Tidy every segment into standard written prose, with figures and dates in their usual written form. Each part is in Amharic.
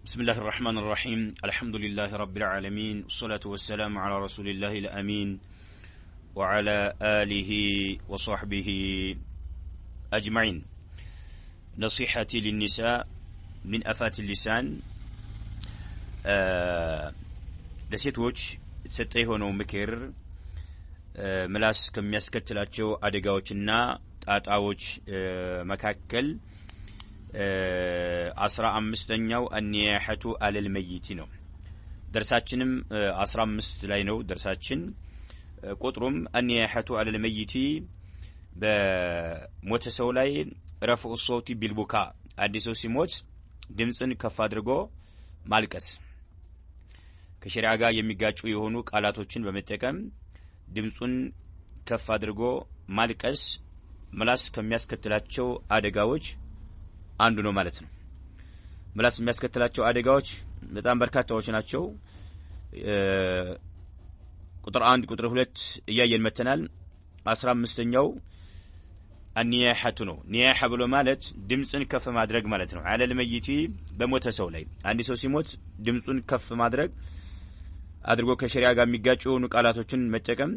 بسم الله الرحمن الرحيم الحمد لله رب العالمين والصلاة والسلام على رسول الله الأمين وعلى آله وصحبه أجمعين. نصيحتي للنساء من أفات اللسان لسيتوش ستيهونو مكر ملاس كم يسكتلاتشو أدقاوشنا تاتاوش مكاكل 15ኛው النياحة على الميت ነው درساتችንም 15 ላይ ነው درساتችን ቁጥሩም النياحة على الميت በሞተ ሰው ላይ رفع الصوت بالبكاء አዲስ ሰው ሲሞት ድምጽን ከፍ አድርጎ ማልቀስ ከሸሪዓ ጋር የሚጋጩ የሆኑ ቃላቶችን በመጠቀም ድምጹን ከፍ አድርጎ ማልቀስ ምላስ ከሚያስከትላቸው አደጋዎች አንዱ ነው ማለት ነው። ምላስ የሚያስከትላቸው አደጋዎች በጣም በርካታዎች ናቸው። ቁጥር 1 ቁጥር 2 እያየን መተናል። 15ኛው النياحة ነው። ኒያሐ ብሎ ማለት ድምጽን ከፍ ማድረግ ማለት ነው። على الميت በሞተ ሰው ላይ አንድ ሰው ሲሞት ድምጹን ከፍ ማድረግ አድርጎ ከሸሪዓ ጋር የሚጋጩ ቃላቶችን መጠቀም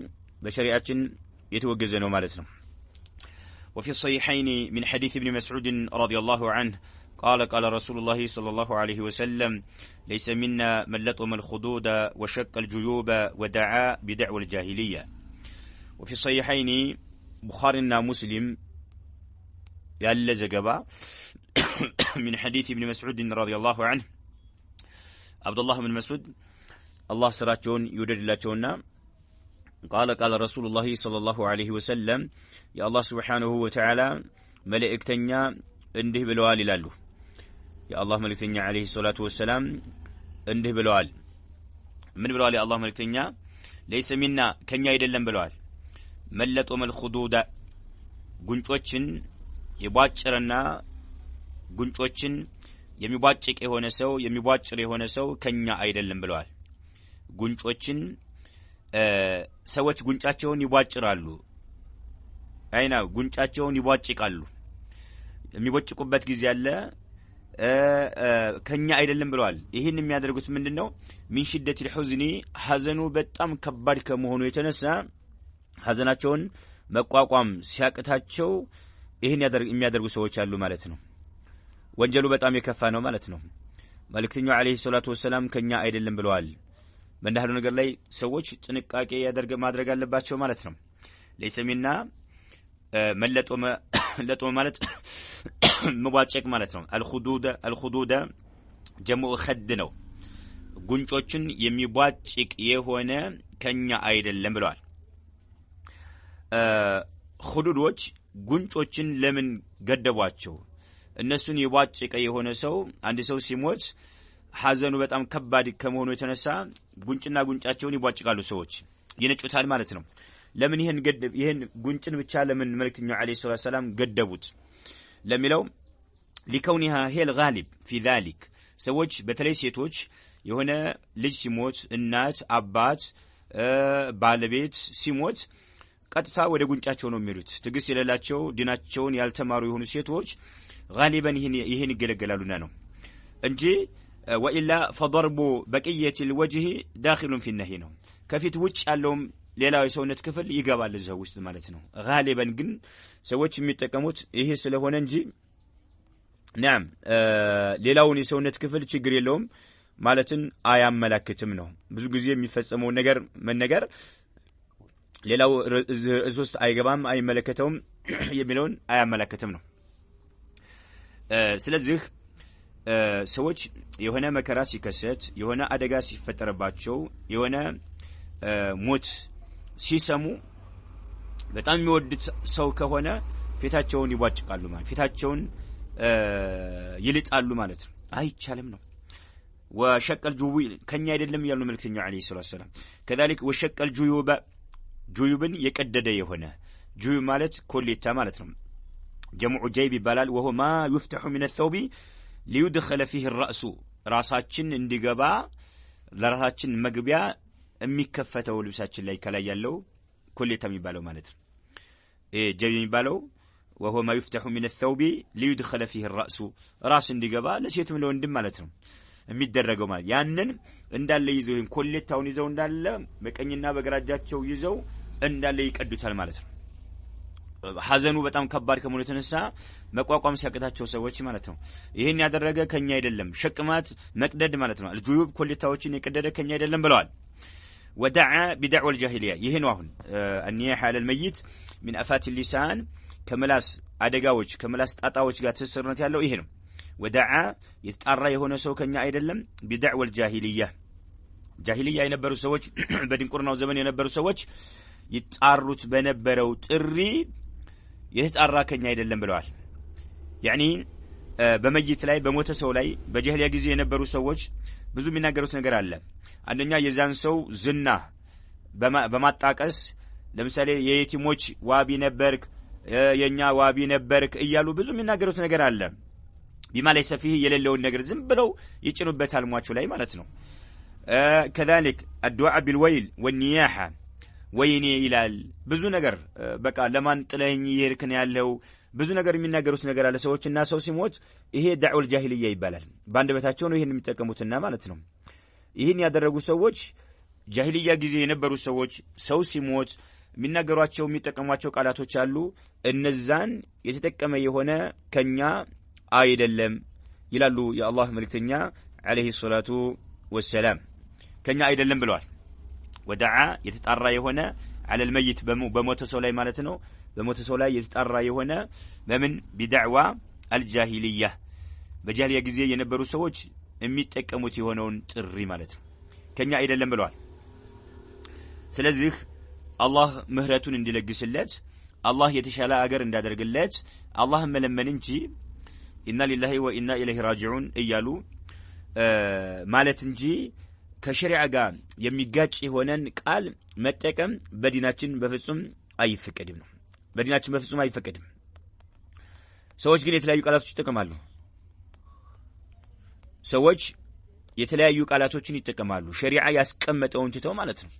በሸሪዓችን የተወገዘ ነው ማለት ነው። وفي الصحيحين من حديث ابن مسعود رضي الله عنه قال رسول الله صلى الله عليه وسلم ليس منا من لطم الخدود وشق الجيوب ودعا بدعوى الجاهلية. وفي الصحيحين بخارينا مسلم يالا زغبا من حديث ابن مسعود رضي الله عنه عبد الله بن مسعود الله سراچون يوددلاچونا قال رسول الله صلى الله عليه وسلم يا الله سبحانه وتعالى ملائكتنا እንዲህ ብለዋል ይላሉ የአላህ መልእክተኛ عليه الصلاه والسلام እንዲህ ብለዋል ምን ብለዋል የአላህ መልእክተኛ ليس منا ከኛ አይደለም ብለዋል መለጦም الخدود ጉንጮችን የቧጭረና ጉንጮችን የሚቧጭቅ የሆነ ሰው ከኛ አይደለም ብለዋል ጉንጮችን ሰዎች ጉንጫቸውን ይቧጭራሉ አይና ጉንጫቸውን ይቧጭቃሉ የሚቧጭቁበት ጊዜ አለ ከኛ አይደለም ብለዋል ይሄን የሚያደርጉት ምንድነው من شدة الحزن ሐዘኑ በጣም ከባድ ከመሆኑ የተነሳ ሐዘናቸውን መቋቋም ሲያቅታቸው ይሄን የሚያደርጉ ሰዎች አሉ ማለት ነው ወንጀሉ በጣም የከፋ ነው ማለት ነው መልእክተኛው عليه الصلاه والسلام ከኛ አይደለም ብለዋል በእንደሃሉ ነገር ላይ ሰዎች ጥንቃቄ ማድረግ አለባቸው ማለት ነው ليس منا መለጦ ማለት መቧጨቅ ማለት ነው الخدود جمع خد ነው ጉንጮችን የሚቧጭቅ የሆነ ከኛ አይደለም ብለዋል خدودዎች ጉንጮችን ለምን ገደቧቸው እነሱን ይቧጭቀ የሆነ ሰው አንድ ሰው ሲሞት ሐዘኑ በጣም ከባድ ከመሆኑ የተነሳ ጉንጭና ጉንጫቸውን ይቧጭቃሉ ሰዎች ይነጩታል ማለት ነው ለምን ይሄን ጉንጭን ብቻ ለምን መልእክተኛው عليه الصلاه والسلام ገደቡት ለሚለው لكونها هي الغالب في ذلك ሰዎች በተለይ ሴቶች የሆነ ልጅ ሲሞት እናት አባት ባለቤት ሲሞት ቀጥታ ወደ ጉንጫቸው ነው የሚሉት ትግስ የሌላቸው ዲናቸውን ያልተማሩ የሆኑ ሴቶች غالبا ይሄን ይገለገላሉና ነው እንጂ وإلا فضرب بقية الوجه داخل في النهي ነው ከፊት ውጭ ያለው ሌላው የሰውነት ክፍል ይገባል እዛው ውስጥ ማለት ነው غالبا ግን ሰዎች የሚጠቀሙት ይሄ ስለሆነ እንጂ نعم ሌላውን የሰውነት ክፍል ችግር የለውም ማለትን አያመላክትም ነው ብዙ ጊዜ የሚፈጸመው ነገር ሌላው እዚህ አይገባም አይመለከተውም የሚለውን አያመላክትም ነው ስለዚህ ሰዎች የሆነ መከራ ሲከሰት የሆነ አደጋ ሲፈጠርባቸው የሆነ ሞት ሲሰሙ በጣም የሚወዱት ሰው ከሆነ ፊታቸውን ይቧጭቃሉ ማለት ፊታቸውን ይልጣሉ ማለት ነው አይቻልም ነው ወሸቀል ከኛ አይደለም ያሉ መልእክተኛው عليه الصلاه والسلام كذلك وشቀል ጁዩብን የቀደደ የሆነ ጁዩ ማለት ኮሌታ ማለት ነው جمع جيب ይባላል وهو ما يفتح من الثوب ليدخل فيه الراس ራሳችን እንዲገባ ለራሳችን መግቢያ የሚከፈተው ልብሳችን ላይ ከላይ ያለው ኮሌታ የሚባለው ማለት ነው ጀይብ የሚባለው وهو ما يفتح من الثوب ليدخل فيه الرأس راس እንዲገባ ለሴትም ለወንድም ማለት ነው የሚደረገው ማለት ያንን እንዳለ ይዘው ኮሌታውን ይዘው እንዳለ በቀኝና በግራጃቸው ይዘው እንዳለ ይቀዱታል ማለት ነው። ሐዘኑ በጣም ከባድ ከመሆኑ የተነሳ መቋቋም ሲያቀታቸው ሰዎች ማለት ነው። ይሄን ያደረገ ከኛ አይደለም ሸቅማት መቅደድ ማለት ነው። الجيوب ኮሌታዎችን የቀደደ ከኛ አይደለም ብለዋል። ودعا بدعوى الجاهليه ይሄ ነው አሁን النياحه على الميت من افات اللسان ከመላስ አደጋዎች ከመላስ ጣጣዎች ጋር ተሰረነት ያለው ይሄ ነው። ودعا يتطራ የሆነ ሰው ከኛ አይደለም بدعوى الجاهليه ጃሂልያ የነበሩ ሰዎች በድንቁርናው ዘመን የነበሩ ሰዎች ይጣሩት በነበረው ጥሪ የተጣራ ከኛ አይደለም ብለዋል። يعني በመይት ላይ በሞተ ሰው ላይ በጃሂልያ ጊዜ የነበሩ ሰዎች ብዙ የሚናገሩት ነገር አለ። አንደኛ የዛን ሰው ዝና በማጣቀስ ለምሳሌ የየቲሞች ዋቢ ነበርክ የኛ ዋቢ ነበርክ እያሉ ብዙ የሚናገሩት ነገር አለ። ቢማላይ ሰፊህ የሌለውን ነገር ዝም ብለው ይጭኑበታል ሟቹ ላይ ማለት ነው። كذلك الدعاء بالويل والنياحه ወይኔ ይላል ብዙ ነገር በቃ ለማን ጥለኝ ይርክን ያለው ብዙ ነገር የሚናገሩት ነገር አለ ሰዎችና ሰው ሲሞት ይሄ ዳዕወል ጃሂልያ ይባላል። ባንደበታቸው ነው ይሄን የሚጠቀሙትና ማለት ነው። ይሄን ያደረጉ ሰዎች ጃሂልያ ጊዜ የነበሩ ሰዎች ሰው ሲሞት የሚናገሯቸው የሚጠቀሟቸው ቃላቶች አሉ። እነዛን የተጠቀመ የሆነ ከኛ አይደለም ይላሉ የአላህ መልእክተኛ አለይሂ ሰላቱ ወሰላም ከኛ አይደለም ብለዋል። ودعا يتطራ የሆነ على الميت በሞተ ሰው ላይ ማለት ነው። በሞተ ሰው ላይ የተጣራ የሆነ በምን بدعوى الجاهليه በጃሂልያ ጊዜ የነበሩ ሰዎች የሚጠቀሙት የሆነውን ጥሪ ማለት ነው ከኛ አይደለም ብለዋል። ስለዚህ አላህ ምህረቱን እንዲለግስለት አላህ የተሻለ አገር እንዳደርግለት አላህ መለመን እንጂ ኢና ሊላሂ ወኢና ኢለይሂ ራጂዑን እያሉ ማለት እንጂ ከሸሪዓ ጋር የሚጋጭ የሆነን ቃል መጠቀም በዲናችን በፍጹም አይፈቀድም ነው። በዲናችን በፍጹም አይፈቀድም። ሰዎች ግን የተለያዩ ቃላቶች ይጠቀማሉ። ሰዎች የተለያዩ ቃላቶችን ይጠቀማሉ ሸሪዓ ያስቀመጠውን ትተው ማለት ነው።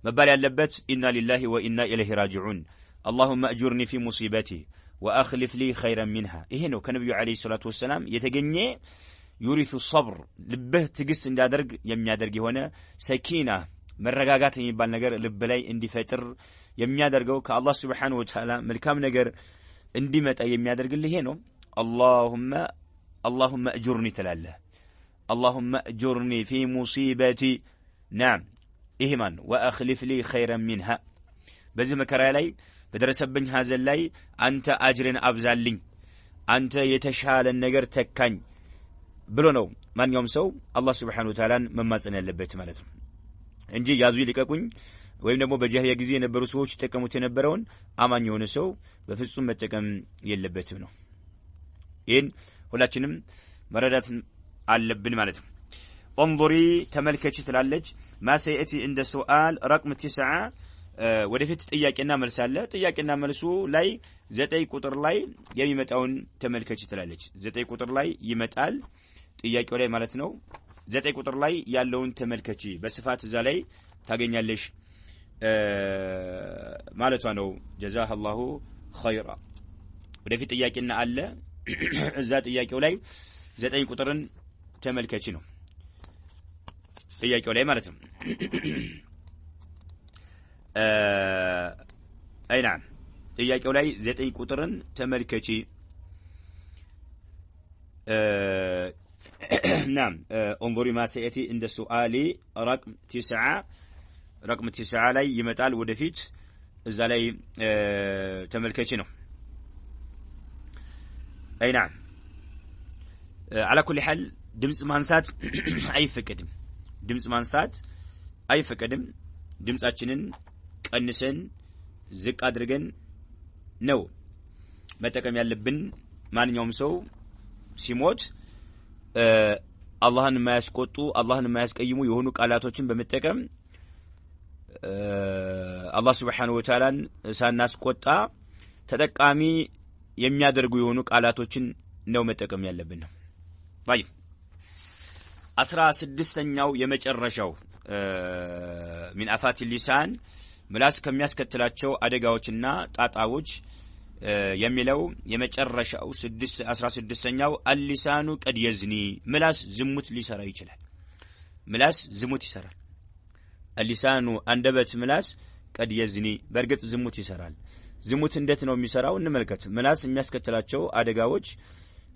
መባል ያለበት ኢና ሊላሂ ወኢና ኢለይሂ ራጂዑን اللهم اجرني في مصيبتي واخلف لي خيرا منها ይሄ ነው ከነብዩ አለይሂ ሰላቱ ወሰለም የተገኘ يورث الصبر ልብህ ትግስት እንዳደርግ የሚያደርግ የሆነ ሰኪና መረጋጋት የሚባል ነገር ልብ ላይ እንዲፈጥር የሚያደርገው ከአላህ Subhanahu Wa Ta'ala መልካም ነገር እንዲመጣ የሚያደርግልህ ይሄ ነው። اللهم اجرني تلاله اللهم اجرني في مصيبتي نعم إهمان وأخلف لي خيرا منها بزي مكرا لي بدرسبن هذا اللي أنت أجرن أبزالين أنت يتشال النجر تكاني ብሎ ነው ማንኛውም ሰው አላህ Subhanahu Wa Ta'ala መማጸን ያለበት ማለት ነው እንጂ ያዙ ይልቀቁኝ ወይም ደግሞ በጃሂልያ ጊዜ የነበሩ ሰዎች ተጠቀሙት የነበረውን አማኝ የሆነ ሰው በፍጹም መጠቀም የለበትም ነው። ይሄን ሁላችንም መረዳት አለብን ማለት ነው። انظري ተመልከቺ ትላለች ማሰየቲ እንደ ሱአል رقم 9 ወደፊት ጥያቄና መልስ አለ። ጥያቄና መልሱ ላይ 9 ቁጥር ላይ የሚመጣውን ተመልከቺ ትላለች። 9 ቁጥር ላይ ይመጣል ጥያቄው ላይ ማለት ነው። 9 ቁጥር ላይ ያለውን ተመልከቺ በስፋት እዛ ላይ ታገኛለሽ ማለቷ ነው። ጀዛሃላሁ ኸይራ ወደፊት ጥያቄና አለ እዛ ጥያቄው ላይ 9 ቁጥርን ተመልከቺ ነው ጥያቄው ላይ ማለት ነው። አይ نعم ጥያቄው ላይ 9 ቁጥርን ተመልከቺ نعم انظري ما سيأتي عند سؤال رقم 9 ላይ ይመጣል ወደፊት እዛ ላይ ተመልከቺ ነው። አይ نعم على كل حال ድምጽ ማንሳት አይፈቀድም። ድምጽ ማንሳት አይፈቀድም። ድምጻችንን ቀንሰን ዝቅ አድርገን ነው መጠቀም ያለብን። ማንኛውም ሰው ሲሞት አላህን የማያስቆጡ አላህን የማያስቀይሙ የሆኑ ቃላቶችን በመጠቀም አላህ Subhanahu Wa Ta'ala ሳናስቆጣ ተጠቃሚ የሚያደርጉ የሆኑ ቃላቶችን ነው መጠቀም ያለብን ነው። طيب 16ኛው የመጨረሻው من آفات اللسان ምላስ ከሚያስከትላቸው አደጋዎችና ጣጣዎች የሚለው የመጨረሻው 16ኛው አልሊሳኑ ቀድ የዝኒ ምላስ ዝሙት ሊሰራ ይችላል ምላስ ዝሙት ይሰራል አልሊሳኑ አንደበት ምላስ ቀድ የዝኒ በርግጥ ዝሙት ይሰራል ዝሙት እንዴት ነው የሚሰራው እንመልከት ምላስ የሚያስከትላቸው አደጋዎች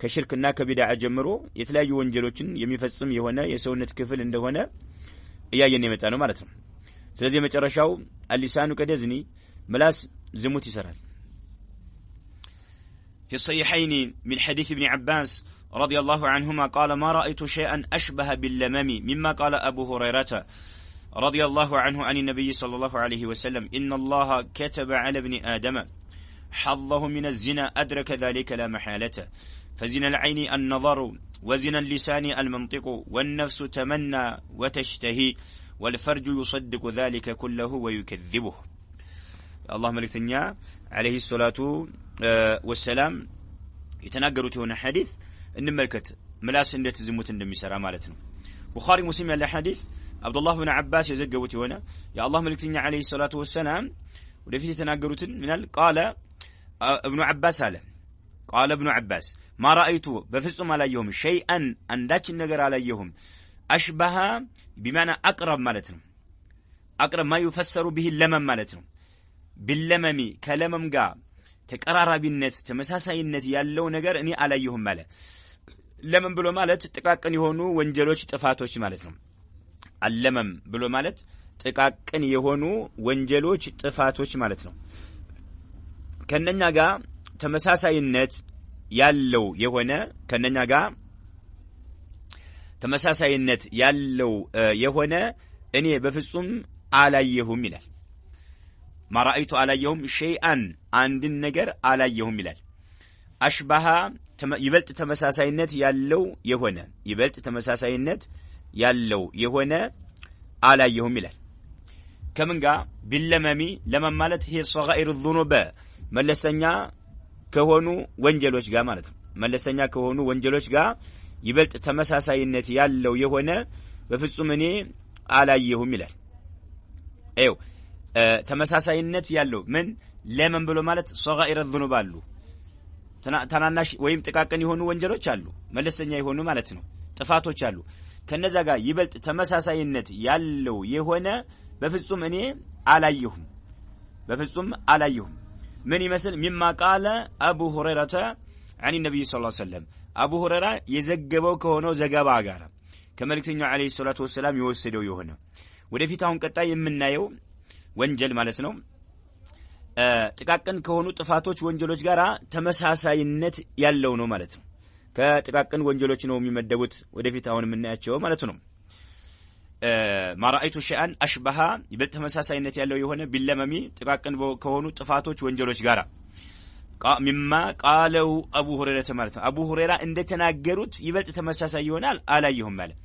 ከሽርክና ከቢድዓ ጀምሮ የተለያዩ ወንጀሎችን የሚፈጽም የሆነ የሰውነት ክፍል እንደሆነ እያየን የመጣ ነው ማለት ነው ስለዚህ የመጨረሻው አልሊሳኑ ቀድ የዝኒ ምላስ ዝሙት ይሰራል في الصحيحين من حديث ابن عباس رضي الله عنهما قال ما رأيت شيئا أشبه باللمم مما قال أبو هريرة رضي الله عنه عن النبي صلى الله عليه وسلم إن الله كتب على ابن آدم حظه من الزنا أدرك ذلك لا محالة فزنا العين النظر وزنا اللسان المنطق والنفس تمنى وتشتهي والفرج يصدق ذلك كله ويكذبه الله ملكتنيا عليه الصلاة والسلام يتناقروا هنا حديث إن ملكت ملاس اندت زموت اندميسرا مالتنا بخاري مسلم على حديث عبد الله بن عباس يزقوت هنا يا الله ملكتنيا عليه الصلاة والسلام ودفيت يتناقروا من قال ابن عباس قال ابن عباس ما رأيت بفصم عليهم شيئا انداش النقر عليهم أشبه بمعنى أقرب مالتنا أقرب ما يفسر به اللمم مالتنا باللمم كلمم قا ተቀራራቢነት ተመሳሳይነት ያለው ነገር እኔ አላየሁም ማለት ለምን ብሎ ማለት ጥቃቅን የሆኑ ወንጀሎች ጥፋቶች ማለት ነው አለመም ብሎ ማለት ጥቃቅን የሆኑ ወንጀሎች ጥፋቶች ማለት ነው ከነኛ ጋር ተመሳሳይነት ያለው የሆነ ከነኛ ጋር ተመሳሳይነት ያለው የሆነ እኔ በፍጹም አላየሁም ይላል ما رأيت عليهم شيئا عند النجر عليهم ملال أشبه يبلت تمساسينت يالو يهونا يبلت تمساسينت يالو يهونا عليهم ملال كمن قا باللمامي لما مالت هي صغائر الذنوب ملسنيا كهونو وانجلوش قا مالت ملسنيا كهونو وانجلوش قا يبلت تمساسينت يالو يهونا بفتصمني عليهم ملال ايو ተመሳሳይነት ያለው ምን ለምን ብሎ ማለት ሶጋኢር الذنوب አሉ ተናናሽ ወይም ጥቃቅን የሆኑ ወንጀሎች አሉ መለስተኛ የሆኑ ማለት ነው ጥፋቶች አሉ ከነዛ ጋር ይበልጥ ተመሳሳይነት ያለው የሆነ በፍጹም እኔ አላየሁም ምን ይመስል مما قال ابو هريره عن النبي صلى الله عليه وسلم ابو هريره የዘገበው ከሆነው ዘገባ ጋር ከመልእክተኛው አለይሂ ሰላቱ ወሰለም የወሰደው የሆነ ወደፊት አሁን ቀጣይ የምናየው ወንጀል ማለት ነው ጥቃቅን ከሆኑ ጥፋቶች ወንጀሎች ጋራ ተመሳሳይነት ያለው ነው ማለት ነው ከጥቃቅን ወንጀሎች ነው የሚመደቡት ወደፊት አሁን የምናያቸው ማለት ነው ما رأيت شيئا أشبه بالتمساسينة ያለው የሆነ ቢለመሚ ጥቃቅን ከሆኑ ጥፋቶች ወንጀሎች ጋራ مما قالوا أبو هريرة ማለት ነው አቡ ሁረይራ እንደተናገሩት ይበልጥ ተመሳሳይ ይሆናል አላየሁም ማለት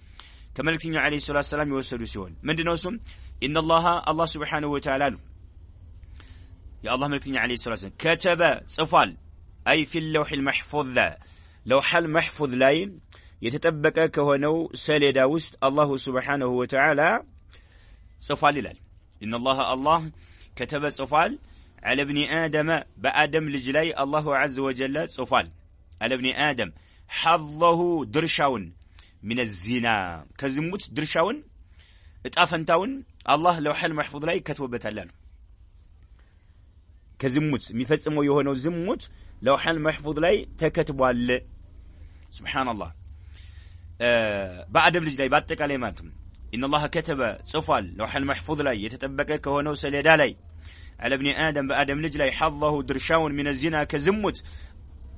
كملكتين عليه الصلاة والسلام يوسلوا سيون من دنوسهم إن الله سبحانه وتعالى يا الله ملكتين عليه الصلاة والسلام كتب صفال أي في اللوح المحفوظ لوح المحفوظ لاين يتطبق كهونو سليدا وسط الله سبحانه وتعالى صفال لال إن الله كتب صفال على ابن آدم بآدم لجلاي الله عز وجل صفال على ابن آدم حظه درشاون من الزنا كزموت درشاون اتافنتاون الله لوح المحفوظ لاي كتبوبتال كزموت ميفصمو يهونو زموت لوح المحفوظ لاي تكتبوال سبحان الله بعد بلج لاي باتقالي ماتم ان الله كتب صفال لوح المحفوظ لاي يتطبق كهونو سليدا لاي على ابن ادم بادم لج لاي حظه درشاون من الزنا كزموت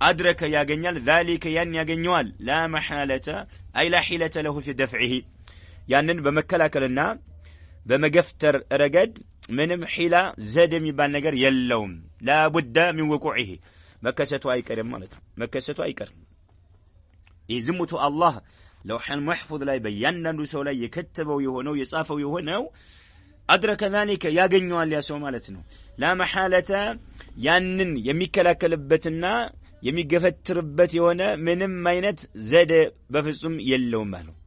أدرك يا جنيال ذلك ين يا جنيال لا محالة أي لا حيلة له في دفعه يعني بمكلاكلنا بمجفتر رجد من حيلة زاد ميبان نجر يلوم لا بد من وقوعه مكسته أي كرم مالته مكسته أي كرم يزمت الله لو حن محفوظ لا يبين نسوا لا يكتبوا يهونوا يصافوا يهونوا أدرك ذلك يا جنيال يا سو مالتنا لا محالة ያንን የሚከላከልበትና የሚገፈትርበት የሆነ ምንም አይነት ዘዴ በፍጹም የለውም ማለት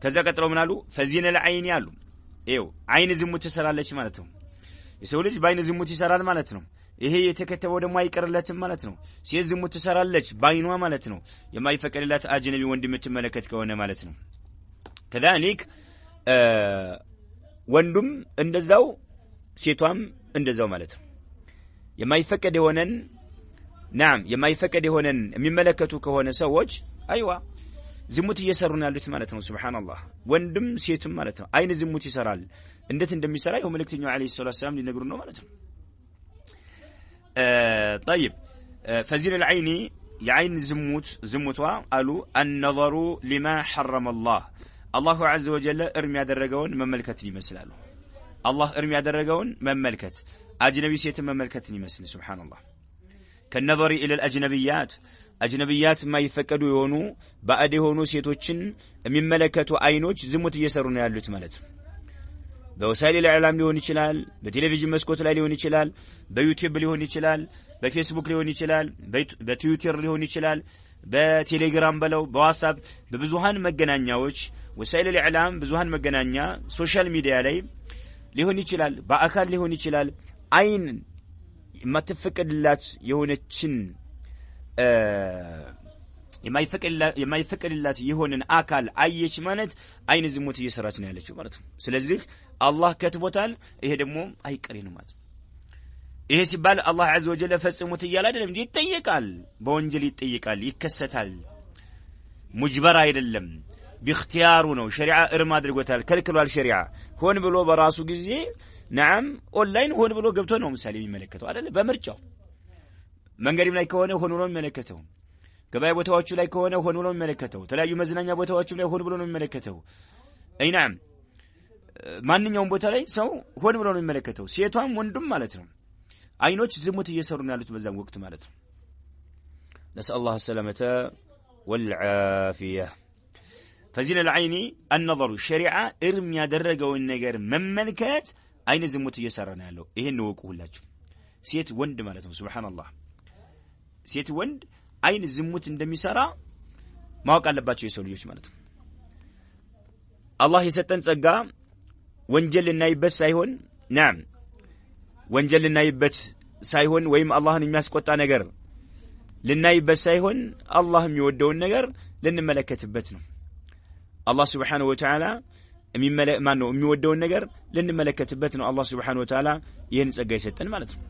ከዛ ቀጥለው ምን አሉ ፈዚነ ለዓይን ያሉ አይን ዝሙት ትሰራለች ማለት ነው የሰው ልጅ ባይነ ዝሙት ይሰራል ማለት ነው ይሄ የተከተበው ደግሞ አይቀርለትም ማለት ነው ሴት ዝሙት ትሰራለች ባይኗ ማለት ነው የማይፈቀድላት አጅነቢ ወንድ የምትመለከት ከሆነ ማለት ነው كذلك ወንዱም እንደዛው ሴቷም እንደዛው ማለት ነው የማይፈቀድ የሆነን نعم የማይፈቀድ የሆነን የሚመለከቱ ከሆነ ሰዎች አይዋ ዝሙት እየሰሩ ነው ያሉት ማለት ነው ሱብሃንአላህ ወንድም ሴትም ማለት ነው አይን ዝሙት ይሰራል እንዴት እንደሚሰራ ይሄው መልእክተኛው አለይሂ ሰላቱ ሰላም ሊነግሩን ነው ማለት ነው طيب فزيل العين يعين زموتوا قالوا النظر لما حرم الله عز وجل ارمي ያደረገውን መመልከትን ይመስላል الله ارمي ያደረገውን መመልከት አጅነቢ ሴት መመልከትን ይመስል ሱብሃንአላህ كالنظر الى الاجنبيات ما يفقدوا የሆኑ ባዕድ የሆኑ ሴቶችን የሚመለከቱ አይኖች ዝሙት እየሰሩ ነው ያሉት ማለት ነው በወሳይል الإعلام ሊሆን ይችላል በቴሌቪዥን መስኮት ላይ ሊሆን ይችላል በዩቲዩብ ሊሆን ይችላል በፌስቡክ ሊሆን ይችላል በትዊተር ሊሆን ይችላል በቴሌግራም በለው በዋትስአፕ በብዙሃን መገናኛዎች ወሳይል الإعلام ብዙሃን መገናኛ ሶሻል ሚዲያ ላይ ሊሆን ይችላል በአካል ሊሆን ይችላል አይን የማትፈቀድላት የሆነችን የማይፈቀድላት የሆነን አካል አየች ማለት አይን ዝሙት እየሰራች ነው ያለችው ማለት ነው ስለዚህ አላህ ከትቦታል ይሄ ደግሞ አይቀሬ ነው ማለት ይሄ ሲባል አላህ عز وجل ፈጽሙት ይያል አይደለም እንዴ ይጠየቃል በወንጀል ይጠየቃል ይከሰታል ሙጅበር አይደለም باختياره ነው ሸሪዓ እርም አድርጎታል ከልክሏል ሸሪዓ ሆን ብሎ በራሱ ጊዜ نعم ኦንላይን ሆን ብሎ ገብቶ ነው ምሳሌ የሚመለከተው አይደለ በመርጫው መንገድም ላይ ከሆነ ሆን ብሎ የሚመለከተው ገበያ ቦታዎቹ ላይ ከሆነ ሆን ብሎ የሚመለከተው ተለያዩ መዝናኛ ቦታዎቹ ላይ ሆን ብሎ ነው የሚመለከተው አይናም ማንኛውም ቦታ ላይ ሰው ሆን ብሎ ነው የሚመለከተው ሴቷም ወንዱም ማለት ነው አይኖች ዝሙት እየሰሩ ነው ያሉት በዛም ወቅት ማለት ነው نسأل الله السلامة والعافية فزين العين النظر الشريعة ارم ያደረገው ነገር መመልከት አይን ዝሙት እየሰራ ነው ያለው ይሄን ነው ወቁላችሁ ሴት ወንድ ማለት ነው ሱብሃንአላህ ሴት ወንድ አይን ዝሙት እንደሚሰራ ማወቅ አለባቸው የሰው ልጆች ማለት ነው አላህ የሰጠን ጸጋ ወንጀልና ይበስ ሳይሆን نعم ወንጀልና ይበስ ሳይሆን ወይም አላህን የሚያስቆጣ ነገር ልናይበት ሳይሆን አላህ የሚወደውን ነገር ልንመለከትበት ነው አላህ Subhanahu Wa Ta'ala የሚወደውን ነገር ልንመለከትበት ነው አላህ Subhanahu Wa Ta'ala ይሄን ጸጋ ይሰጠን ማለት ነው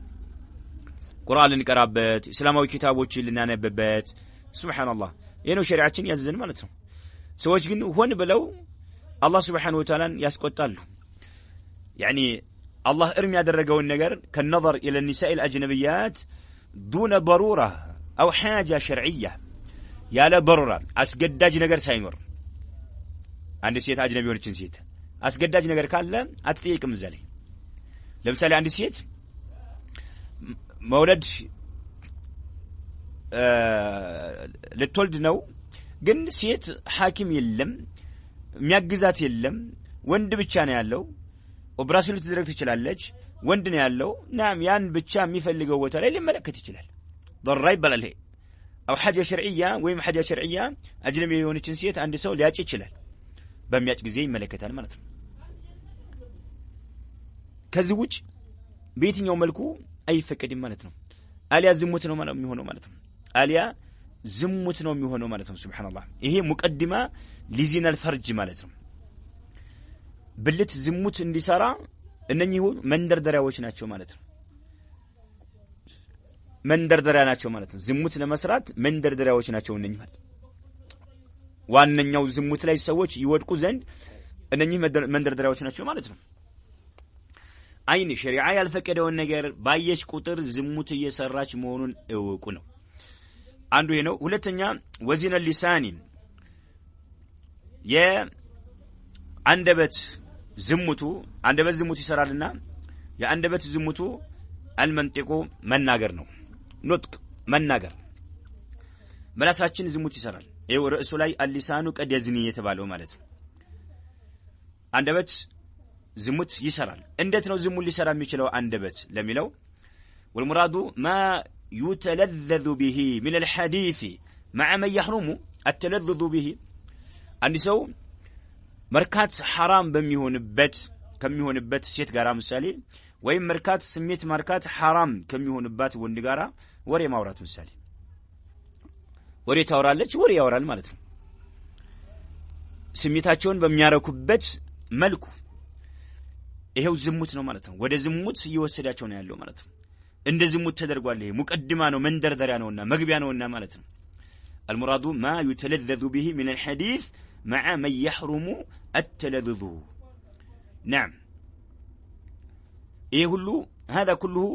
ቁርአን ልንቀራበት እስላማዊ ኪታቦችን ልናነብበት ሱብሃንአላህ ይሄ ነው ሸሪዓችን ያዘዘን ማለት ነው ሰዎች ግን ሆን ብለው አላህ Subhanahu Wa Ta'ala ያስቆጣሉ يعني الله ارمي ያደረገውን ነገር ከነظر الى النساء الاجنبيات دون ضروره او حاجه شرعيه ያለ ضروره አስገዳጅ ነገር ሳይኖር አንድ ሴት አጅነቢ ሆነችን ሴት አስገዳጅ ነገር ካለ አትጠይቅም ዘለ ለምሳሌ አንድ ሴት መውለድ ልትወልድ ነው ግን ሴት ሐኪም የለም የሚያግዛት የለም ወንድ ብቻ ነው ያለው ኦፕራሲዮን ልትደረግ ትችላለች ወንድ ነው ያለው ናም ያን ብቻ የሚፈልገው ቦታ ላይ ሊመለከት ይችላል ضرر ይባላል ይሄ او حاجه شرعيه ወይም حاجه شرعيه አጅነቢ የሆነችን ሴት አንድ ሰው ሊያጭ ይችላል በሚያጭ ጊዜ ይመለከታል ማለት ነው ከዚህ ውጭ በየትኛው መልኩ አይፈቀድም ማለት ነው አሊያ ዝሙት ነው ማለት የሚሆነው ማለት ነው አሊያ ዝሙት ነው የሚሆነው ማለት ነው ሱብሃንአላህ ይሄ ሙቀድማ ሊዚና الفرج ማለት ነው ብልት ዝሙት እንዲሰራ እነኚህ መንደርደሪያዎች ናቸው ማለት ነው መንደርደሪያ ናቸው ማለት ነው ዝሙት ለመስራት መንደርደሪያዎች ናቸው እነኚህ ማለት ዋንኛው ዝሙት ላይ ሰዎች ይወድቁ ዘንድ እነኚህ መንደርደሪያዎች ናቸው ማለት ነው አይን ሸሪዓ ያልፈቀደውን ነገር ባየች ቁጥር ዝሙት እየሰራች መሆኑን እወቁ ነው አንዱ ይሄ ነው ሁለተኛ ወዚነ ሊሳኒ የአንደበት ዝሙት ይሰራልና የአንደበት ዝሙቱ አልመንጢቁ መናገር ነው ኑጥቅ መናገር መላሳችን ዝሙት ይሰራል ይሄው ርዕሱ ላይ አልሊሳኑ ቀድ የዝኒ የተባለው ማለት ነው አንደበት ዝሙት ይሰራል እንዴት ነው ዝሙት ሊሰራ የሚችለው አንደበት ለሚለው والمراد ما يتلذذ به من الحديث مع من يحرم التلذذ به አንድ ሰው መርካት حرام ከሚሆንበት ሴት ጋር ምሳሌ ወይም መርካት ስሜት ማርካት حرام ከሚሆንባት ወንድ ጋራ ወሬ ማውራት ምሳሌ ወሬ ታወራለች ወሬ ያወራል ማለት ነው ስሜታቸውን በሚያረኩበት መልኩ ይሄው ዝሙት ነው ማለት ነው ወደ ዝሙት እየወሰዳቸው ነው ያለው ማለት ነው እንደ ዝሙት ተደርጓል ይሄ ሙቀድማ ነው መንደርደሪያ ነውና መግቢያ ነውና ማለት ነው المراد ما يتلذذ به من الحديث مع من يحرم التلذذ نعم ايه كله هذا كله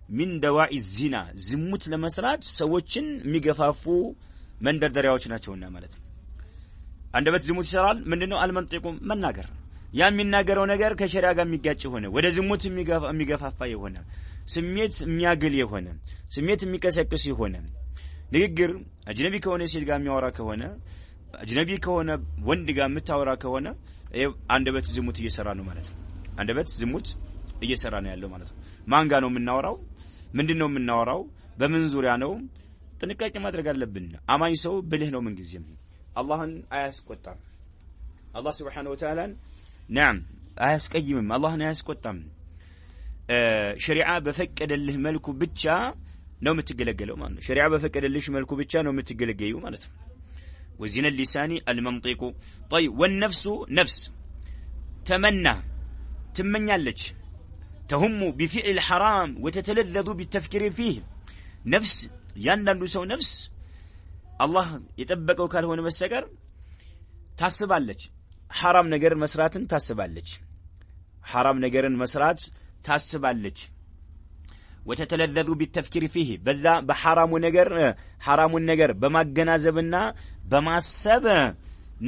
من دواء الزنا ዝሙት ለመስራት ሰዎችን የሚገፋፉ መንደርደሪያዎች ናቸውና ማለት ነው አንደበት ዝሙት ይሰራል ምንድነው አልመንጥቁ መናገር ያ የሚናገረው ነገር ከሸሪዓ ጋር የሚጋጭ ሆነ ወደ ዝሙት የሚገፋፋ የሆነ ስሜት የሚያግል የሆነ ስሜት የሚቀሰቅስ የሆነ ንግግር አጅነቢ ከሆነ ሴት ጋር የሚያወራ ከሆነ አጅነቢ ከሆነ ወንድ ጋር የምታወራ ከሆነ አንደበት ዝሙት እየሰራ ነው ማለት ነው አንደበት ዝሙት እየሰራ ነው ያለው ማለት ነው ማን ጋር ነው የምናወራው ምንድነው የምናወራው በምን ዙሪያ ነው ጥንቃቄ ማድረግ አለብን አማኝ ሰው ብልህ ነው ምን ጊዜም አላህን አያስቆጣም አላህ Subhanahu Wa Ta'ala نعم አያስቀይምም አላህን አያስቆጣም ሸሪዓ በፈቀደልህ መልኩ ብቻ ነው የምትገለገለው ማለት ነው ሸሪዓ በፈቀደልሽ መልኩ ብቻ ነው የምትገለገዩ ማለት ነው وزين اللسان المنطق طيب والنفس نفس تمنى تمنيالج تهم بفعل الحرام وتتلذذ بالتفكير فيه نفس ያንዳንዱ ሰው ነፍስ አላህ የጠበቀው ካልሆነ በስተቀር ታስባለች حرام ነገር መስራትን ታስባለች حرام ነገርን መስራት ታስባለች وتتلذذ بالتفكير فيه በዛ በحرام ነገር حرامን ነገር በማገናዘብና በማሰብ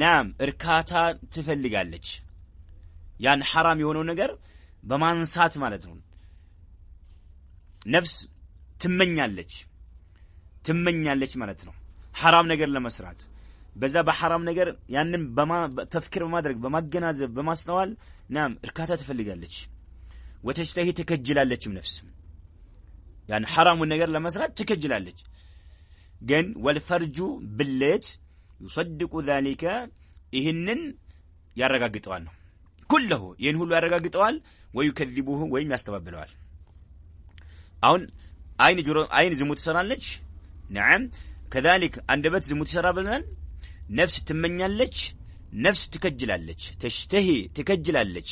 ናም እርካታ ትፈልጋለች ያን حرام የሆነው ነገር በማንሳት ማለት ነው ነፍስ ትመኛለች ማለት ነው حرام ነገር ለመስራት በዛ በحرام ነገር ያንን ተፍክር በማድረግ በማገናዘብ በማስተዋል ናም እርካታ ትፈልጋለች ወተሽተሂ ተከጅላለችም ነፍስ ያን حرام ነገር ለመስራት ትከጅላለች ግን ወልፈርጁ ብልት يصدق ذلك ይህንን ያረጋግጠዋል ነው كله ይህን ሁሉ ያረጋግጠዋል ويكذبه ወይም ያስተባብለዋል አሁን አይን ዝሙት ትሰራለች نعم كذلك አንደበት ዝሙት ይሰራብናል ነፍስ ትመኛለች ነፍስ ትከጅላለች ተሽተሂ ትከጅላለች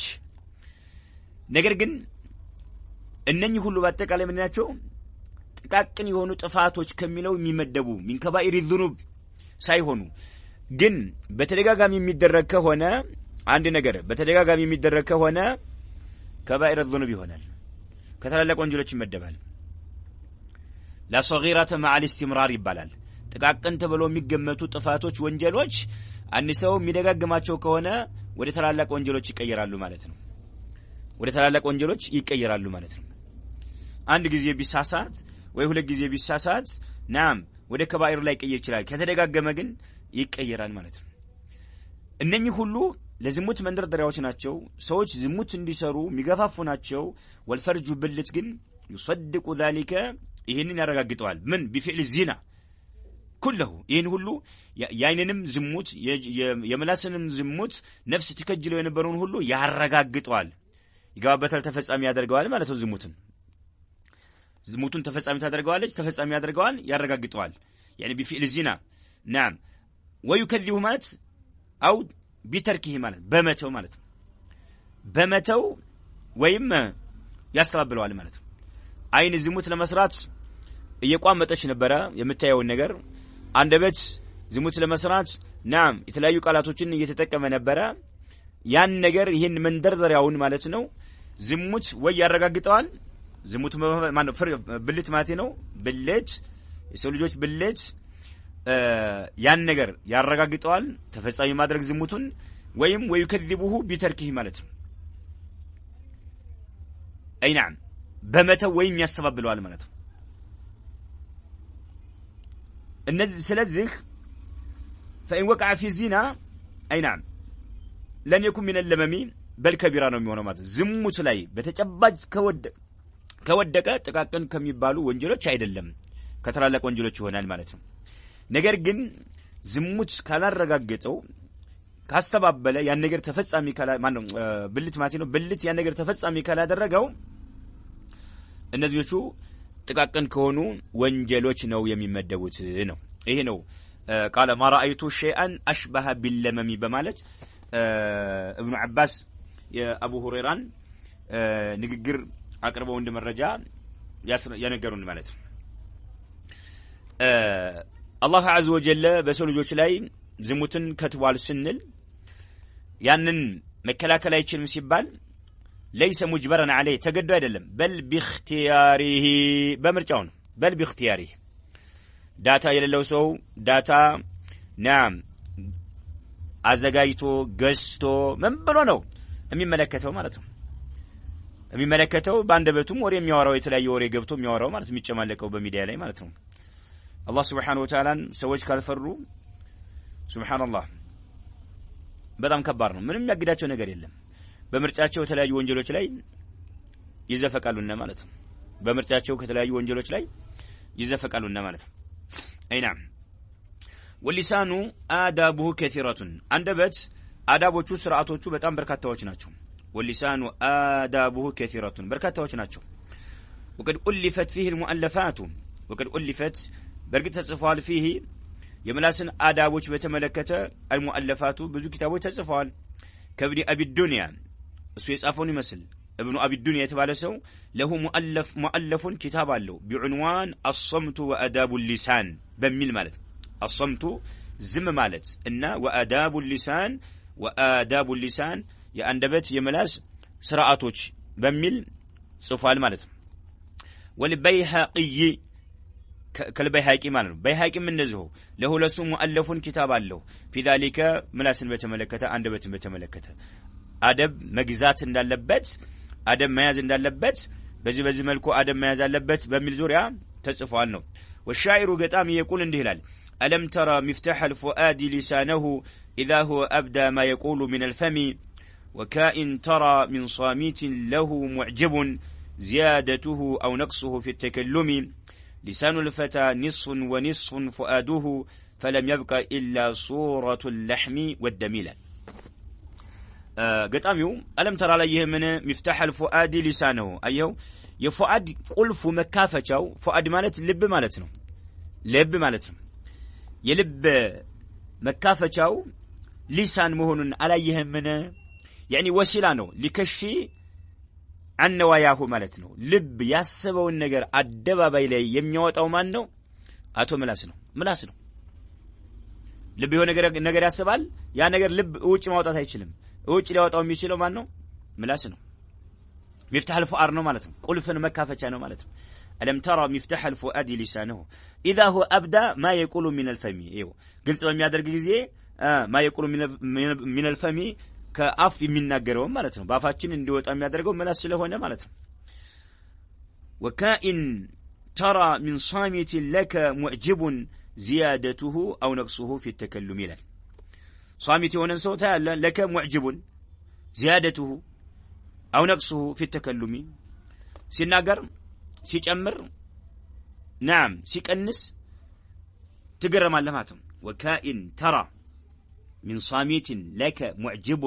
ነገር ግን እነኚህ ሁሉ በአጠቃላይ ምን ናቸው ጥቃቅን የሆኑ ጥፋቶች ከሚለው የሚመደቡ من كبائر الذنوب ሳይሆኑ ግን በተደጋጋሚ የሚደረግ ከሆነ አንድ ነገር በተደጋጋሚ የሚደረግ ከሆነ كبائر الذنوب ይሆናል ከተላላቅ ወንጀሎች ይመደባል لا صغيرة مع الاستمرار ይባላል ጥቃቅን ተብሎ የሚገመቱ ጥፋቶች ወንጀሎች አንሰው የሚደጋግማቸው ከሆነ ወደ ተላላቅ ወንጀሎች ይቀየራሉ ማለት ነው ወደ ተላላቅ ወንጀሎች ይቀየራሉ ማለት ነው አንድ ጊዜ ቢሳሳት ወይ ሁለት ጊዜ ቢሳሳት ናም ወደ ከባይር ላይ ይቀየር ይችላል ከተደጋገመ ግን ይቀየራል ማለት ነው እነኚህ ሁሉ ለዝሙት መንደርደሪያዎች ናቸው ሰዎች ዝሙት እንዲሰሩ የሚገፋፉ ናቸው ወልፈርጁ ብልት ግን يصدق ذلك ይሄንን ያረጋግጠዋል ምን بفعل الزنا كله ይሄን ሁሉ ያይነንም ዝሙት የመላስንም ዝሙት ነፍስ ትከጅለው የነበረውን ሁሉ ያረጋግጠዋል ይጋባበታል ተፈጻሚ ያደርገዋል ማለት ነው ዝሙቱን ተፈጻሚ ታደርገዋለች ተፈጻሚ ያደርገዋል ያረጋግጠዋል يعني بفعل الزنا نعم ويكذب ማለት او بتركه ማለት በመተው ማለት በመተው ወይም ያስተባብለዋል ማለት አይን ዝሙት ለመስራት እየቋመጠች ነበር የምታየው ነገር አንደበት ዝሙት ለመስራት ናም የተለያዩ ቃላቶችን እየተጠቀመ ነበር ያን ነገር ይሄን መንደርደሪያውን ማለት ነው ዝሙት ወይ ያረጋግጠዋል ዝሙት ማለት ብልት ማለት ነው ብልት የሰው ልጆች ብልት ያን ነገር ያረጋግጠዋል ተፈጻሚ ማድረግ ዝሙቱን ወይም ወይከذبه بتركه ማለት ነው አይ نعم በመተው ወይም ያስተባብለዋል ማለት ነው እነዚህ ስለዚህ فإن وقع في الزنا أي نعم لن يكون من اللمم بل كبيرة ነው የሚሆነው ማለት ዝሙት ላይ በተጨባጭ ከወደቀ ጥቃቅን ከሚባሉ ወንጀሎች አይደለም ከተላላቅ ወንጀሎች ይሆናል ማለት ነው ነገር ግን ዝሙት ካላረጋገጠው ካስተባበለ ያን ነገር ተፈጻሚ ካላ ማነው ብልት ማለት ነው ብልት ያን ነገር ተፈጻሚ ካላደረገው እነዚህዎቹ ጥቃቅን ከሆኑ ወንጀሎች ነው የሚመደቡት ነው። ይሄ ነው ቃለ ما رايت شيئا اشبه باللمم በማለት ابن عباس የአቡ ሁረይራን ንግግር አቅርበው እንደመረጃ ያነገሩን ማለት ነው። አላህ عز وجل በሰው ልጆች ላይ ዝሙትን ከትቧል ስንል ያንን መከላከል አይችልም ሲባል ليس مجبرا عليه ተገዶ አይደለም بل باختياره በምርጫው ነው بل باختياره ዳታ የሌለው ሰው ዳታ ናም አዘጋጅቶ ገዝቶ ምን ብሎ ነው የሚመለከተው ማለት ነው። የሚመለከተው ባንደበቱም ወሬ የሚያወራው የተለያየ ወሬ ገብቶ የሚያወራው ማለት የሚጨማለቀው በሚዲያ ላይ ማለት ነው። አላህ Subhanahu Wa Ta'ala ሰዎች ካልፈሩ ሱብሃንአላህ በጣም ከባድ ነው። ምንም ያግዳቸው ነገር የለም። በምርጫቸው የተለያዩ ወንጀሎች ላይ ይዘፈቃሉና ማለት ነው። በምርጫቸው ከተለያዩ ወንጀሎች ላይ ይዘፈቃሉና ማለት ነው። አይናም ወሊሳኑ አዳቡሁ ከثيرቱን አንደበት አዳቦቹ ስርዓቶቹ በጣም በርካታዎች ናቸው። ወሊሳኑ አዳቡሁ ከثيرቱን በርካታዎች ናቸው። وقد ألفت فيه المؤلفات وقد ألفت በርግጥ ተጽፈዋል فيه የምላስን አዳቦች በተመለከተ المؤلفات ብዙ ኪታቦች ተጽፈዋል። ከብዲ አቢ ዱንያ እሱ የጻፈውን ይመስል ابن أبي الدنيا የተባለ ሰው له مؤلف كتاب አለው بعنوان الصمت وآداب اللسان በሚል ማለት الصمت ዝም ማለት እና وآداب اللسان وآداب اللسان የአንደበት የምላስ ስርዓቶች በሚል ጽፏል ማለት ነው። والبيهقي ከልበይሃቂ ማለት ነው። በይሃቂም እንደዚሁ ለሁለቱ مؤلفون كتاب አለው في ذلك ምላስን በተመለከተ አንደበትን በተመለከተ አደብ መግዛት እንዳለበት አደብ መያዝ እንዳለበት በዚህ መልኩ አደብ መያዝ አለበት በሚል ዙሪያ ተጽፏል ነው። والشاعر ገጣሚ يقول እንዲህ ይላል ألم ترى مفتاح الفؤاد لسانه إذا هو أبدى ما يقول من الفم وكائن ترى من صامت له معجب زيادته أو نقصه في التكلم لسان الفتى نصف ونصف فؤاده فلم يبقى إلا صورة اللحم والدميل ገጣሚው ألم ترى ላይ ምን مفتاح الفؤاد لسانه አየው የፉአድ ቁልፉ መካፈቻው ፉአድ ማለት ልብ ማለት ነው። ልብ ማለት ነው። የልብ መካፈቻው ሊሳን መሆኑን አላየህምን? يعني ወሲላ ነው ሊከሺ አንዋያሁ ማለት ነው። ልብ ያሰበውን ነገር አደባባይ ላይ የሚያወጣው ማን ነው? አቶ ምላስ ነው። ምላስ ነው። ልብ የሆነ ነገር ያስባል። ያ ነገር ልብ ውጭ ማውጣት አይችልም። ውጭ ሊያወጣው የሚችለው ማን ነው? ምላስ ነው። مفتاح الفؤاد ነው ማለት ነው። ቁልፍን መካፈቻ ነው ማለት ነው። ألم ترى مفتاح الفؤاد لسانه إذا هو أبدى ما يقول من الفم ይው ግልጽ በሚያደርግ ጊዜ ما يقول من الفم ከአፍ የሚናገረው ማለት ነው። በአፋችን እንዲወጣ የሚያደርገው ምላስ ስለሆነ ማለት ነው። وكائن ترى من صامت لك معجب زيادته أو نقصه في التكلم ይላል። صامت የሆነን ሰው ታያለ لك معجب زيادته أو نقصه في التكلم ሲናገር ሲጨምር نعم ሲቀንስ ትገረማለህ ማለት ነው። وكائن ترى من صامت لك معجب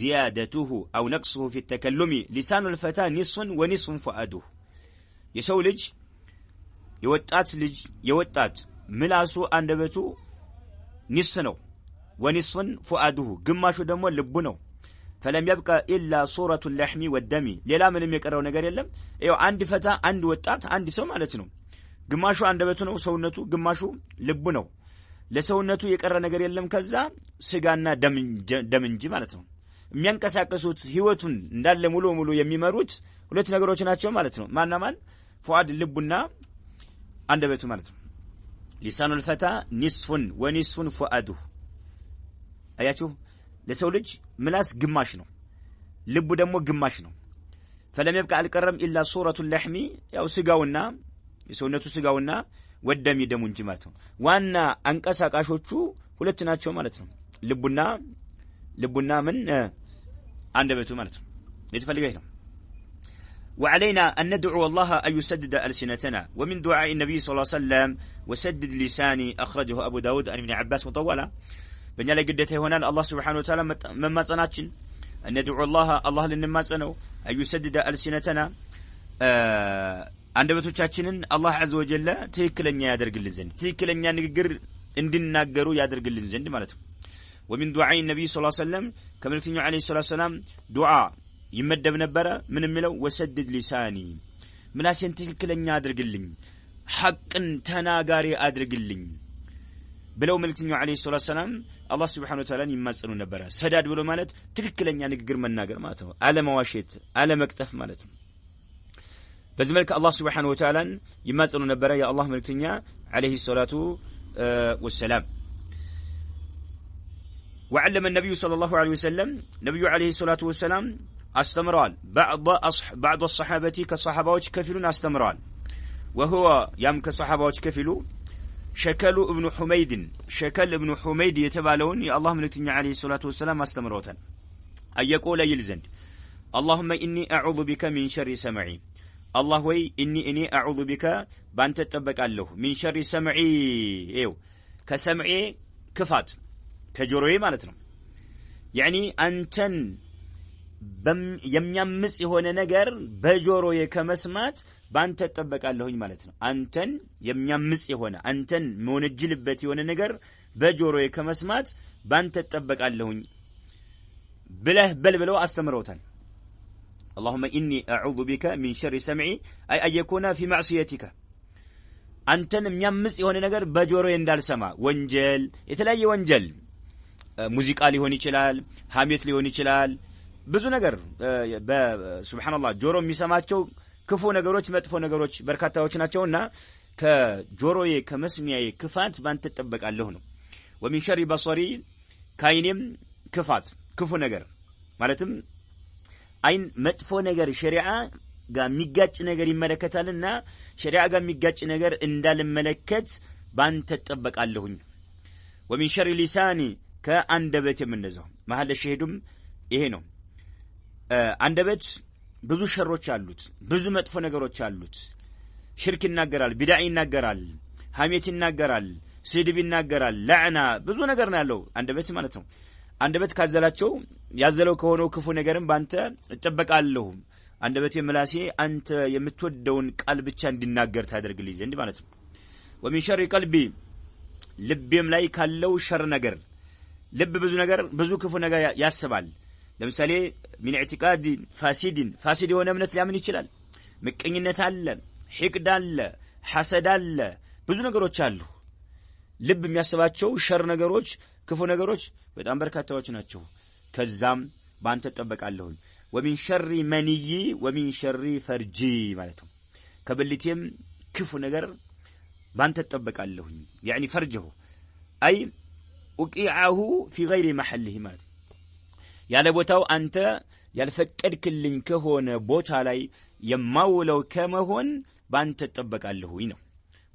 زيادته أو نقصه في التكلم لسان الفتى نصف ونصف فؤاده የሰው ልጅ የወጣት ምላሱ አንደበቱ ንስ ነው ونصف فؤاده ግማሹ ደግሞ ልቡ ነው። فلم يبقى إلا صورة اللحم والدم ሌላ ምንም የቀረው ነገር የለም። ይኸው አንድ ፈታ አንድ ወጣት አንድ ሰው ማለት ነው። ግማሹ አንደበቱ ነው ሰውነቱ፣ ግማሹ ልቡ ነው። ለሰውነቱ የቀረ ነገር የለም ከዛ ስጋና ደም እንጂ ማለት ነው። የሚያንቀሳቀሱት ህይወቱን እንዳለ ሙሉ የሚመሩት ሁለት ነገሮች ናቸው ማለት ነው። ማንና ማን? ፉአድ ልቡና አንደበቱ ማለት ነው። لسان الفتى نصف ونصف فؤاده አያችሁ ለሰው ልጅ ምላስ ግማሽ ነው፣ ልቡ ደግሞ ግማሽ ነው። فلم يبقى القرم الا صورة اللحم ያው ስጋውና የሰውነቱ ስጋውና ወደም ደሙ እንጂ ማለት ነው። ዋና አንቀሳቃሾቹ ሁለት ናቸው ማለት ነው። ልቡና ምን አንደበቱ ማለት ነው። የተፈልገው ነው። وعلينا أن ندعو الله أن يسدد ألسنتنا ومن دعاء النبي صلى الله عليه وسلم وسدد لساني أخرجه أبو داود عن ابن عباس مطولا بني على قدته هنا الله سبحانه وتعالى مما صناتشن أن ندعو الله لنما صنو أن يسدد ألسنتنا አንደበቶቻችንን አላህ عز وجل ትክክለኛ ያደርግልን ዘንድ ትክክለኛ ንግግር እንድናገሩ ያደርግልን ዘንድ ማለት ነው ومن دعاء النبي صلى الله عليه وسلم كملكتنيو عليه الصلاه والسلام دعاء ይመደብ ነበር ምን የሚለው وسدد لساني ምላሴን ትክክለኛ አድርግልኝ ሐቅን ተናጋሪ አድርግልኝ ብለው መልክተኛው عليه الصلاه والسلام አላህ Subhanahu Wa Ta'ala ይማጸኑ ነበር ሰዳድ ብሎ ማለት ትክክለኛ ንግግር መናገር ማለት ነው አለመዋሸት አለመቅጠፍ ማለት ነው በዚህ መልኩ አላህ Subhanahu Wa Ta'ala ይማጸኑ ነበር ያ አላህ መልክተኛ عليه الصلاه والسلام وعلم النبي صلى الله عليه وسلم نبي عليه الصلاه والسلام استمرال بعض الصحابه كصحاباوች كفيلون استمرال وهو يام كصحاباوች كفيلو شكل ابن حميد يتبالون يا الله ملكتني عليه الصلاه والسلام استمروتن ايقول يلزند اللهم اني اعوذ بك من شر سمعي الله وي اني اعوذ بك بانت تطبقالሁ من شر سمعي ايو كسمعي كفات كجوروي ማለት ነው يعني አንተን የሚያምጽ የሆነ ነገር በጆሮዬ ከመስማት ባንተ ተጠበቃለሁኝ ማለት ነው አንተን የሚያምጽ የሆነ አንተን መወነጅልበት የሆነ ነገር በጆሮዬ ከመስማት ባንተ ተጠበቃለሁኝ ብለው አስተምረውታል اللهم اني اعوذ بك من شر سمعي اي ان يكون في معصيتك አንተን የሚያምጽ የሆነ ነገር በጆሮዬ እንዳልሰማ ወንጀል የተለያየ ወንጀል ሙዚቃ ሊሆን ይችላል ሐሜት ሊሆን ይችላል ብዙ ነገር በሱብሃንአላህ ጆሮ የሚሰማቸው ክፉ ነገሮች መጥፎ ነገሮች በርካታዎች ናቸውና ከጆሮዬ ከመስሚያዬ ክፋት ባንተ ተጠበቃለሁ ነው ومن شر بصري ካይኔም ክፋት ክፉ ነገር ማለትም አይን መጥፎ ነገር ሸሪዓ ጋር የሚጋጭ ነገር ይመለከታልና ሸሪዓ ጋር የሚጋጭ ነገር እንዳልመለከት ባንተ ተጠበቃለሁኝ ومن شر لساني ከአንደበት የምንነዛው መሐለ ሸሂዱም ይሄ ነው አንደበት ብዙ ሸሮች አሉት ብዙ መጥፎ ነገሮች አሉት ሽርክ ይናገራል ቢድዓ ይናገራል ሐሜት ይናገራል ስድብ ይናገራል ለዕና ብዙ ነገር ነው ያለው አንደበት ማለት ነው አንደበት ካዘላቸው ያዘለው ከሆነው ክፉ ነገርም ባንተ ተጠበቃለሁ አንደበት የምላሴ አንተ የምትወደውን ቃል ብቻ እንዲናገር ታደርግልኝ ዘንድ ማለት ነው ومن شر قلبي ልቤም ላይ ካለው ሸር ነገር ልብ ብዙ ነገር ብዙ ክፉ ነገር ያስባል ለምሳሌ من اعتقاد فاسد የሆነ እምነት ሊያምን ይችላል ምቀኝነት አለ ሂቅድ አለ ሐሰድ አለ ብዙ ነገሮች አሉ ልብ የሚያስባቸው ሸር ነገሮች ክፉ ነገሮች በጣም በርካታዎች ናቸው ከዛም ባንተ ተጠበቃለሁ ومن شر مني ومن شر فرجي ማለት ነው ከብልቴም ክፉ ነገር ባንተ ተጠበቃለሁ يعني فرجه اي وقعه في غير محله ማለት ያለ ቦታው አንተ ያልፈቀድክልኝ ከሆነ ቦታ ላይ የማውለው ከመሆን ባንተ ተጠበቃለሁኝ ነው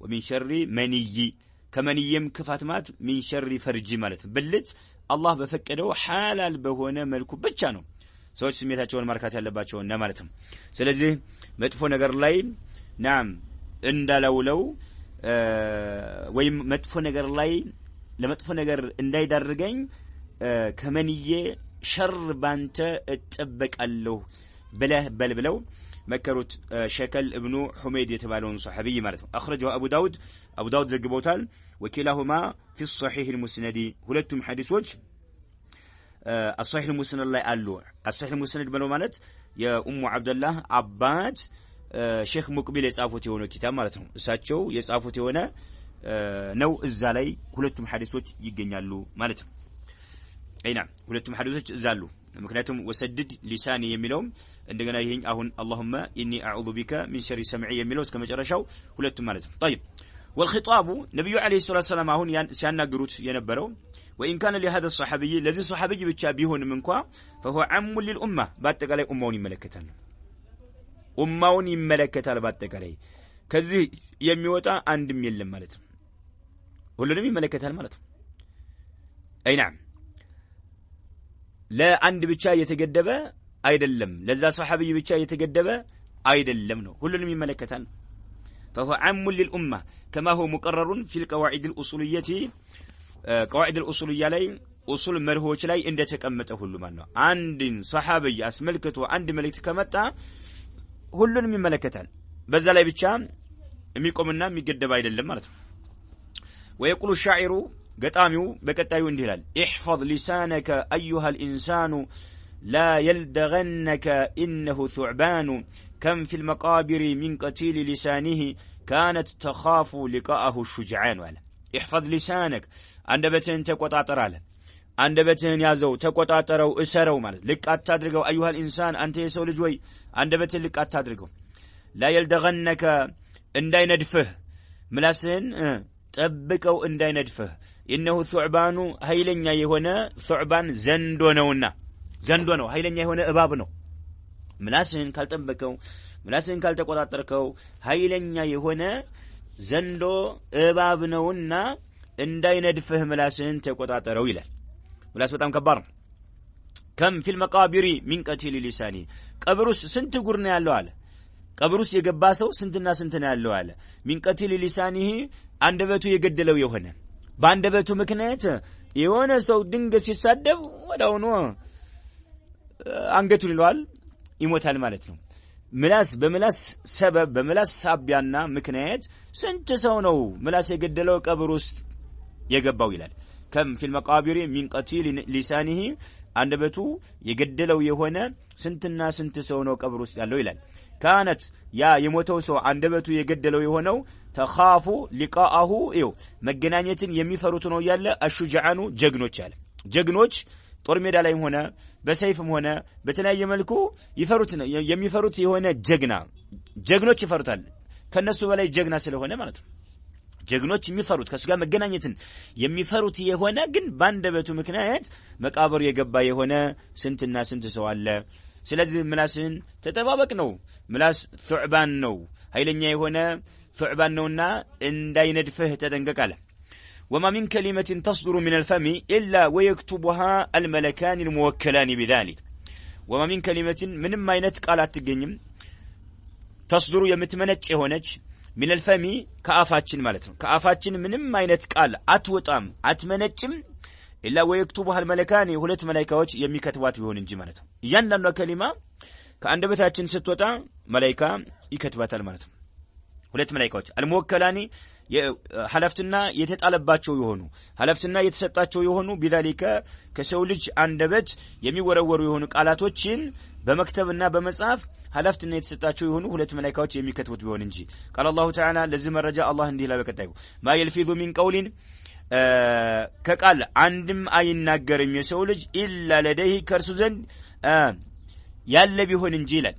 ومن شر مني ከመንየም ክፋት ማለት من شر فرجي ማለት ብልት አላህ በፈቀደው ሐላል በሆነ መልኩ ብቻ ነው ሰዎች ስሜታቸውን ማርካት ያለባቸው እና ማለት ነው ስለዚህ መጥፎ ነገር ላይ ናም እንዳላውለው ወይም መጥፎ ነገር ላይ ለመጥፎ ነገር እንዳይዳርገኝ ከመንየ ሸር ባንተ እጠበቃለሁ ብለው መከሩት ሸከል ابن حميد የተባለውን ሱሐቢ ማለት ነው اخرجه ابو داود ዘግቦታል وكلاهما في الصحيح المسند ሁለቱም ሐዲሶች الصحيح المسند ላይ አሉ الصحيح المسند ማለት የኡሙ አብደላህ አባት ሼክ ሙቅቢል የጻፉት የሆነ ኪታብ ማለት ነው እሳቸው የጻፉት የሆነ ነው እዛ ላይ ሁለቱም ሐዲሶች ይገኛሉ ማለት ነው አይና ሁለቱም ሐዲሶች እዛሉ ምክንያቱም ወሰድድ ሊሳኒ የሚለው እንደገና ይሄን አሁን اللهم اني اعوذ بك من شر سمعي የሚለው እስከ መጨረሻው ሁለቱም ማለት ነው طيب والخطاب نبي عليه الصلاه والسلام አሁን ሲያናግሩት የነበረው وان كان لهذا الصحابي الذي صحابي ብቻ ቢሆንም እንኳን فهو عام للامه በአጠቃላይ ኡማውን ይመለከታል ኡማውን ይመለከታል በአጠቃላይ ከዚህ የሚወጣ አንድም የለም ማለት ነው ሁሉንም ይመለከታል ማለት ነው አይና ለአንድ ብቻ የተገደበ አይደለም ለዛ ሱሐቢ ብቻ የተገደበ አይደለም ነው ሁሉንም ይመለከታል فهو عام للامه كما هو مقرر في القواعد الاصوليه قواعد الاصوليه ላይ ኡሱል መርሆች ላይ እንደተቀመጠ ሁሉ ማለት ነው አንድን ሱሐቢ አስመልክቶ አንድ መልእክት ከመጣ ሁሉንም ይመለከታል በዛ ላይ ብቻ የሚቆምና የሚገደብ አይደለም ማለት ነው ويقول الشاعر ገጣሚው በቀጣዩ እንዲህ ይላል احفظ لسانك ايها الانسان لا يلدغنك انه ثعبان كم في المقابر من قتيل لسانه كانت تخاف لقاءه الشجعان ولا احفظ لسانك አንደበትህን ተቆጣጠር አለ አንደበትህን ያዘው ተቆጣጠረው እሰረው ማለት ልቅ አታድርገው ايها الانسان አንተ የሰው ልጅ ወይ አንደበትህን ልቅ አታድርገው لا يلدغنك እንዳይነድፍህ ምላስህን ጠብቀው እንዳይነድፍህ انه ثعبان ኃይለኛ የሆነ ثعبان ዘንዶ ነውና ዘንዶ ነው ኃይለኛ የሆነ እባብ ነው ምላስህን ካልጠበቀው ምላስህን ካልተቆጣጠርከው ኃይለኛ የሆነ ዘንዶ እባብ ነውና እንዳይነድፍህ ምላስህን ተቆጣጠረው ይላል ምላስ በጣም ከባድ ነው كم في المقابر من قتيل لسانه ቀብሩስ ስንት ጉር ነው ያለው አለ ቀብሩስ የገባ ሰው ስንትና ስንት ነው ያለው አለ من قتيل لسانه አንደበቱ የገደለው የሆነ በአንደበቱ ምክንያት የሆነ ሰው ድንገት ሲሳደብ ወዳውኑ አንገቱን ይሏል ይሞታል ማለት ነው ምላስ በምላስ ሰበብ በምላስ ሳቢያና ምክንያት ስንት ሰው ነው ምላስ የገደለው ቀብር ውስጥ የገባው ይላል كم في المقابر من قتيل لسانه አንደበቱ የገደለው የሆነ ስንትና ስንት ሰው ነው ቀብር ውስጥ ያለው ይላል كانت ያ የሞተው ሰው አንደበቱ የገደለው የሆነው ተኻፉ لقاءه መገናኘትን የሚፈሩት ነው ያለ አሹጃኑ ጀግኖች አለ ጀግኖች ጦር ሜዳ ላይም ሆነ በሰይፍም ሆነ በተለያየ መልኩ ይፈሩት ነው የሚፈሩት የሆነ ጀግኖች ይፈሩታል ከነሱ በላይ ጀግና ስለሆነ ማለት ነው ጀግኖች የሚፈሩት ከሱ ጋር መገናኘትን የሚፈሩት የሆነ ግን ባንደበቱ ምክንያት መቃብር የገባ የሆነ ስንትና ስንት ሰው አለ ስለዚህ ምላስን ተጠባበቅ ነው ምላስ ثعبان ነው ኃይለኛ የሆነ ثعبان ነውና እንዳይነድፍህ ተጠንቀቃለ وما من كلمة تصدر من الفم إلا ويكتبها الملكان الموكلان بذلك وما من كلمة من ما ينتقالات تجنم تصدر يمتمنج هونج من الفم كافاتشن مالتهم كافاتشن من ما ينتقال أتوتام أتمنجم إلا ويكتبها الملكان هلت ملائكة يمكتبات بهون إنجي مالتهم ينن كلمة كأندبتاتشن ستوتا ملائكة يكتبات المالتهم ሁለት መላእክቶች አልሙወከላኒ ሐለፍትና የተጣለባቸው የሆኑ ሐለፍትና የተሰጣቸው የሆኑ ቢዛሊከ ከሰው ልጅ አንደበት የሚወረወሩ የሆኑ ቃላቶችን በመክተብና በመጻፍ ሐለፍትና የተሰጣቸው የሆኑ ሁለት መላእክቶች የሚከትቡት ቢሆን እንጂ قال الله تعالى ለዚህ መረጃ አላህ እንዲህ ይላል በቀጣዩ ما يلفظ من قول ከቃል አንድም አይናገርም የሰው ልጅ ኢላ ለደህ ከርሱ ዘንድ ያለ ቢሆን እንጂ ይላል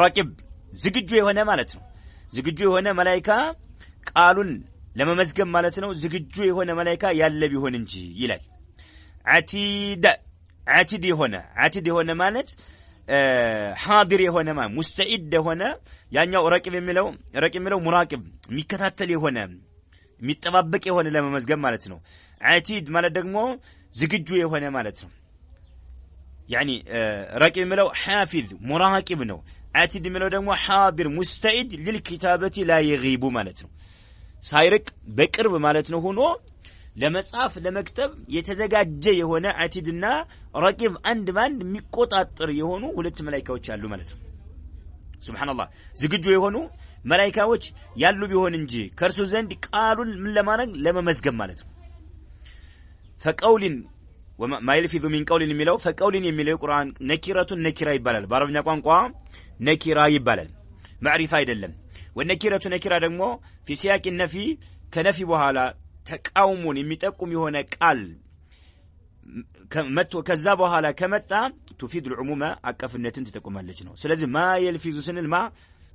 ረቂብ ዝግጁ የሆነ ማለት ነው ዝግጁ የሆነ መላእክት ቃሉን ለመመዝገብ ማለት ነው ዝግጁ የሆነ መላእክት ያለ ቢሆን እንጂ ይላል አቲድ የሆነ ማለት حاضر የሆነ ማለት ሙስተዒድ የሆነ ያኛው ረቂብ የሚለው ሙራቂብ የሚከታተል የሆነ የሚጠባበቅ የሆነ ለመመዝገብ ማለት ነው አቲድ ማለት ደግሞ ዝግጁ የሆነ ማለት ነው يعني رقم ملو حافظ مراقب نو عتيد ملو دمو حاضر مستعد للكتابة لا يغيب مالتنو سايرك بقرب مالتنو هونو لمصحف لمكتب يتزጋጀ የሆነ عتيدና رقيب አንድ ባንድ የሚቆጣጠር የሆኑ ሁለት መላእክቶች አሉ ማለት ነው ሱብሃንአላህ ዝግጁ የሆኑ መላእክቶች ያሉ ቢሆን እንጂ ከርሱ ዘንድ ቃሉን ምን ለማድረግ ለመመዝገብ ማለት ነው فقولin وما يلفظ من قول የሚለው فقولin የሚለው ቁርአን ነኪራቱን ነኪራ ይባላል በአረብኛ ቋንቋ ነኪራ ይባላል ማዕሪፋ አይደለም ወነኪራቱ ነኪራ ደግሞ في سياق النفي ከነፊ በኋላ ተቃውሞን የሚጠቁም የሆነ ቃል ከመጥቶ ከዛ በኋላ ከመጣ تفيد العموم አቀፍነትን ተጠቁማለች ነው ስለዚህ ما يلفظ ስንል ማ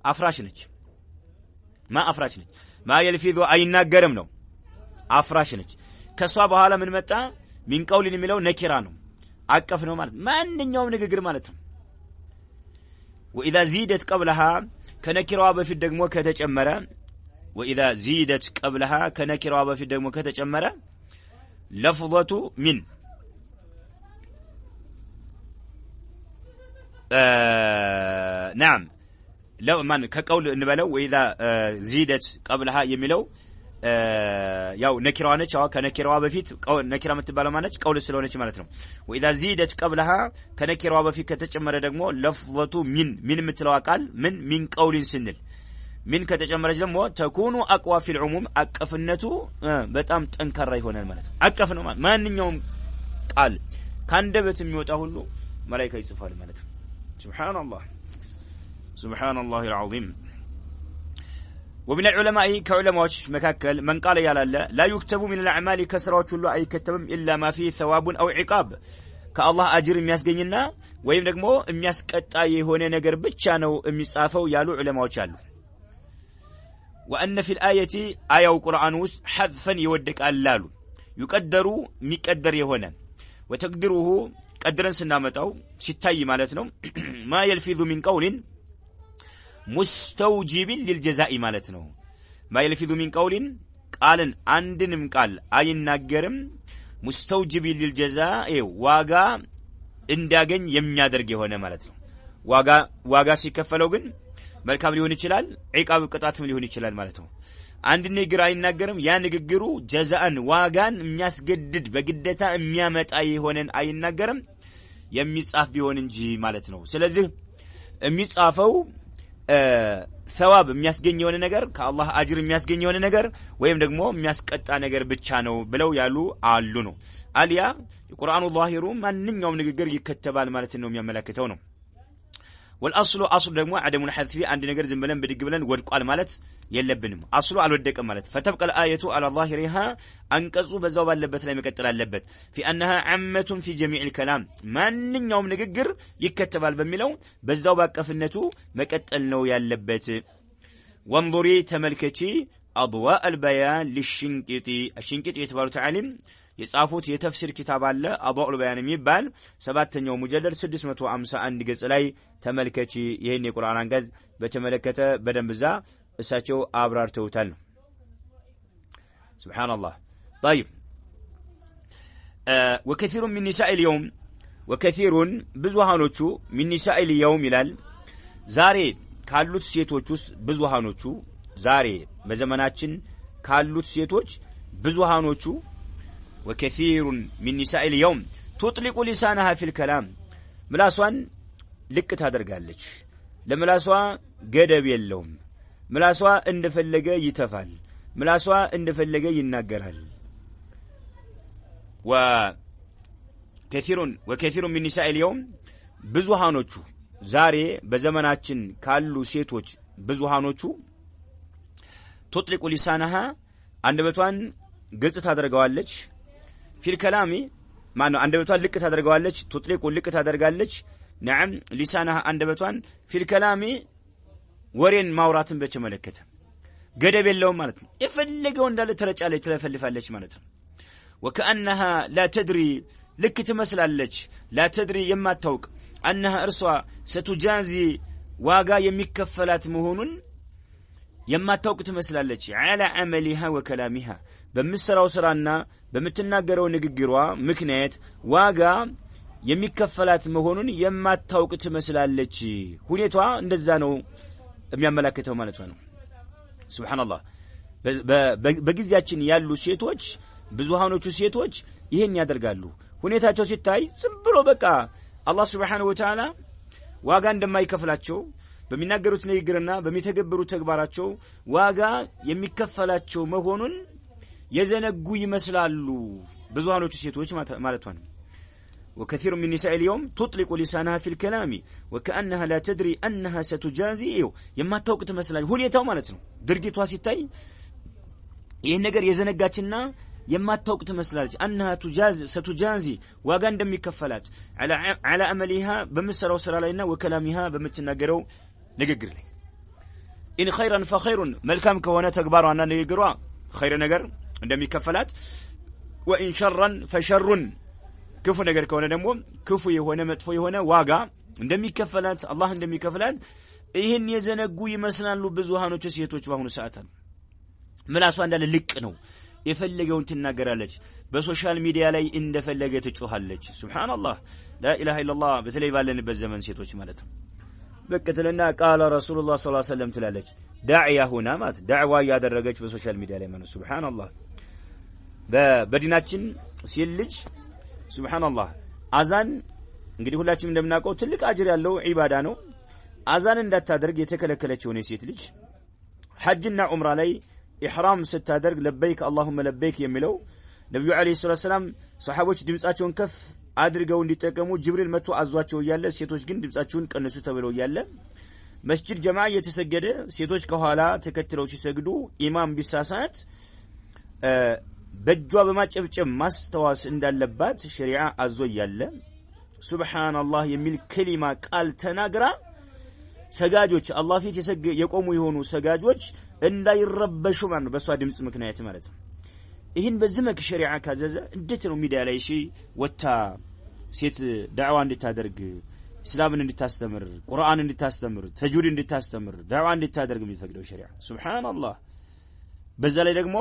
አፍራሽ ነች ما يلفظ አይናገርም ነው አፍራሽ ነች ከሷ በኋላ ምን መጣ من قول የሚለው ነኪራ ነው አቀፍ ነው ማለት ማንኛውም ንግግር ማለት ነው واذا زيدت قبلها ከነኪራዋ በፊት ደግሞ ከተጨመረ واذا زيدت قبلها كنكروا بفي دمو كتجمره لفظه من نعم لو من كقول انبلو واذا زيدت قبلها يميلو ያው ነኪራዋ ነች አው ከነኪራዋ በፊት ነኪራ የምትባለው ማነች ቀውል ስለሆነች ማለት ነው واذا زيدت قبلها ከነኪራዋ በፊት ከተጨመረ ደግሞ ለፍዘቱ ሚን የምትለው ቃል ሚን ቀውልን ስንል ሚን ከተጨመረች ደግሞ ተኩኑ አቅዋ في العموم አቀፍነቱ በጣም ጠንካራ ይሆናል ማለት ነው አቀፍ ነው ማንኛውም ቃል ካንደበት የሚወጣ ሁሉ መላእክት ይጽፋሉ ማለት ነው سبحان الله العظيم ومن العلماء كعلماء مكاكل من قال يا لا يكتب من الاعمال كسراዎች ሁሉ አይከተብም الا ما فيه ثواب او عقاب ከአላህ አጅር የሚያስገኝና ወይም ደግሞ የሚያስቀጣ የሆነ ነገር ብቻ ነው የሚጻፈው ያሉ ዑለማዎች አሉ وان في الايه አያው ቁርአን ውስጥ حذفا ይወድቃል አሉ يقدر የሚቀደር የሆነ وتقدره ቀድረን ስናመጣው ሲታይ ማለት ነው ما يلفظ من قول مستوجب للجزاء ማለት ነው ما يلفظ من قول ቃልን አንድንም ቃል አይናገርም مستوجب للجزاء ዋጋ እንዲያገኝ የሚያደርግ የሆነ ማለት ነው ዋጋ ሲከፈለው ግን መልካም ሊሆን ይችላል ዒቃብ ቅጣትም ሊሆን ይችላል ማለት ነው አንድ ንግግር አይናገርም ያ ንግግሩ ጀዛአን ዋጋን የሚያስገድድ በግዴታ የሚያመጣ የሆነን አይናገርም የሚጻፍ ቢሆን እንጂ ማለት ነው ስለዚህ የሚጻፈው ثواب የሚያስገኝ የሆነ ነገር ከአላህ አጅር የሚያስገኝ የሆነ ነገር ወይም ደግሞ የሚያስቀጣ ነገር ብቻ ነው ብለው ያሉ አሉ ነው አልያ የቁርአኑ ዛሂሩ ማንኛውም ንግግር ይከተባል ማለት ነው የሚያመለክተው ነው والأصل أصل ደግሞ عدم الحذف عند ነገር ዝም ብለን ብድግ ብለን ወድቋል ማለት የለብንም አስሉ አልወደቀም ማለት فتبقى الآية على ظاهرها አንቀጹ በዛው ባለበት ላይ መቀጠል አለበት في أنها عامة في جميع الكلام ማንኛውም ንግግር ይከተባል በሚለው በዛው ባቀፍነቱ መቀጠል ነው ያለበት وانظري ተመልከቺ أضواء البيان للشنقيطي الشنقيطي የተባሉት ዓሊም የጻፉት የተፍሲር ኪታብ አለ አضواء البيان የሚባል 7ኛው ሙጀለድ 651 ገጽ ላይ ተመልከቺ ይሄን የቁርአን አንቀጽ በተመለከተ በደንብዛ እሳቸው አብራርተውታል سبحان الله طيب وكثير من نساء اليوم وكثير ብዙሃኖቹ من نساء اليوم ይላል ዛሬ ካሉት ሴቶች ውስጥ ብዙሃኖቹ ዛሬ በዘመናችን ካሉት ሴቶች ብዙሃኖቹ وكثير من نساء اليوم تطلق لسانها في الكلام ምላሷን ልቅ ታደርጋለች ለምላሷ ገደብ የለውም ምላሷ እንደፈለገ ይተፋል ምላሷ እንደፈለገ ይናገራል وكثير من نساء اليوم ብዙሃኖቹ ዛሬ በዘመናችን ካሉ ሴቶች ብዙሃኖቹ تطلق لسانها አንደበቷን ግልጽ ታደርጋለች في الكلام ማነው አንደበቷን ልቅ ታደርጋለች تطلق ልቅ ታደርጋለች نعم لسانها አንደበቷን في الكلام ወሬን ማውራትን በተመለከተ ገደብ የለውም ማለት ነው የፈለገው እንዳለ ተረጫለች ትለፈልፋለች ማለት ነው وكأنها لا تدري ልክ ትመስላለች لا تدري የማታውቅ أنها እርሷ ستجازي ዋጋ የሚከፈላት መሆኑን የማታውቅ ትመስላለች على عملها وكلامها በምትሰራው ስራና በምትናገረው ንግግሯ ምክንያት ዋጋ የሚከፈላት መሆኑን የማታውቅ ትመስላለች ሁኔታዋ እንደዛ ነው የሚያመለክተው ማለት ነው ሱብሃንአላህ በጊዜያችን ያሉ ሴቶች ብዙሃኖቹ ሴቶች ይሄን ያደርጋሉ ሁኔታቸው ሲታይ ዝም ብሎ በቃ አላህ Subhanahu Wa Ta'ala ዋጋ እንደማይከፍላቸው በሚናገሩት ንግግርና በሚተገብሩት ተግባራቸው ዋጋ የሚከፈላቸው መሆኑን የዘነጉ ይመስላሉ ብዙሃኖቹ ሴቶች ማለት ነው وكثير من نساء اليوم تطلق لسانها في الكلام وكأنها لا تدري أنها ستجازي يما ታውቅ ትመስላለች ሁኔታው ማለት ነው ድርጊቷ ሲታይ ይሄን ነገር የዘነጋችና የማታውቅ ትመስላለች أنها ستجازي ዋጋ እንደሚከፈላት على عملها በምትሰራው ስራ ላይና وكلامها በምትናገረው ንግግር ላይ إن خيرا فخير መልካም ከሆነ ተግባሯና ንግግሯ خير ነገር እንደሚከፈላት وإن شرا فشر ክፉ ነገር ከሆነ ደግሞ ክፉ የሆነ መጥፎ የሆነ ዋጋ እንደሚከፈላት አላህ እንደሚከፈላት ይሄን የዘነጉ ይመስላሉ ብዙሃኖቹ ሴቶች በአሁኑ ሰዓት ምላሷ እንዳለ ልቅ ነው የፈለገውን ትናገራለች በሶሻል ሚዲያ ላይ እንደፈለገ ትጮሃለች ሱብሃንአላህ لا اله الا الله በተለይ ባለንበት ዘመን ሴቶች ማለት ነው በከተለና ቃለ ረሱላህ ሰለላሁ ዐለይሂ ወሰለም ትላለች ዳዕያ ሆና ማለት ዳዕዋ ያደረገች በሶሻል ሚዲያ ላይ ማለት ሱብሃንአላህ በዲናችን ሲል ልጅ ሱብሃንአላህ አዛን እንግዲህ ሁላችንም እንደምናውቀው ትልቅ አጅር ያለው ዒባዳ ነው አዛን እንዳታደርግ የተከለከለችው ነው ሴት ልጅ ሐጅና ዑምራ ላይ ኢህራም ስታደርግ ለበይክ አላሁመ ለበይክ የሚለው ነብዩ አለይሂ ሰላም ሰሃቦች ድምጻቸውን ከፍ አድርገው እንዲጠቀሙ ጅብሪል መጥቶ አዟቸው ያለ ሴቶች ግን ድምጻቸውን ቀንሱ ተብለው ያለ መስጂድ ጀማዓ የተሰገደ ሴቶች ከኋላ ተከትለው ሲሰግዱ ኢማም ቢሳሳት በእጇ በማጨብጨብ ማስተዋስ እንዳለባት ሸሪዓ አዞ ያለ ሱብሃንአላህ የሚል ከሊማ ቃል ተናግራ ሰጋጆች አላህ ፊት የቆሙ የሆኑ ሰጋጆች እንዳይረበሹ ማለት በሷ ድምጽ ምክንያት ማለት ነው ይሄን በዝመክ ሸሪዓ ካዘዘ እንዴት ነው ሚዲያ ላይ እሺ ወታ ሴት ዳዕዋ እንድታደርግ እስላምን እንድታስተምር ቁርአን እንድታስተምር ተጅዊድ እንድታስተምር ዳዕዋ እንድታደርግ የሚፈቅደው ሸሪዓ ሱብሃንአላህ በዛ ላይ ደግሞ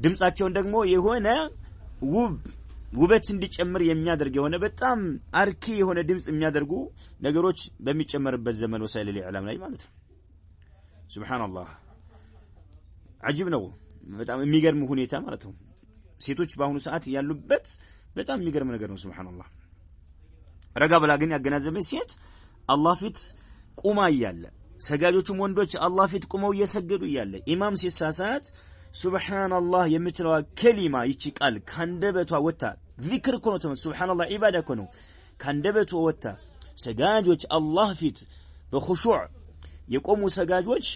ድምጻቸውን ደግሞ የሆነ ውበት እንዲጨምር የሚያደርግ የሆነ በጣም አርኪ የሆነ ድምጽ የሚያደርጉ ነገሮች በሚጨመርበት ዘመን ወሳይል ኢዕላም ላይ ማለት ነው ሱብሃንአላህ አጂብ ነው በጣም የሚገርም ሁኔታ ማለት ነው ሴቶች በአሁኑ ሰዓት ያሉበት በጣም የሚገርም ነገር ነው ሱብሃንአላህ ረጋ ብላ ግን ያገናዘበች ሴት አላህ ፊት ቁማ ይያለ ሰጋጆቹም ወንዶች አላህ ፊት ቁመው እየሰገዱ ይያለ ኢማም ሲሳሳት ሱብሃንአላህ የምትለው ከሊማ ይቺ ቃል ካንደበቷ ወጣ ዚክር እኮ ነው ሱብሃንአላህ ኢባዳ እኮ ነው ካንደበቷ ወጣ ሰጋጆች አላህ ፊት በኹሹዕ የቆሙ ሰጋጆች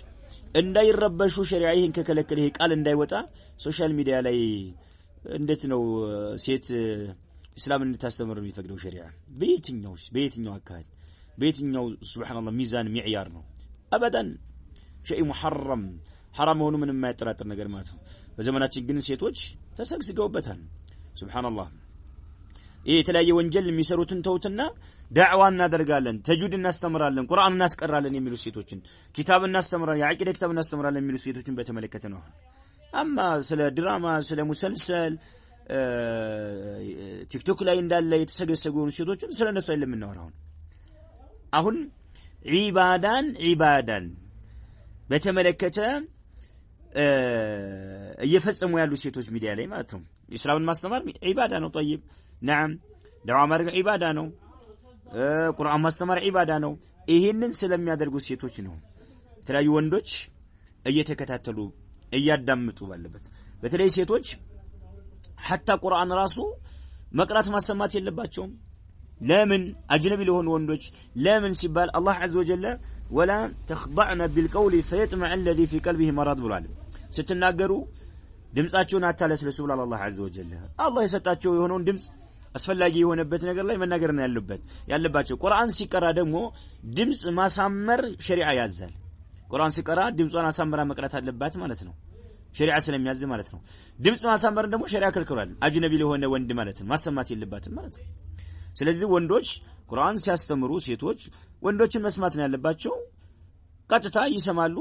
እንዳይረበሹ ሸሪዓ ይሄን ከከለከለ ይሄ ቃል እንዳይወጣ ሶሻል ሚዲያ ላይ እንዴት ነው ሴት እስላምን እንድታስተምር የሚፈቅደው ሸሪዓ በየትኛው አካሄድ በየትኛው ሱብሃንአላህ ሚዛን ሚዕያር ነው አበዳን ሸይ ሙሐረም حرام ሆኖ ምንም የማይጠራጠር ነገር ማለት ነው በዘመናችን ግን ሴቶች ተሰግስገውበታል ሱብሃንአላህ ይሄ የተለያየ ወንጀል የሚሰሩትን ተውትና ዳዕዋ እናደርጋለን ተጅዊድ እናስተምራለን ቁርአን እናስቀራለን የሚሉ ሴቶችን ኪታብ እናስተምራለን የአቂዳ ኪታብ እናስተምራለን የሚሉ ሴቶችን በተመለከተ ነው አማ ስለ ድራማ ስለ ሙሰልሰል ቲክቶክ ላይ እንዳለ የተሰገሰጉ ሴቶችን ስለነሱ አይደለም እናወራው አሁን ዒባዳን በተመለከተ እየፈጸሙ ያሉ ሴቶች ሚዲያ ላይ ማለት ነው እስላምን ማስተማር ዒባዳ ነው طيب نعم ዳዋ ማድረግ ዒባዳ ነው ቁርአን ማስተማር ዒባዳ ነው ይሄንን ስለሚያደርጉ ሴቶች ነው የተለያዩ ወንዶች እየተከታተሉ እያዳምጡ ባለበት በተለይ ሴቶች حتى ቁርአን ራሱ መቅራት ማሰማት የለባቸውም ለምን አጅነቢ ለሆኑ ወንዶች ለምን ሲባል አላህ عز وجل ولا تخضعن بالقول فيطمع الذي في قلبه مرض ብሏል ስትናገሩ ድምጻቸውን አታለስለሱ ብሏል አላህ عز وجل አላህ የሰጣቸው የሆነውን ድምጽ አስፈላጊ የሆነበት ነገር ላይ መናገር ነው ያለባቸው ቁርአን ሲቀራ ደግሞ ድምጽ ማሳመር ሸሪዓ ያዛል ቁርአን ሲቀራ ድምጿን አሳምራ መቅራት አለባት ማለት ነው ሸሪዓ ስለሚያዝ ማለት ነው ድምጽ ማሳመር ደግሞ ሸሪዓ ከልክሏል አጅነቢ ለሆነ ወንድ ማለት ነው ማሰማት የለባትም ማለት ነው ስለዚህ ወንዶች ቁርአን ሲያስተምሩ ሴቶች ወንዶችን መስማት ነው ያለባቸው ቀጥታ ይሰማሉ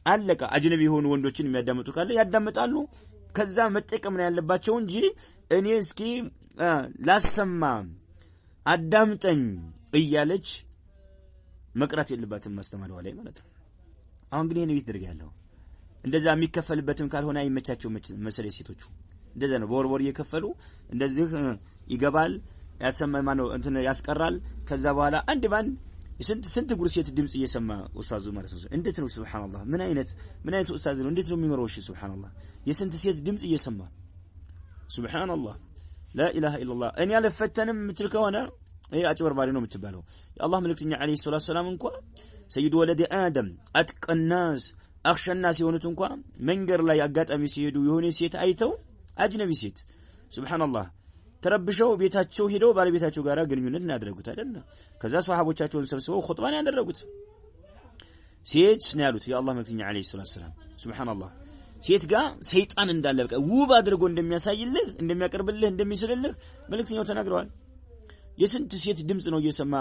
አለቀ አጅነቢ የሆኑ ወንዶችን የሚያዳምጡ ካለ ያዳምጣሉ ከዛ መጠቀም ነው ያለባቸው እንጂ እኔ እስኪ ላሰማ አዳምጠኝ እያለች መቅራት የለባትም ማስተማሪዋ ላይ ማለት ነው አሁን ግን ይሄን ይደረግ ያለው እንደዛ የሚከፈልበትም ካልሆነ አይመቻቸው መሰለ ሴቶቹ እንደዛ ነው በወርወር እየከፈሉ እንደዚህ ይገባል ያሰማማ ነው እንትን ያስቀራል ከዛ በኋላ አንድ ባን ስንት ጉርሴት ድምጽ እየሰማ ኡስታዙ ማለት ነው እንዴት ነው ሱብሃንአላህ ምን አይነት ኡስታዝ ነው እንዴት ነው የሚመረው እሺ ሱብሃንአላህ የስንት ሴት ድምጽ እየሰማ ሱብሃንአላህ لا اله الا الله እኔ አልፈተንም ምትል ከሆነ ይሄ አጭበርባሪ ነው የምትባለው የአላህ መልእክተኛ አለይሂ ሰላም እንኳን ሰይድ ወለደ አደም አትቀናስ አክሸናስ የሆኑት እንኳን መንገር ላይ አጋጣሚ ሲሄዱ የሆነ ሴት አይተው አጅነቢ ሴት ሱብሃንአላህ ተረብሸው ቤታቸው ሄደው ባለቤታቸው ጋር ግንኙነት ያደረጉት አይደል ከዛ ሷሃቦቻቸውን ሰብስበው ኹጥባን ያደረጉት ሴት ነው ያሉት የአላህ መልእክተኛ አለይሂ ሰላም ሱብሃንአላህ ሴት ጋር ሰይጣን እንዳለ በቃ ውብ አድርጎ እንደሚያሳይልህ እንደሚያቀርብልህ እንደሚስልልህ መልእክተኛው ተናግረዋል የስንት ሴት ድምጽ ነው እየሰማ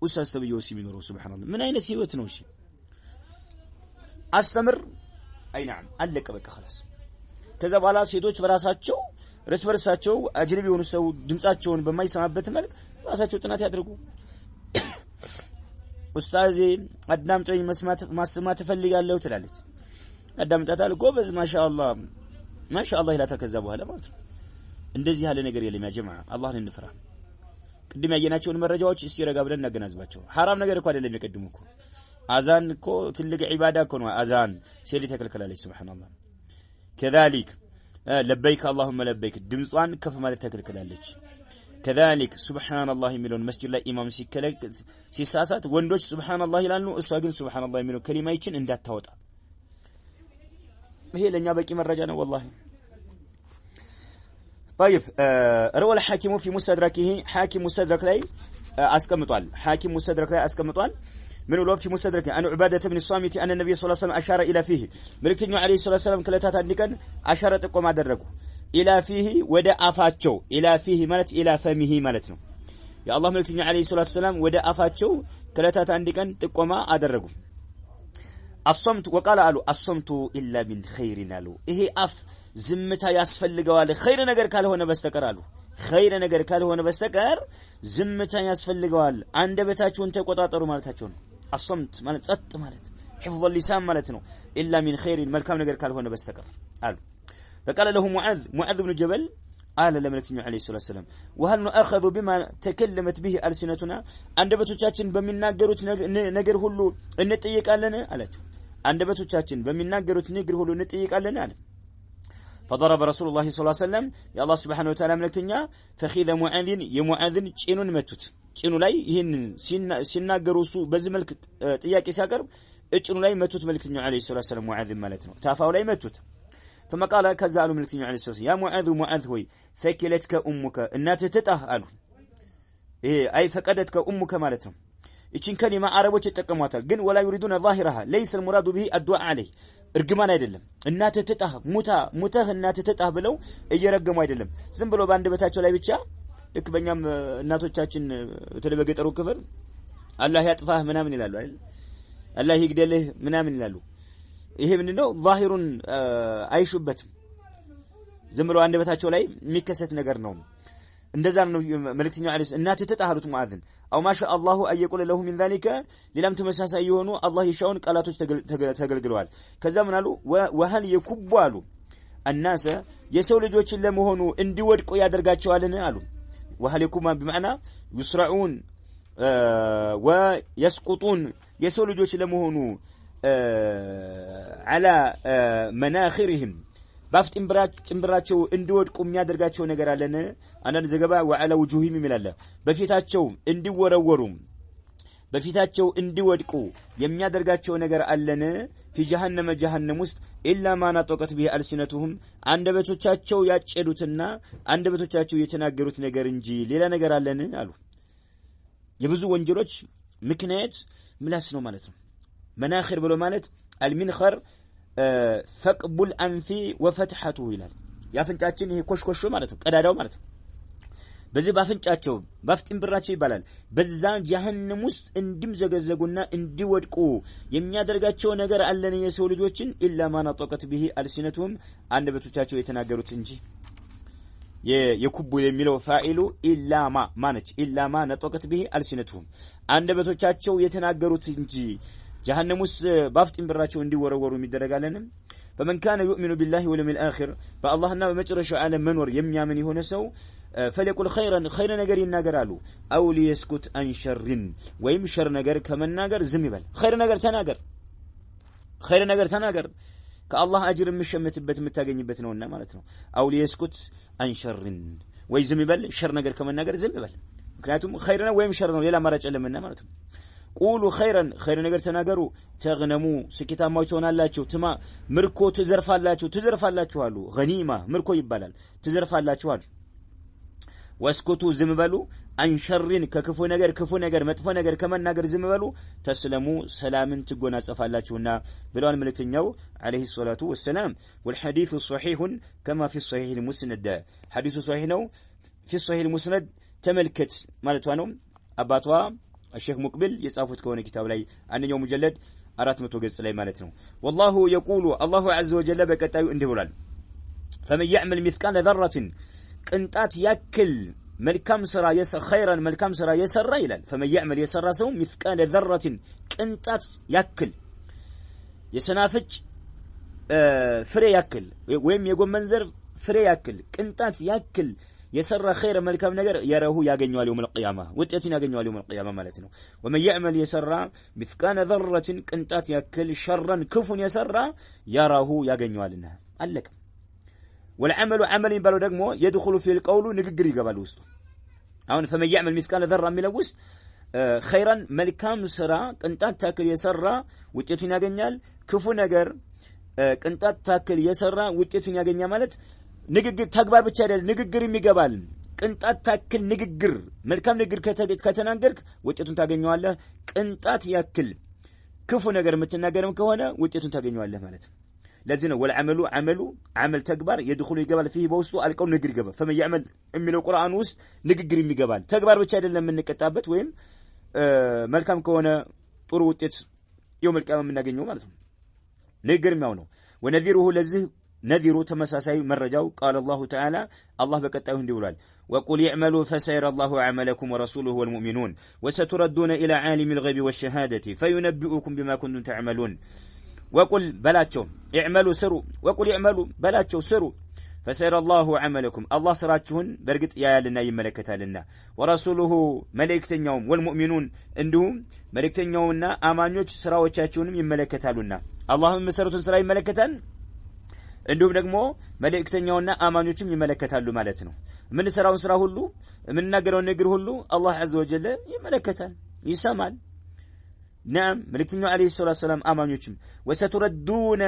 ኡስታዝ ተብየው ሲሚኖረው ሱብሃንአላህ ምን አይነት ህይወት ነው እሺ አስተምር አይ نعم አለቀ በቃ خلاص ከዛ በኋላ ሴቶች በራሳቸው ረስበርሳቸው አጅነቢ የሆኑ ሰው ድምጻቸውን በማይሰማበት መልኩ ራሳቸው ጥናት ያድርጉ ኡስታዜ አዳምጠኝ ማስማት ፈልጋለሁ ትላለች አዳምጣታል ጎበዝ ማሻአላህ ይላታ ከዛ በኋላ ማለት ነው እንደዚህ ያለ ነገር የለም ያ ጀማዓ አላህን እንፍራ ቅድም ያየናቸውን መረጃዎች እስቲ ረጋ ብለን እናገናዝባቸው ሐራም ነገር እኮ አይደለም የቀድሙ እኮ አዛን እኮ ትልቅ ዒባዳ እኮ ነው አዛን ሴት ተከልከላለች ሱብሃንአላህ كذلك لبيك اللهم لبيك ድምጿን ከፍ ማለት ተከልከላለች كذلك سبحان الله የሚለውን መስጂድ ላይ ኢማም ሲሳሳት ወንዶች سبحان الله ይላሉ እሷ ግን سبحان الله የሚለው ከሊማ ይችን እንዳታወጣ ይሄ ለኛ በቂ መረጃ ነው والله طيب روى الحاكم في مستدركه حاكم مستدرك ላይ አስቀምጧል حاكم مستدرك ላይ አስቀምጧል من ولو في مستدرك أن عبادة بن الصامت أن النبي صلى الله عليه وسلم أشار إلى فيه ملكتني عليه الصلاة والسلام كلتات عندكن أشارت قوم أدركوا إلى فيه ودا أفاتشو إلى فيه مالت إلى فمه مالتنا يا الله ملكتني عليه الصلاة والسلام ودا أفاتشو كلتات عندكن تقوم أدركوا الصمت وقال قالوا الصمت إلا من خير نالو إيه أف زمتا يسفلقوا خير نجر قال هنا بستكر قالوا خير نجر قال هنا بستكر زمتا يسفلقوا عندبتاچون تقطاطروا مالتاچون الصمت ማለት ጸጥ ማለት حفظ اللسان ማለት ነው الا من خير መልካም ነገር ካልሆነ በስተቀር አሉ فقال له معاذ بن جبل قال ለመልእክተኛው عليه الصلاه والسلام وهل ناخذ بما تكلمت به السنتنا አንደበቶቻችን በሚናገሩት ነገር ሁሉ እንጠይቃለን አላችሁ አንደበቶቻችን በሚናገሩት ነገር ሁሉ እንጠይቃለን አለ فضرب رسول الله صلى الله عليه وسلم يا الله سبحانه وتعالى ملكتኛ فخذ معاذ ጭኑን መቱት ጭኑ ላይ ይሄን ሲናገሩ እሱ በዚህ መልክ ጥያቄ ሲያቀርብ እጭኑ ላይ መቱት መልእክተኛው عليه الصلاه والسلام معاذ ማለት ነው ታፋው ላይ መቱት ثم قال كذا قالوا መልእክተኛው عليه الصلاه والسلام يا معاذ ሆይ ثكلتك امك እናትህ ትጣህ አሉ ይሄ አይ ፈቀደትك امك ማለት ነው እቺን ከሊማ አረቦች ይጠቀሟታል ግን ولا يريدون ظاهرها ليس المراد به الدعاء عليه እርግማን አይደለም እናትህ ትጣህ ሙተህ እናትህ ትጣህ ብለው እየረገሙ አይደለም ዝም ብሎ ባንደበታቸው ላይ ብቻ ልክ በእኛም እናቶቻችን ተለበገጠሩ ክፍል አላህ ያጥፋህ ምናምን ይላሉ አይደል አላህ ይግደልህ ምናምን ይላሉ ይሄ ምንድነው ዛሂሩን አይሹበትም ዝም ብሎ አንደበታቸው ላይ የሚከሰት ነገር ነው እንደዛ ነው መልእክተኛው አለይሂ እናት ተጣሃሉት ሙአዝን አው ማሻ አላሁ አየቁለ ለሁ من ذلك ሌላም ተመሳሳይ የሆኑ አላህ ይሻውን ቃላቶች ተገልግለዋል ከዛ ምን አሉ ወህል ይኩባሉ الناس የሰው ልጆችን ለመሆኑ እንዲወድቁ ያደርጋቸዋልን አሉ وهل يكون بمعنى يسرعون ويسقطون يسو ልጆች ለመሆኑ على مناخرهم ባፍጥምብራቸው እንዲወድቁ የሚያደርጋቸው ነገር አለን አንዳንድ ዘገባ وعلى وجوههم ይላል በፊታቸው እንዲወረወሩ በፊታቸው እንዲወድቁ የሚያደርጋቸው ነገር አለን في جهنم ውስጥ إلا ما نطقت به ألسنتهم አንደበቶቻቸው ያጨዱትና አንደበቶቻቸው የተናገሩት ነገር እንጂ ሌላ ነገር አለን አሉ የብዙ ወንጀሎች ምክንያት ምላስ ነው ማለት ነው መናخر ብሎ ማለት المنخر ثقب الأنف وفتحته ይላል ያፍንጫችን ይሄ ኮሽኮሽ ማለት ነው ቀዳዳው ማለት ነው በዚህ ባፍንጫቸው ባፍጥምብራቸው ይባላል በዛ ጀሃነም ውስጥ እንዲምዘገዘጉና እንዲወድቁ የሚያደርጋቸው ነገር አለን የሰው ልጆችን ኢላ ማናጠቀት به አልሲነቱም አንደበቶቻቸው የተናገሩት እንጂ የኩቡ የሚለው ፋኢሉ ኢላ ማነች ኢላ ማናጠቀት به አልሲነቱም አንደበቶቻቸው የተናገሩት እንጂ ጀሃነም ውስጥ ባፍጥምብራቸው እንዲወረወሩ የሚደረጋለን فمن كان يؤمن بالله واليوم الآخر فالله بمجرش على منور يمن يهون سو فليقل خيرا نجر يناجرالو أو ليسكت عن شر ويمشر نجر كمن ناجر زميبل خير نجر تناجر كالله أجر مش متبت متاجني بتنونا مالتنا أو ليسكت عن شر ويزميبل شر نجر كمن ناجر زميبل كناتم خيرنا ويمشرنا ليلا مرج إلا منا مالتنا قولوا خير ነገር ተናገሩ ተግነሙ ስኪታማው ትሆናላችሁ ትማ ምርኮ ትዘርፋላችሁ አሉ ገኒማ ምርኮ ይባላል ትዘርፋላችሁ አሉ ወስኩቱ ዝምበሉ አንሸሪን ከክፉ ነገር መጥፎ ነገር ከመናገር ዝምበሉ ተስለሙ ሰላምን ትጎናጸፋላችሁና ብለዋል መልእክተኛው عليه الصلاه والسلام والحديث صحيح كما في الصحيح المسند حديث صحيح ነው في الصحيح المسند ተመልከት ማለት ነው አባቷ الشيخ مقبل يصافوت كونه كتاب لاي አንደኛው مجلد 400 ገጽ ላይ ማለት ነው والله يقول الله عز وجل በቀጣዩ እንዲህ ብሏል فمن يعمل مثقال ذره ቅንጣት ያክል መልካም ስራ ኸይራን መልካም ስራ የሰራ ይላል فمن يعمل የሰራ ሰው مثقال ذرة ቅንጣት ያክል የሰናፍጭ ፍሬ ያክል ወይም የጎመን ዘር ፍሬ ያክል ቅንጣት ያክል የሰራ ኸይር መልካም ነገር يره ያገኘዋል يوم القيامة ውጤቱን ያገኘዋል يوم القيامة ማለት ነው ومن يعمل የሰራ مثقال ذرة ቅንጣት ያክል شرا ክፉን የሰራ يره ያገኘዋልና አለቀ والعمل عمل يبالو ደግሞ يدخل في القول ንግግር ይገባል ውስጥ አሁን فمن يعمل مثقال ذرة የሚለው ውስጥ خيرا መልካም ስራ ቅንጣት ታክል የሰራ ውጤቱን ያገኛል ክፉ ነገር ቅንጣት ታክል የሰራ ውጤቱን ያገኛ ማለት ንግግር ተግባር ብቻ አይደለም ንግግርም ይገባል ቅንጣት ታክል ንግግር መልካም ንግግር ከተናገርክ ውጤቱን ታገኘዋለህ ቅንጣት ያክል ክፉ ነገር የምትናገርም ከሆነ ውጤቱን ታገኘዋለህ ማለት ነው ለዚህ ነው ወልዓመሉ ዓመል ተግባር يدخل ይገባል فيه በውስጡ አልቀው ንግግር ይገባል فمن يعمل የሚለው ቁርአን ውስጥ ንግግር ይገባል ተግባር ብቻ አይደለም የምንቀጣበት ወይም መልካም ከሆነ ጥሩ ውጤት يوم القيامة የምናገኘው ማለት ነው ንግግርም ያው ነው ወነዚሩሁ ለዚህ ነዚሩ ተመሳሳይ መረጃው قال الله تعالى الله በቀጣዩ እንዲህ ብሏል وقل اعملوا فسيرى الله عملكم ورسوله والمؤمنون وستردون إلى عالم الغيب والشهادة فينبئكم بما كنتم تعملون وقل بلاچو اعملوا سروا وقل اعملوا بلاچو سروا فسيرى الله عملكم الله سراچሁን በርግጥ ያያልና ይመለከታልና ورسوله መልእክተኛውም والمؤمنون እንዲሁም መልእክተኛውና አማኞች ስራዎቻቸውንም ይመለከታሉና አላህም መሰረቱን ስራ ይመለከታል እንዲሁም ደግሞ መልእክተኛውና አማኞችም ይመለከታሉ ማለት ነው ምን ስራውን ስራ ሁሉ ምን ነገረው ነገር ሁሉ አላህ عز وجل ይመለከታል ይሰማል نعم መልእክተኛው አለይሂ ሰላም አማኞችም وستردون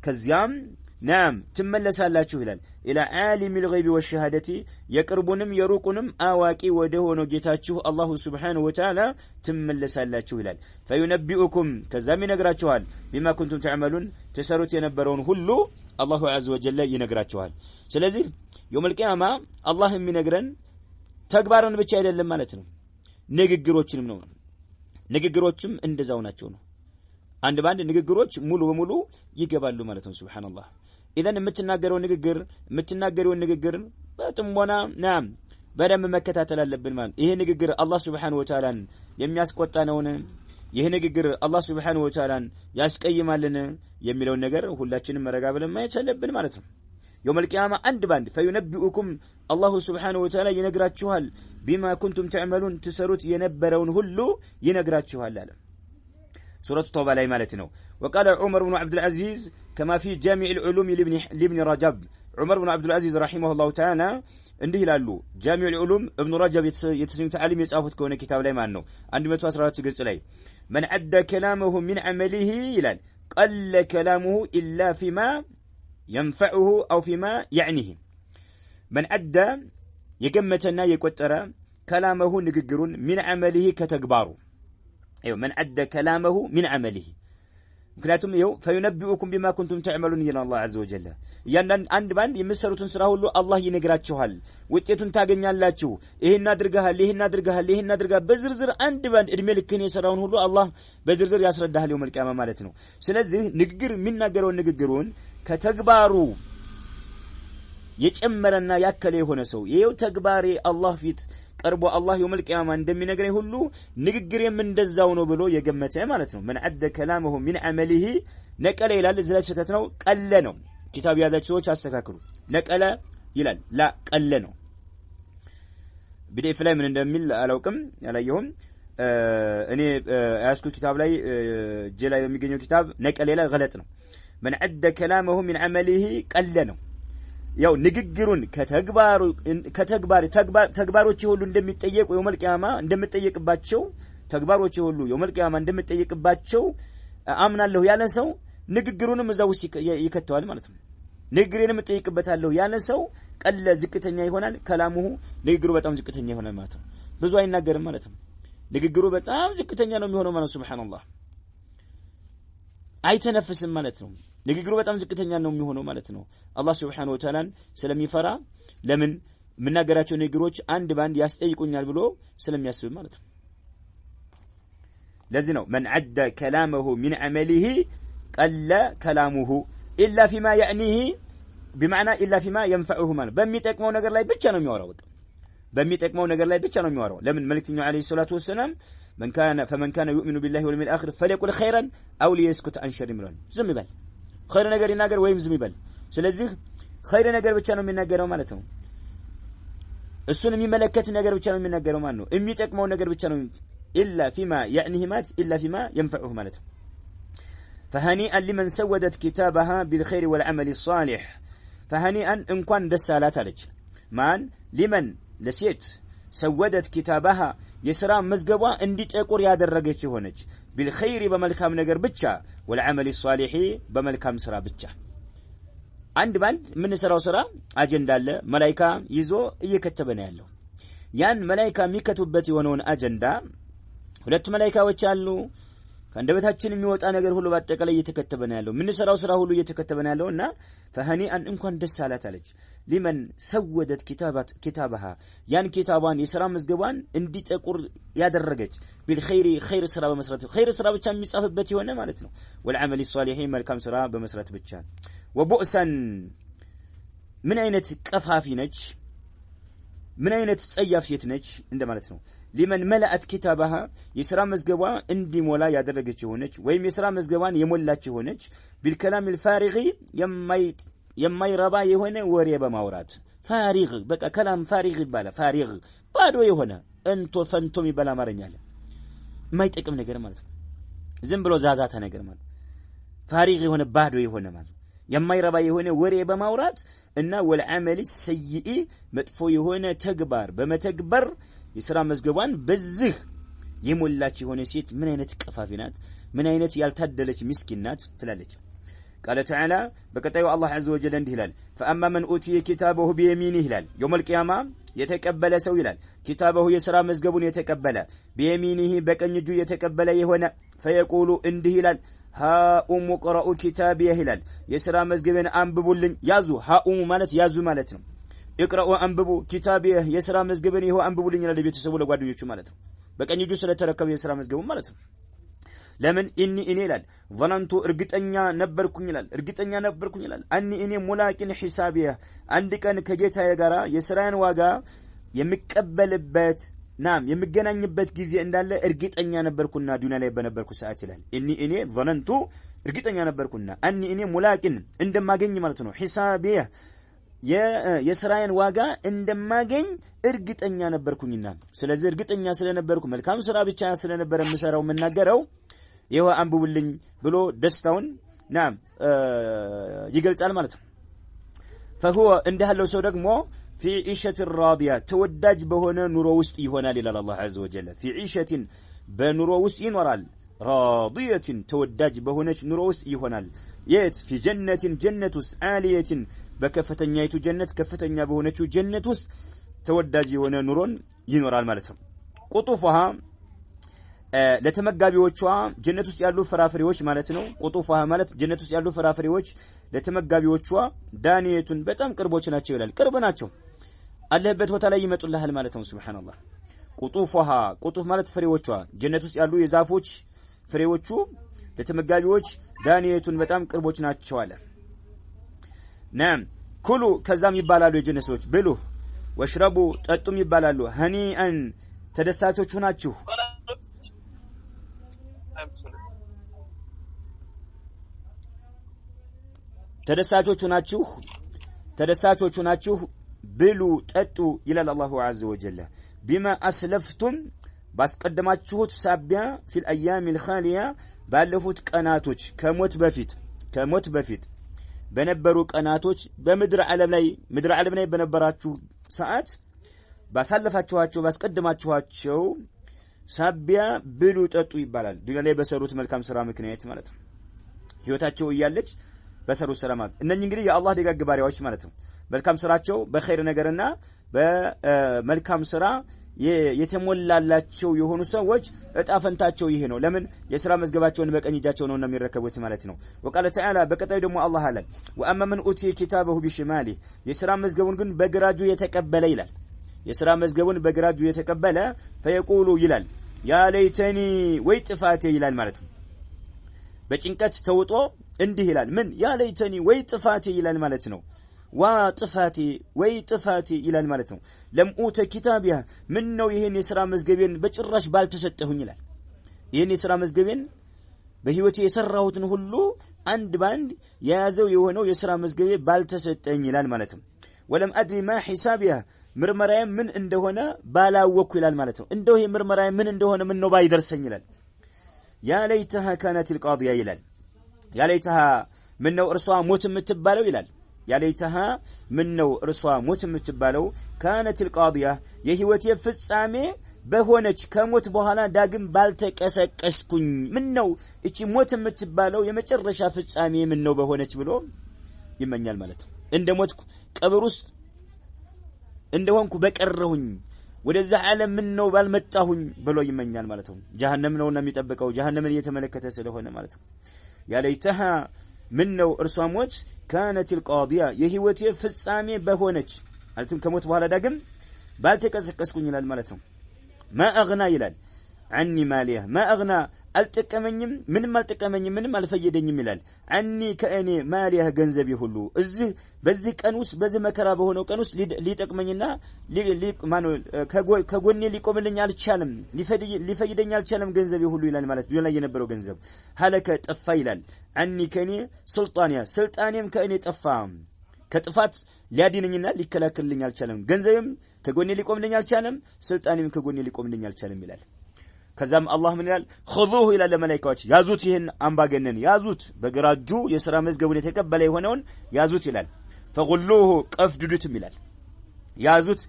ከዚያም نعم ትመለሳላችሁ ይላል الى عالم الغيب والشهاده የቅርቡንም የሩቁንም አዋቂ ወደ ሆነው ጌታችሁ አላህ Subhanahu Wa Ta'ala ትመለሳላችሁ ይላል فينبئكم ከዛም ይነግራችኋል بما كنتم تعملون ተሰሩት የነበረውን ሁሉ አላህ عز وجل ይነግራችኋል ስለዚህ يوم القيامة አላህ የሚነግረን ተግባርን ብቻ አይደለም ማለት ነው ንግግሮችንም ነው ንግግሮችም እንደዛው ናቸው ነው አንድ ባንድ ንግግሮች ሙሉ በሙሉ ይገባሉ ማለት ነው ሱብሃንአላህ ኢዘን የምትናገረው ንግግር በጥሞና ናም በደም መከታተል አለብን ማለት ይሄ ንግግር አላህ Subhanahu Wa Ta'ala የሚያስቆጣ ነውን ይሄ ንግግር አላህ Subhanahu Wa Ta'ala ያስቀይማልን የሚለው ነገር ሁላችንም መረጋብለን ማየት አለብን ማለት ነው يوم القيامة عند باند فينبئكم الله سبحانه وتعالى ينقراتشوهال بما كنتم تعملون تسروت ينبرون هلو ينقراتشوهال لالا سورة التوبة لا يمالتنا وقال عمر بن عبد العزيز كما في جامع العلوم لابن رجب عمر بن عبد العزيز رحمه الله تعالى عنده لالو جامع العلوم ابن رجب يتسمى تعليم يتصافت كونه كتاب لا يمانو عندما تواسرات قلت لي من عد كلامه من عمله يلال قل كلامه إلا فيما ينفعه أو فيما يعنيه من أدى يقمتنا يكترى كلامه نققرون من عمله كتكباره أيوة من أدى كلامه من عمله ምክንያቱም ይኸው فينبئكم بما كنتم تعملون ይላል አላህ عز وجل ያንዳንድ አንድ ባንድ የምትሰሩትን ስራ ሁሉ አላህ ይነግራችኋል ውጤቱን ታገኛላችሁ ይሄን አድርጋህ በዝርዝር አንድ ባንድ እድሜ ልክን የሰራውን ሁሉ አላህ በዝርዝር ያስረዳሃል የውመል ቂያማ ማለት ነው ስለዚህ ንግግር የሚናገረው ንግግሩን ከተግባሩ የጨመረና ያከለ የሆነ ሰው ይሄው ተግባሬ አላህ ፊት ቀርቦ አላህ የውመል ቂያማ እንደሚነግረኝ ሁሉ ንግግሬም እንደዛው ነው ብሎ የገመተ ማለት ነው من عد كلامه من عمله ነቀለ ይላል እዚህ ላይ ስህተት ነው ቀለ ነው ኪታብ ያዛችሁ ሰዎች አስተካክሉ ነቀለ ይላል ላ ቀለ ነው ቢዲኤፍ ላይ ምን እንደሚል አላውቅም ያላየሁም እኔ ያስኩት ኪታብ ላይ ጀላ የሚገኘው ኪታብ ነቀለ ይላል ገለጥ ነው من عد كلامه من عمله ቀለ ነው ያው ንግግሩን ተግባሮች ሁሉ እንደሚጠየቁ የውመል ቂያማ እንደምትጠየቅባቸው ተግባሮች ሁሉ የውመል ቂያማ እንደምትጠየቅባቸው አምናለሁ ያለ ሰው ንግግሩንም እዛው ውስጥ ይከተዋል ማለት ነው ንግግሬንም እጠይቅበታለሁ ያለ ሰው ቀለ ዝቅተኛ ይሆናል ከላሙሁ ንግግሩ በጣም ዝቅተኛ ይሆናል ማለት ነው ብዙ አይናገርም ማለት ነው ንግግሩ በጣም ዝቅተኛ ነው የሚሆነው ማለት ሱብሃንአላህ አይተነፍስም ማለት ነው ንግግሩ በጣም ዝቅተኛ ነው የሚሆነው ማለት ነው አላህ Subhanahu Wa Ta'ala ስለሚፈራ ለምን ምናገራቸው ንግግሮች አንድ ባንድ ያስጠይቁኛል ብሎ ስለሚያስብ ማለት ነው ለዚህ ነው من عد كلامه من عمله قل كلامه الا فيما يعنيه بمعنى الا فيما ينفعه ማለት በሚጠቅመው ነገር ላይ ብቻ ነው የሚያወራው በቃ በሚጠቅመው ነገር ላይ ብቻ ነው የሚያወራው ለምን መልእክተኛው አለይሂ ሰላቱ ወሰለም فمن كان يؤمن بالله واليوم الاخر فليقل خيرا او ليسكت عن شر ይላል ዝም ይበል ኸይር ነገር ይናገር ወይም ዝም ይበል ስለዚህ ኸይር ነገር ብቻ ነው የሚናገረው ማለት ነው እሱን የሚመለከት ነገር ብቻ ነው የሚናገረው ማለት ነው የሚጠቅመው ነገር ብቻ ነው إلا فيما يعنيه مات إلا فيما ينفعه ማለት ነው فهنيئا لمن سودت كتابها بالخير والعمل الصالح فهنيئا እንኳን ደስ አላት አለች ማን لمن ለሴት سودت كتابها የሥራ መዝገቧ እንዲጠቁር ያደረገች ሆነች بالخير በመልካም ነገር ብቻ والعمل الصالح በመልካም ሥራ ብቻ አንድ ባንድ ምን ሰራው ሥራ አጀንዳ አለ መላእክታ ይዞ እየከተበ ነው ያለው ያን መላእክታ የሚከቱበት የሆነውን አጀንዳ ሁለት መላእክታዎች አሉ ከእንደበታችን የሚወጣ ነገር ሁሉ በአጠቃላይ እየተከተበ ነው ያለው ምን ሰራው ሥራ ሁሉ እየተከተበ ነው ያለውና فهنيئا እንኳን ደስ አላት አለች لمن سودت كتابها ያን ኪታባን የሥራ መዝገቧን እንዲጠቁር ያደረገች بالخير خير ሥራ በመስራት خير ሥራ ብቻ የሚጻፍበት የሆነ ማለት ነው والعمل الصالح መልካም ሥራ በመስራት ብቻ وبؤسا ምን አይነት ቀፋፊ ነች ምን አይነት ጸያፍ ሴት ነች እንደማለት ነው لمن ملأت كتابها የሥራ መዝገቧ እንዲሞላ ያደረገች ሆነች ወይም የሥራ መዝገቧን የሞላች ሆነች بالكلام الفارغ የማይረባ የሆነ ወሬ በማውራት ፋሪግ በቃ كلام فارغ ይባላል ፋሪግ ባዶ የሆነ እንቶ ፈንቶ የሚባል አማርኛ አለ የማይጠቅም ነገር ማለት ነው ዝም ብሎ ዛዛታ ነገር ማለት ፋሪግ የሆነ ባዶ የሆነ ማለት የማይረባ የሆነ ወሬ በማውራት እና والعمل السيء መጥፎ የሆነ ተግባር በመተግበር የሥራ መዝገቧን በዚህ የሞላች የሆነ ሴት ምን አይነት ቀፋፊ ናት ምን አይነት ያልታደለች ምስኪን ናት ትላለች قال تعالى በቀጣዩ አላህ عز وجل እንዲህ ይላል فاما من اوتي كتابه بيمينه ይላል يوم القيامه የተቀበለ ሰው ይላል كتابه የሥራ መዝገቡን የተቀበለ بيمينه በቀኝ እጁ የተቀበለ የሆነ فيقول እንዲህ ይላል ሃኡም ወቅራኡ ኪታቢየ ይላል የሥራ መዝገቤን አንብቡልኝ ያዙ ሃኡም ማለት ያዙ ማለት ነው ይቅራኡ አንብቡ ኪታቢየ የሥራ መዝገቤን ይሄው አንብቡልኝ ይላል ቤተሰቡ ለጓደኞቹ ማለት ነው በቀኝ እጁ ስለተረከበ የሥራ መዝገቡ ማለት ነው ለምን እኔ ይላል ظننت እርግጠኛ ነበርኩኝ ይላል እኔ ሙላቂን ሒሳቢየ አንድ ቀን ከጌታዬ ጋራ የሥራን ዋጋ የሚቀበልበት የሚገናኝበት ጊዜ እንዳለ እርግጠኛ ነበርኩና ዱንያ ላይ በነበርኩ ሰዓት ይላል እኔ ظننت እርግጠኛ ነበርኩና እኔ ሙላቂን እንደማገኝ ማለት ነው ሒሳቢየ የሥራን ዋጋ እንደማገኝ እርግጠኛ ነበርኩኝና ስለዚህ እርግጠኛ ስለነበርኩ መልካም ሥራ ብቻ ስለነበረ ምሰራው መናገረው ይሄው አንብቡልኝ ብሎ ደስታውን ይገልጻል ማለት ነው فهو እንደሃለው ሰው ደግሞ في عيشة راضية ተወዳጅ በሆነ ኑሮ ውስጥ ይሆናል ይላል አላህ عز وجل في عيشة በኑሮ ውስጥ ይኖራል راضية ተወዳጅ በሆነች ኑሮ ውስጥ ይሆናል የት في جنة جنة عالية በከፍተኛይቱ ጀነት ከፍተኛ በሆነችው ጀነት ውስጥ ተወዳጅ የሆነ ኑሮን ይኖራል ማለት ነው ቁጡፋሃ ለተመጋቢዎቿ ጀነት ውስጥ ያሉ ፍራፍሬዎች ማለት ነው ቁጡፋሃ ማለት ጀነት ውስጥ ያሉ ፍራፍሬዎች ለተመጋቢዎቿ ዳንየቱን በጣም ቅርቦች ናቸው ይላል ቅርብ ናቸው አለበት ቦታ ላይ ይመጡልሃል ማለት ነው ሱብሃንአላህ ቁጡፋሃ ቁጡፍ ማለት ፍሬዎቿ ጀነት ውስጥ ያሉ የዛፎች ፍሬዎቹ ለተመጋቢዎች ዳንየቱን በጣም ቅርቦች ናቸው አለ ናም ኩሉ ከዛም ይባላሉ የጀነት ሰዎች ብሉ ወሽረቡ ጠጡም ይባላሉ ሃኒአን ተደሳቾች ናችሁ ተደሳቾች ናችሁ ብሉ ጠጡ ይላል አላሁ عز وجل بما اسلفتم ባስቀደማችሁት ሳቢያ في الايام الخاليه ባለፉት ቀናቶች ከሞት በፊት በነበሩ ቀናቶች በምድር ዓለም ላይ በነበራችሁ ሰዓት ባሳለፋችኋቸው ባስቀደማችኋቸው ሳቢያ ብሉ ጠጡ ይባላል ዱንያ ላይ በሰሩት መልካም ሥራ ምክንያት ማለት ነው ህይወታቸው እያለች በሰሩት ሥራ ማለት እነኚህ እንግዲህ የአላህ ደጋግ ባሪያዎች ማለት ነው መልካም ሥራቸው በኸይር ነገርና በመልካም ሥራ የተሞላላቸው የሆኑ ሰዎች እጣፈንታቸው ይሄ ነው ለምን የሥራ መዝገባቸውን በቀኝ እጃቸው ነውና የሚረከቡት ማለት ነው وقال تعالى በቀጣይ ደግሞ አላህ አለ واما من اوتي كتابه بشماله የሥራ መዝገቡን ግን በግራጁ የተቀበለ ይላል የሥራ መዝገቡን በግራጁ የተቀበለ فيقول ይላል ያ ለይተኒ ወይ ጥፋቴ ይላል ማለት ነው በጭንቀት ተውጦ እንዲህ ይላል ምን ያ ለይተኒ ወይ ጥፋቴ ይላል ማለት ነው ዋጥፋቲ ወይ ጥፋቲ ይላል ማለት ነው ለም ኡተ ኪታቢያ ምን ነው ይሄን የሥራ መዝገቤን በጭራሽ ባልተሰጠሁኝ ይላል ይሄን የሥራ መዝገቤን በህይወቴ የሰራሁትን ሁሉ አንድ ባንድ የያዘው የሆነው የሥራ መዝገቤ ባልተሰጠኝ ይላል ማለት ነው ወለም አድሪ ማ ሒሳቢያ ምርመራዬ ምን እንደሆነ ባላወኩ ይላል ማለት ነው እንደው ይሄ ምርመራዬ ምን እንደሆነ ምን ነው ባይደርሰኝ ይላል ያ ለይተሃ ካነት القاضيه ይላል ያ ለይተሃ ምን ነው እርሷ ሞት የምትባለው ይላል ያ ለይተሃ ምን ነው እርሷ ሞት የምትባለው ካነት القاضيه የህይወቴ ፍጻሜ በሆነች ከሞት በኋላ ዳግም ባልተቀሰቀስኩኝ ምን ነው እቺ ሞት የምትባለው የመጨረሻ ፍጻሜ ምን ነው በሆነች ብሎ ይመኛል ማለት ነው እንደ ሞትኩ ቀብር ውስጥ እንደሆንኩ በቀረሁኝ ወደዛ ዓለም ምን ነው ባልመጣሁኝ ብሎ ይመኛል ማለት ነው ጀሃነም ነውና የሚጠብቀው ጀሃነምን እየተመለከተ ስለሆነ ማለት ነው ያ ለይተሃ ምን ነው እርሷ ሞት ካነት القاضيه የህይወቴ ፍጻሜ በሆነች አልተም ከሞት በኋላ ዳግም ባልተቀሰቀስኩኝ ይላል ማለት ነው ما اغنى ይላል عني ماليه ما اغنى አልጠቀመኝም ምንም አልጠቀመኝም ምንም አልፈየደኝም ይላል عني ከእኔ ማሊያ ገንዘብ ሁሉ እዚህ በዚህ ቀን ውስጥ በዚህ መከራ በሆነው ቀን ውስጥ ሊጠቅመኝና ከጎኔ ሊቆምልኝ አልቻለም ሊፈይደኝ አልቻለም ገንዘብ ሁሉ ይላል ማለት ዱንያ ላይ የነበረው ገንዘብ ሀለከ ጠፋ ይላል عني ከእኔ ስልጣኔም ከእኔ ጠፋ ከጥፋት ሊያድነኝና ሊከላከልልኝ አልቻለም ገንዘብም ከጎኔ ሊቆምልኝ አልቻለም ስልጣኔም ከጎኔ ሊቆምልኝ አልቻለም ይላል ከዛም አላህ ምን ይላል خذوه ይላል ለመላእክቶች ያዙት ይሄን አምባገነን ያዙት በግራጁ የሥራ መዝገቡን የተቀበለ የሆነውን ያዙት ይላል فغلوه ቀፍድዱት ይላል ያዙት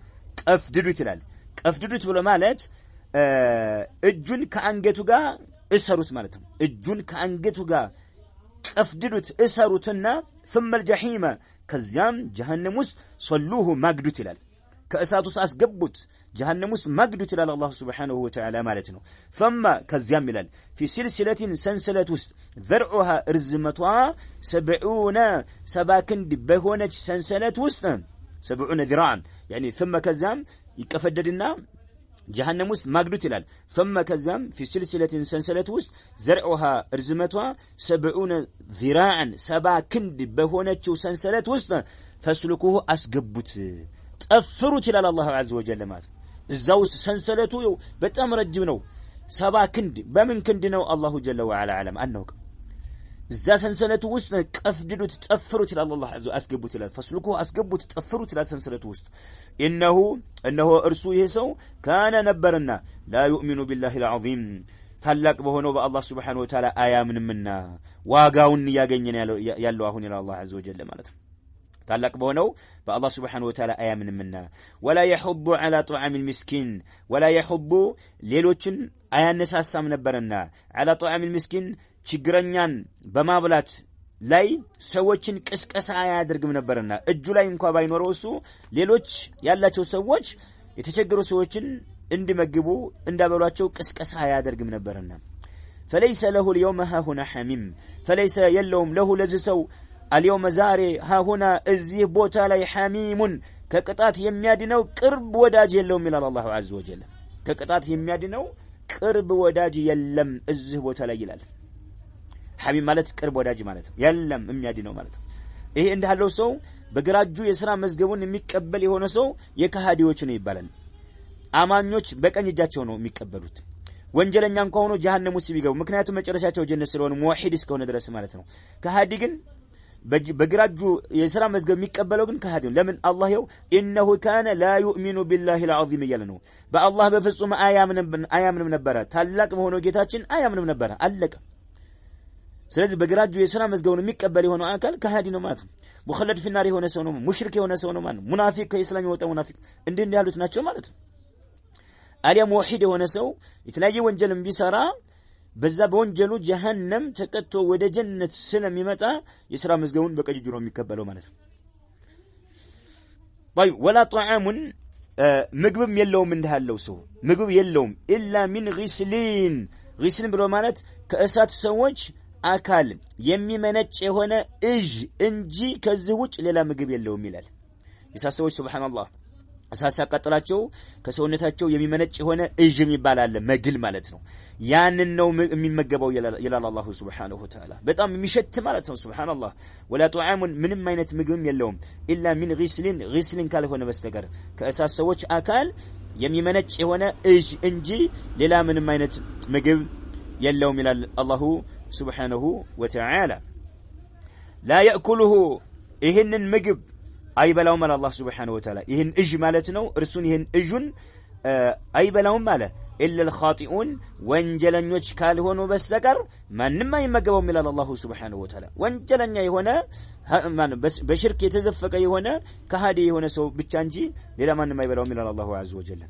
ቀፍድዱት ይላል ቀፍድዱት ብሎ ማለት እጁን ከአንገቱ ጋር እሰሩት ማለት ነው እጁን ከአንገቱ ጋር ቀፍድዱት እሰሩትና ثم الجحيم ከዚያም ጀሃነም ውስጥ صلوه ማግዱት ይላል ከእሳቱ አስገቡት ጀሃነም ውስጥ ማግዱት ይላል አላህ Subhanahu Wa Ta'ala ማለት ነው ثم ከዚያም ይላል في سلسلة ሰንሰለት ውስጥ ذرعها ርዝመቷ 70 ክንድ በሆነች ሰንሰለት ውስጥ 70 ذراعا يعني ثم ከዚያም ይቀፈደድና ጀሃነም ውስጥ ማግዱት ይላል ثم ከዚያም في سلسلة ሰንሰለት ውስጥ ذرعها ርዝመቷ 70 ذراعا 70 ክንድ በሆነች ሰንሰለት ውስጥ فسلكوه አስገቡት ጠፍሩት ይላል አላህ عز وجل ማለት እዛው ሰንሰለቱ በጣም ረጅም ነው 70 ክንድ በምን ክንድ ነው አላሁ ጀለ ወዐላ ዓለም አንውቅ እዛ ሰንሰለቱ ውስጥ ቀፍድዱት ጠፍሩት ይላል አላህ عز አስገቡት ይላል فسلكوه አስገቡት ጠፍሩት ይላል ሰንሰለቱ ውስጥ እነሆ እርሱ ይሄ ሰው ካነ ነበርና لا يؤمن بالله العظيم ታላቅ በሆነው በአላህ Subhanahu Wa Ta'ala አያምንምና ዋጋውን ያገኘን ያለው አሁን ይላል አላህ عز وجل ማለት ታላቅ በሆነው በአላህ Subhanahu Wa Ta'ala አያምንምና ولا يحض على طعام المسكين ولا يحض ሌሎችን አያነሳሳም ነበርና على طعام المسكين ችግረኛን በማብላት ላይ ሰዎችን ቅስቀሳ አያደርግም ነበርና እጁ ላይ እንኳን ባይኖረው እሱ ሌሎች ያላቸው ሰዎች የተቸገሩ ሰዎችን እንዲመግቡ እንዳበሏቸው ቅስቀሳ አያደርግም ነበርና فليس له اليوم ها هنا حميم فليس يلوم له لزسو اليوم زاري ها هنا እዚህ ቦታ ላይ حميم ከቅጣት የሚያድነው ቅርብ ወዳጅ የለውም ይላል አላህ عز وجل ከቅጣት የሚያድነው ቅርብ ወዳጅ የለም እዚህ ቦታ ላይ ይላል حميم ማለት ቅርብ ወዳጅ ማለት የለም የሚያድነው ማለት ይሄ እንዳለው ሰው በግራጁ የሥራ መዝገቡን የሚቀበል የሆነ ሰው የካሃዲዎች ነው ይባላል አማኞች በቀኝ እጃቸው ነው የሚቀበሉት ወንጀለኛ እንኳን ሆኖ ጀሃነም ውስጥ ቢገቡ ምክንያቱም መጨረሻቸው ጀነት ስለሆነ ሙዋሂድ እስከሆነ ድረስ ማለት ነው ካሃዲ ግን በግራጁ የሥራ መዝገብ የሚቀበለው ግን ካሃዲ ነው ለምን አላህ ይው ኢነሁ ካነ ላ ዩእሚኑ ቢላሂ العظيم ይላል ነው በአላህ በፍጹም አያምንም ነበር ታላቅ በሆነው ጌታችን አያምንም ነበር አለቀ ስለዚህ በግራጁ የሥራ መዝገቡን የሚቀበል የሆነ አካል ካሃዲ ነው ማለት ነው ሙኸለድ في النار የሆነ ሰው ነው ሙሽሪክ የሆነ ሰው ነው ማለት ሙናፊቅ ከእስላም የወጣ ሙናፊቅ እንዴ ያሉት ናቸው ማለት ነው አሊያ ሙዋሂድ የሆነ ሰው የተለያየ ወንጀልን ቢሰራ በዛ በወንጀሉ ጀሃነም ተቀጥቶ ወደ ጀነት ስለሚመጣ የሥራ መዝገቡን በቀኝ እጁ ነው የሚቀበለው ማለት ነው طيب ولا طعام ምግብም የለውም እንዳለው ሰው ምግብ የለውም الا من غسلين غسلين ብሎ ማለት ከእሳት ሰዎች አካል የሚመነጭ የሆነ እጅ እንጂ ከዚህ ውጭ ሌላ ምግብ የለውም ይላል የእሳት ሰዎች ሱብሃንአላህ እሳት ሲያቃጥላቸው ከሰውነታቸው የሚመነጭ የሆነ እጅ የሚባል አለ መግል ማለት ነው ያንን ነው የሚመገበው ይላል አላህ Subhanahu Wa Ta'ala በጣም የሚሸት ማለት ነው ሱብሃንአላህ ወላ ጧዓሙን ምንም አይነት ምግብም የለውም ኢላ ሚን ጊስሊን ካልሆነ በስተቀር ከእሳት ሰዎች አካል የሚመነጭ የሆነ እጅ እንጂ ሌላ ምንም አይነት ምግብ የለውም ይላል አላህ Subhanahu Wa Ta'ala لا يأكله ይህንን ምግብ አይበላውም አለ አላህ Subhanahu Wa Ta'ala ይህን እጅ ማለት ነው እርሱን ይህን እጁን አይበላውም አለ ኢላ الخاطئون ወንጀለኞች ካልሆኑ በስተቀር ማንንም አይመገበውም ይላል አላህ Subhanahu Wa Ta'ala ወንጀለኛ የሆነ በሽርክ የተዘፈቀ የሆነ ከሃዲ የሆነ ሰው ብቻ እንጂ ሌላ ማንንም አይበላውም ይላል አላህ عز وجل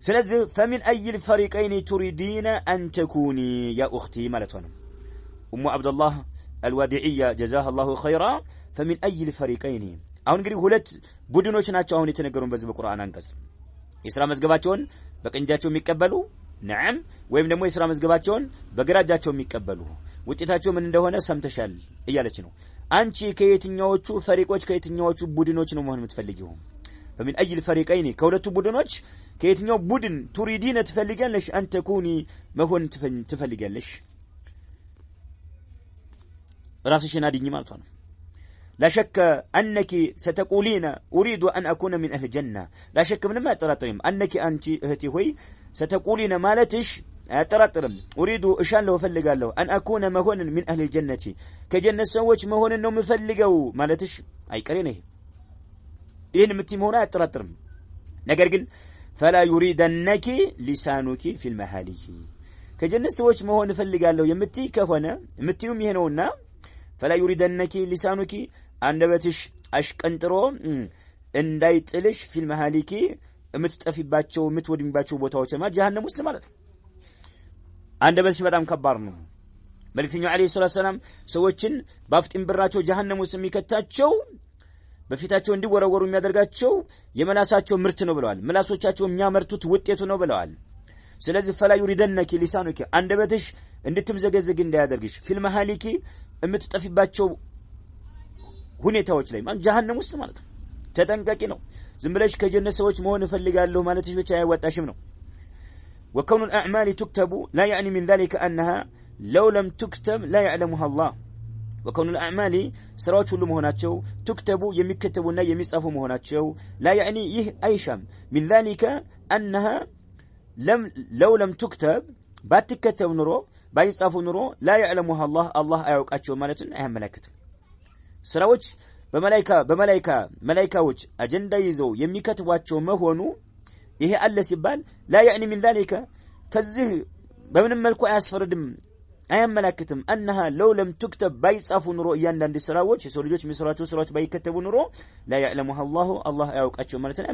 ስለዚህ فمن أي الفريقين تريدين أن تكوني يا أختي ማለት ነው ኡሙ አብዱላህ الوادعية جزاها الله خيرا فمن أي الفريقين አሁን እንግዲህ ሁለት ቡድኖች ናቸው አሁን የተነገሩን በዚህ በቁርአን አንቀጽ የሥራ መዝገባቸውን በቀንጃቸው የሚቀበሉ ነዓም ወይም ደግሞ የሥራ መዝገባቸውን በግራጃቸው የሚቀበሉ ውጤታቸው ምን እንደሆነ ሰምተሻል እያለች ነው አንቺ ከየትኛዎቹ ፈሪቆች ከየትኛዎቹ ቡድኖች ነው መሆን የምትፈልጊው فمن أي الفريقين ከሁለቱ ቡድኖች ከየትኛው ቡድን ቱሪዲነ ትፈልጊያለሽ አንተ ኩኒ መሆን ትፈልጊያለሽ ራስሽን አድኝ ማለት ነው لا شك أنك ستقولين أريد أن أكون من أهل الجنة لا شك من ما أترطرم أنك أنت أهتي هوي ستقولين مالتش أترطرم أريد إشان له فلقال له أن أكون مهون من أهل الجنة كجنة سوش مهون أنه مفلقوا مالتش أي كرينه إن متمونا أترطرم نقرقل فلا يريدنك لسانك في المهالك كجنة سوش مهون فلقال له يمتي كفنا يمتيهم يهنونا فلا يريدنك لسانك አንደበትሽ አሽቀንጥሮ እንዳይጥልሽ في المهالك የምትጠፊባቸው የምትወድሚባቸው ቦታዎች ማለት ጀሃነም ውስጥ ማለት ነው አንደበትሽ በጣም ከባድ ነው መልእክተኛው አለይሂ ሰላቱ ሰላም ሰዎችን ባፍጢም ብራቸው ጀሃነም ውስጥ የሚከታቸው በፊታቸው እንዲወረወሩ የሚያደርጋቸው የመላሳቸው ምርት ነው ብለዋል መላሶቻቸው የሚያመርቱት ውጤቱ ነው ብለዋል ስለዚህ فلا يريدنك لسانك አንደበትሽ እንድትምዘገዘግ እንዳያደርግሽ في المهالك የምትጠፊባቸው ሁኔታዎች ላይ ማለት ጀሃነም ውስጥ ማለት ነው ተጠንቀቂ ነው ዝም ብለሽ ከጀነት ሰዎች መሆን ፈልጋለሁ ማለትሽ ብቻ አይወጣሽም ነው وكون الاعمال تكتب لا يعني من ذلك انها لو لم تكتب لا يعلمها الله وكون الاعمال ስራዎች ሁሉ መሆናቸው تكتب የሚከተቡና የሚጻፉ መሆናቸው لا يعني ይህ አይሻም من ذلك انها لو لم تكتب ባትከተብ ኑሮ ባይጻፉ ኑሮ لا يعلمها الله አያውቃቸው ማለትን አያመለክትም ስራዎች በመላእክቶች አጀንዳ ይዘው የሚከትቧቸው መሆኑ ይሄ አለ ሲባል لا يعني من ذلك ከዚህ በምንም መልኩ አያስፈርድም አያመለክትም انها لو لم تكتب ባይጻፉ ኑሮ እያንዳንዱ ስራዎች የሰው ልጆች የሚሰሯቸው ስራዎች ባይከተቡ ኑሮ لا يعلمها الله አያውቃቸው ማለትን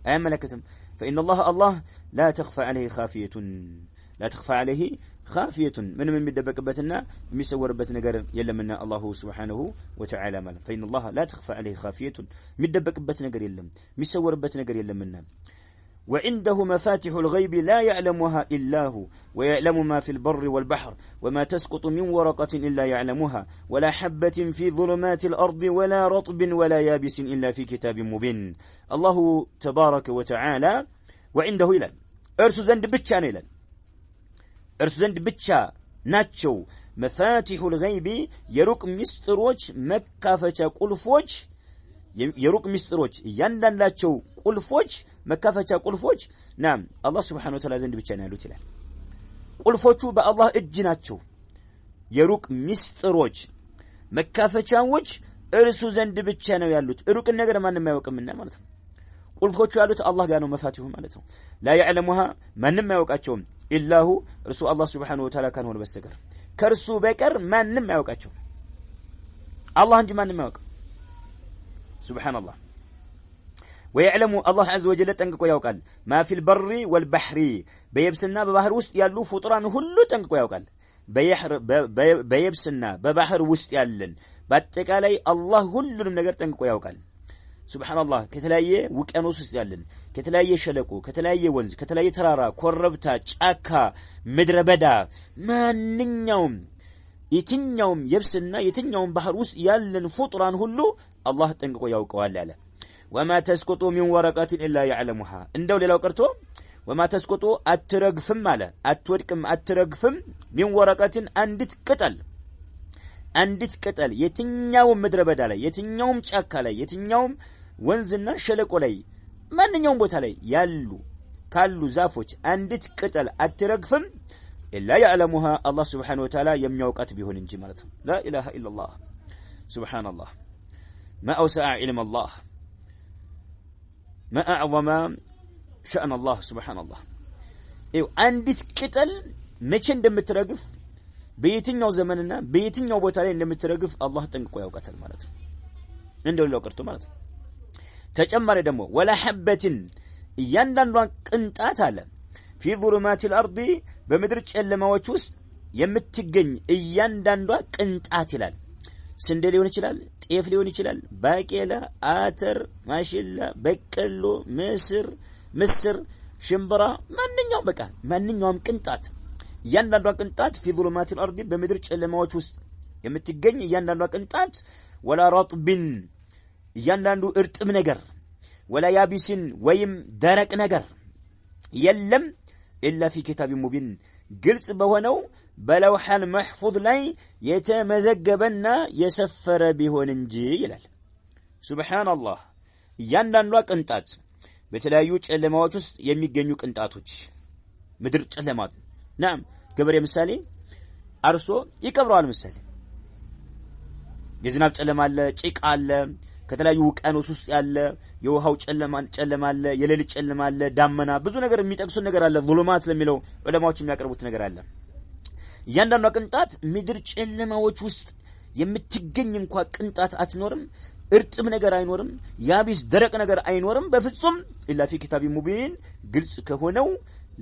አያመለክትም فإن الله لا تخفى عليه خافية من የሚደበቅበትና የሚሰወርበት ነገር የለምና አላሁ Subhanahu Wa Ta'ala ማለት فإن الله لا تخفى عليه خافية የሚደበቅበት ነገር የለም የሚሰወርበት ነገር የለምና وعنده مفاتيح الغيب لا يعلمها إلا هو ويعلم ما في البر والبحر وما تسقط من ورقة إلا يعلمها ولا حبة في ظلمات الأرض ولا رطب ولا يابس إلا في كتاب مبين الله تبارك وتعالى وعنده إلى أرسو زند بتشان إلى እርሱ ዘንድ ብቻ ናቸው መፋቲሁ الغይብ የሩቅ ሚስጥሮች መካፈቻ ቁልፎች የሩቅ ሚስጥሮች እያንዳንዳቸው ቁልፎች መካፈቻ ቁልፎች ናም አላህ Subhanahu Wa Ta'ala ዘንድ ብቻ ነው ያሉት ይላል ቁልፎቹ በአላህ እጅ ናቸው የሩቅ ሚስጥሮች መካፈቻዎች እርሱ ዘንድ ብቻ ነው ያሉት ሩቅ ነገር ማንንም አያውቅምና ማለት ነው ቁልፎቹ ያሉት አላህ ጋር ነው መፋቲሁ ማለት ነው لا يعلمها ማንንም አያውቃቸውም ኢላሁ እርሱ አላህ Subhanahu Wa Ta'ala ካንሆነ በስተቀር ከርሱ በቀር ማንንም አያውቃቸው አላህ እንጂ ማንንም አያውቅ ሱብሃንአላህ ويعلم الله عز وجل ጠንቅቆ ያውቃል ما في البر والبحر በየብስና በባህር ውስጥ ያሉ ፍጡራን ሁሉ ጠንቅቆ ያውቃል በየብስና በባህር ውስጥ ያለን በአጠቃላይ አላህ ሁሉንም ነገር ጠንቅቆ ያውቃል ሱብሃንአላህ ከተለያየ ውቅያኖስ ውስጥ ያለን ከተለያየ ሸለቆ ከተለያየ ወንዝ ከተለያየ ተራራ ኮረብታ ጫካ ምድረ በዳ ማንኛውም የትኛውም የብስና የትኛውም ባህር ውስጥ ያለን ፍጡራን ሁሉ አላህ ጠንቅቆ ያውቀዋል አለ ወማ ተስቁጡ ሚን ወረቀቲን ኢላ ያዕለሙሃ እንደው ሌላው ቀርቶ ወማ ተስቁጡ አትረግፍም አለ አትወድቅም አትረግፍም ሚን ወረቀቲን አንዲት ቅጠል የትኛውም ምድረ በዳ ላይ የትኛውም ጫካ ላይ የትኛውም ወንዝና ሸለቆ ላይ ማንኛውም ቦታ ላይ ካሉ ዛፎች አንዲት ቅጠል አትረግፍም ኢላ ያዕለሙሃ አላህ Subhanahu Wa Ta'ala የሚያውቃት ቢሆን እንጂ ማለት ነው لا اله الا الله سبحان الله ما اوسع علم الله ما اعظم شأن الله سبحان الله አንዲት ቅጠል መቼ እንደምትረግፍ በየትኛው ዘመንና በየትኛው ቦታ ላይ እንደምትረግፍ አላህ ጠንቅቆ ያውቃታል ማለት ነው እንደው ሌላው ቀርቶ ማለት ነው ተጨማሪ ደግሞ ወላ ሐበትን እያንዳንዷን ቅንጣት አለ في ظلمات الارض በምድር ጨለማዎች ውስጥ የምትገኝ እያንዳንዷ ቅንጣት ይላል ስንዴ ሊሆን ይችላል ጤፍ ሊሆን ይችላል ባቄላ አተር ማሽላ በቀሎ ምስር ሽምብራ ማንኛውም ቅንጣት እያንዳንዷ ቅንጣት في ظلمات الارض በምድር ጨለማዎች ውስጥ የምትገኝ እያንዳንዷ ቅንጣት ወላ ረጥብን እያንዳንዱ እርጥብ ነገር ወላ ያቢስን ወይም ደረቅ ነገር የለም ኢላ في كتاب مبين ግልጽ በሆነው በለውሐል መህፉዝ ላይ የተመዘገበና የሰፈረ ቢሆን እንጂ ይላል ሱብሃንአላህ እያንዳንዷ ቅንጣት በተለያዩ ጨለማዎች ውስጥ የሚገኙ ቅንጣቶች ምድር ጨለማ ናም ገበሬ ምሳሌ አርሶ ይቀብረዋል ምሳሌ የዝናብ ጨለማ አለ ጭቃ አለ ከተለያዩ ውቅያኖስ ውስጥ ያለ የውሃው ጨለማ አለ የሌሊት ጨለማ አለ ዳመና ብዙ ነገር የሚጠቅሱ ነገር አለ ዙሉማት ለሚለው ዑለማዎች የሚያቀርቡት ነገር አለ እያንዳንዷ ቅንጣት ምድር ጨለማዎች ውስጥ የምትገኝ እንኳን ቅንጣት አትኖርም እርጥብ ነገር አይኖርም ያቢስ ደረቅ ነገር አይኖርም በፍጹም ኢላ في كتاب مبين ግልጽ ከሆነው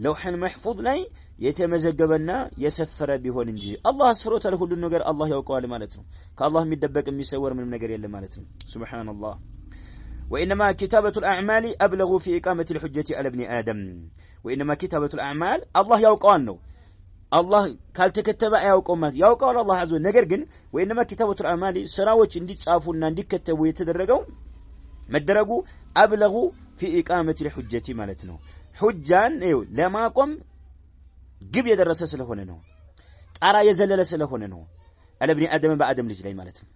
ለውሐል መህፉዝ ላይ የተመዘገበና የሰፈረ ቢሆን እንጂ አላህ ስብሐ ወተዓላ ሁሉ ነገር አላህ ያውቀዋል ማለት ነው ከአላህ የሚደበቅ የሚሰወር ምንም ነገር የለም ማለት ነው ሱብሃንአላህ وانما كتابه الاعمال ابلغ في اقامه الحجه على ابن ادم وانما كتابه الاعمال الله ያውቀዋል ነው አላህ ካልተከተበ ያውቀውም ያውቀዋል አላህ አዘ ነገር ግን وانما كتابه الاعمال ስራዎች እንዲጻፉና እንዲከተቡ የተደረገው መደረጉ ابلغ في اقامه الحجه ማለት ነው ሁጃን ለማቆም ግብ የደረሰ ስለሆነ ነው ጣራ የዘለለ ስለሆነ ነው አለብኒ አደም በአደም ልጅ ላይ ማለት ነው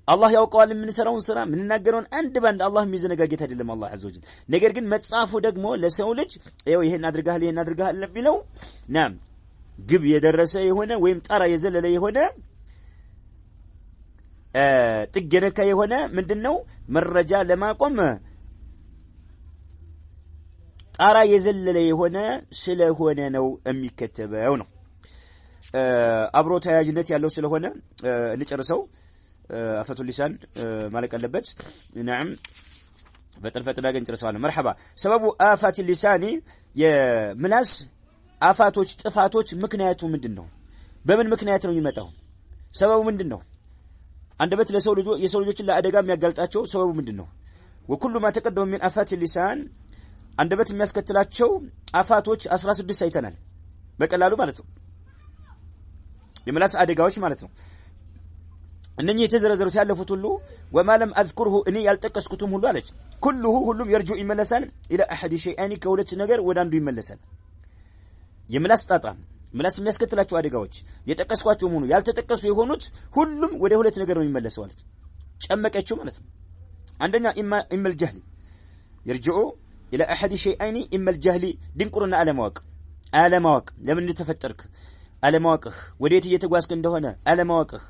አላህ ያውቀዋል ምን ሰራውን ስራ ምን እናገረውን አንድ ባንድ አላህ የሚዘነጋጌት አይደለም አላህ አዘወጅ ነገር ግን መጻፉ ደግሞ ለሰው ልጅ ይሄን አድርጋል ለሚለው ናም ግብ የደረሰ የሆነ ወይም ጣራ የዘለለ የሆነ ጥገነካ የሆነ ምንድነው መረጃ ለማቆም ጣራ የዘለለ የሆነ ስለሆነ ነው የሚከተበው ነው አብሮ ተያያዥነት ያለው ስለሆነ እንጨርሰው አፈቱ ሊሳን ማለት አለበት نعم በጥልፈት ዳገን ጨርሰዋል መርሐባ ሰበቡ አፋት ሊሳኒ የምላስ አፋቶች ጥፋቶች ምክንያቱ ምንድነው በምን ምክንያት ነው የሚመጣው ሰበቡ ምንድነው አንደበት የሰው ልጆችን ለአደጋ የሚያጋልጣቸው ሰበቡ ምንድነው وكل ما تقدم من آفات اللسان አንደበት የሚያስከትላቸው አፋቶች 16 አይተናል በቀላሉ ማለት ነው የምላስ አደጋዎች ማለት ነው እነኚህ የተዘረዘሩት ያለፉት ሁሉ ወማለም አذكره እኔ ያልጠቀስኩትም ሁሉ አለች ሁሉም يرجو ይመለሳል الى احد شيئين ከሁለት ነገር ወደ አንዱ ይመለሳል የምላስ ጣጣ ምላስ የሚያስከትላቸው አደጋዎች የጠቀስኳቸው ሆኑ ያልተጠቀሱ የሆኑት ሁሉም ወደ ሁለት ነገር ነው የሚመለሰው አለች ጨመቀችው ማለት ነው አንደኛ ኢማ الجهل يرجع الى احد شيئين اما الجهل ድንቁርና አለማወቅ ለምን ተፈጠርክ አለማወቅህ ወዴት እየተጓዝክ እንደሆነ አለማወቅህ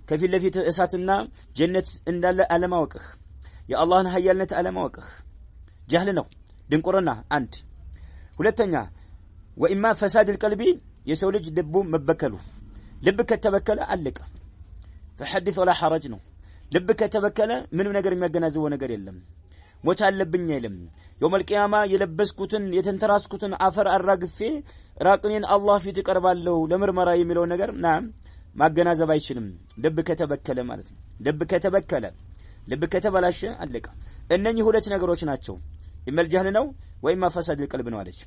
ከፊት ለፊት እሳትና ጀነት እንዳለ አለማወቅህ የአላህን ኃያልነት አለማወቅህ ጀህል ነው ድንቁርና አንድ ሁለተኛ وإما فساد القلب የሰው ልጅ ልቡ መበከሉ ልብ ከተበከለ አለቀ فحدث ولا حرج ነው ልብ ከተበከለ ምንም ነገር የሚያገናዝበው ነገር የለም ሞት አለብኝ አይልም يوم القيامه የለበስኩትን የተንተራስኩትን አፈር አራግፌ ራቅኔን አላህ ፊት ይቀርባለሁ ለምርመራ የሚለው ነገር ናም ማገናዘብ አይችልም ልብ ከተበከለ ማለት ነው ልብ ከተበላሸ አለቀ እነኚህ ሁለት ነገሮች ናቸው ኢመል ጀህል ነው ወይማ ፈሳድ القلب ነው አለች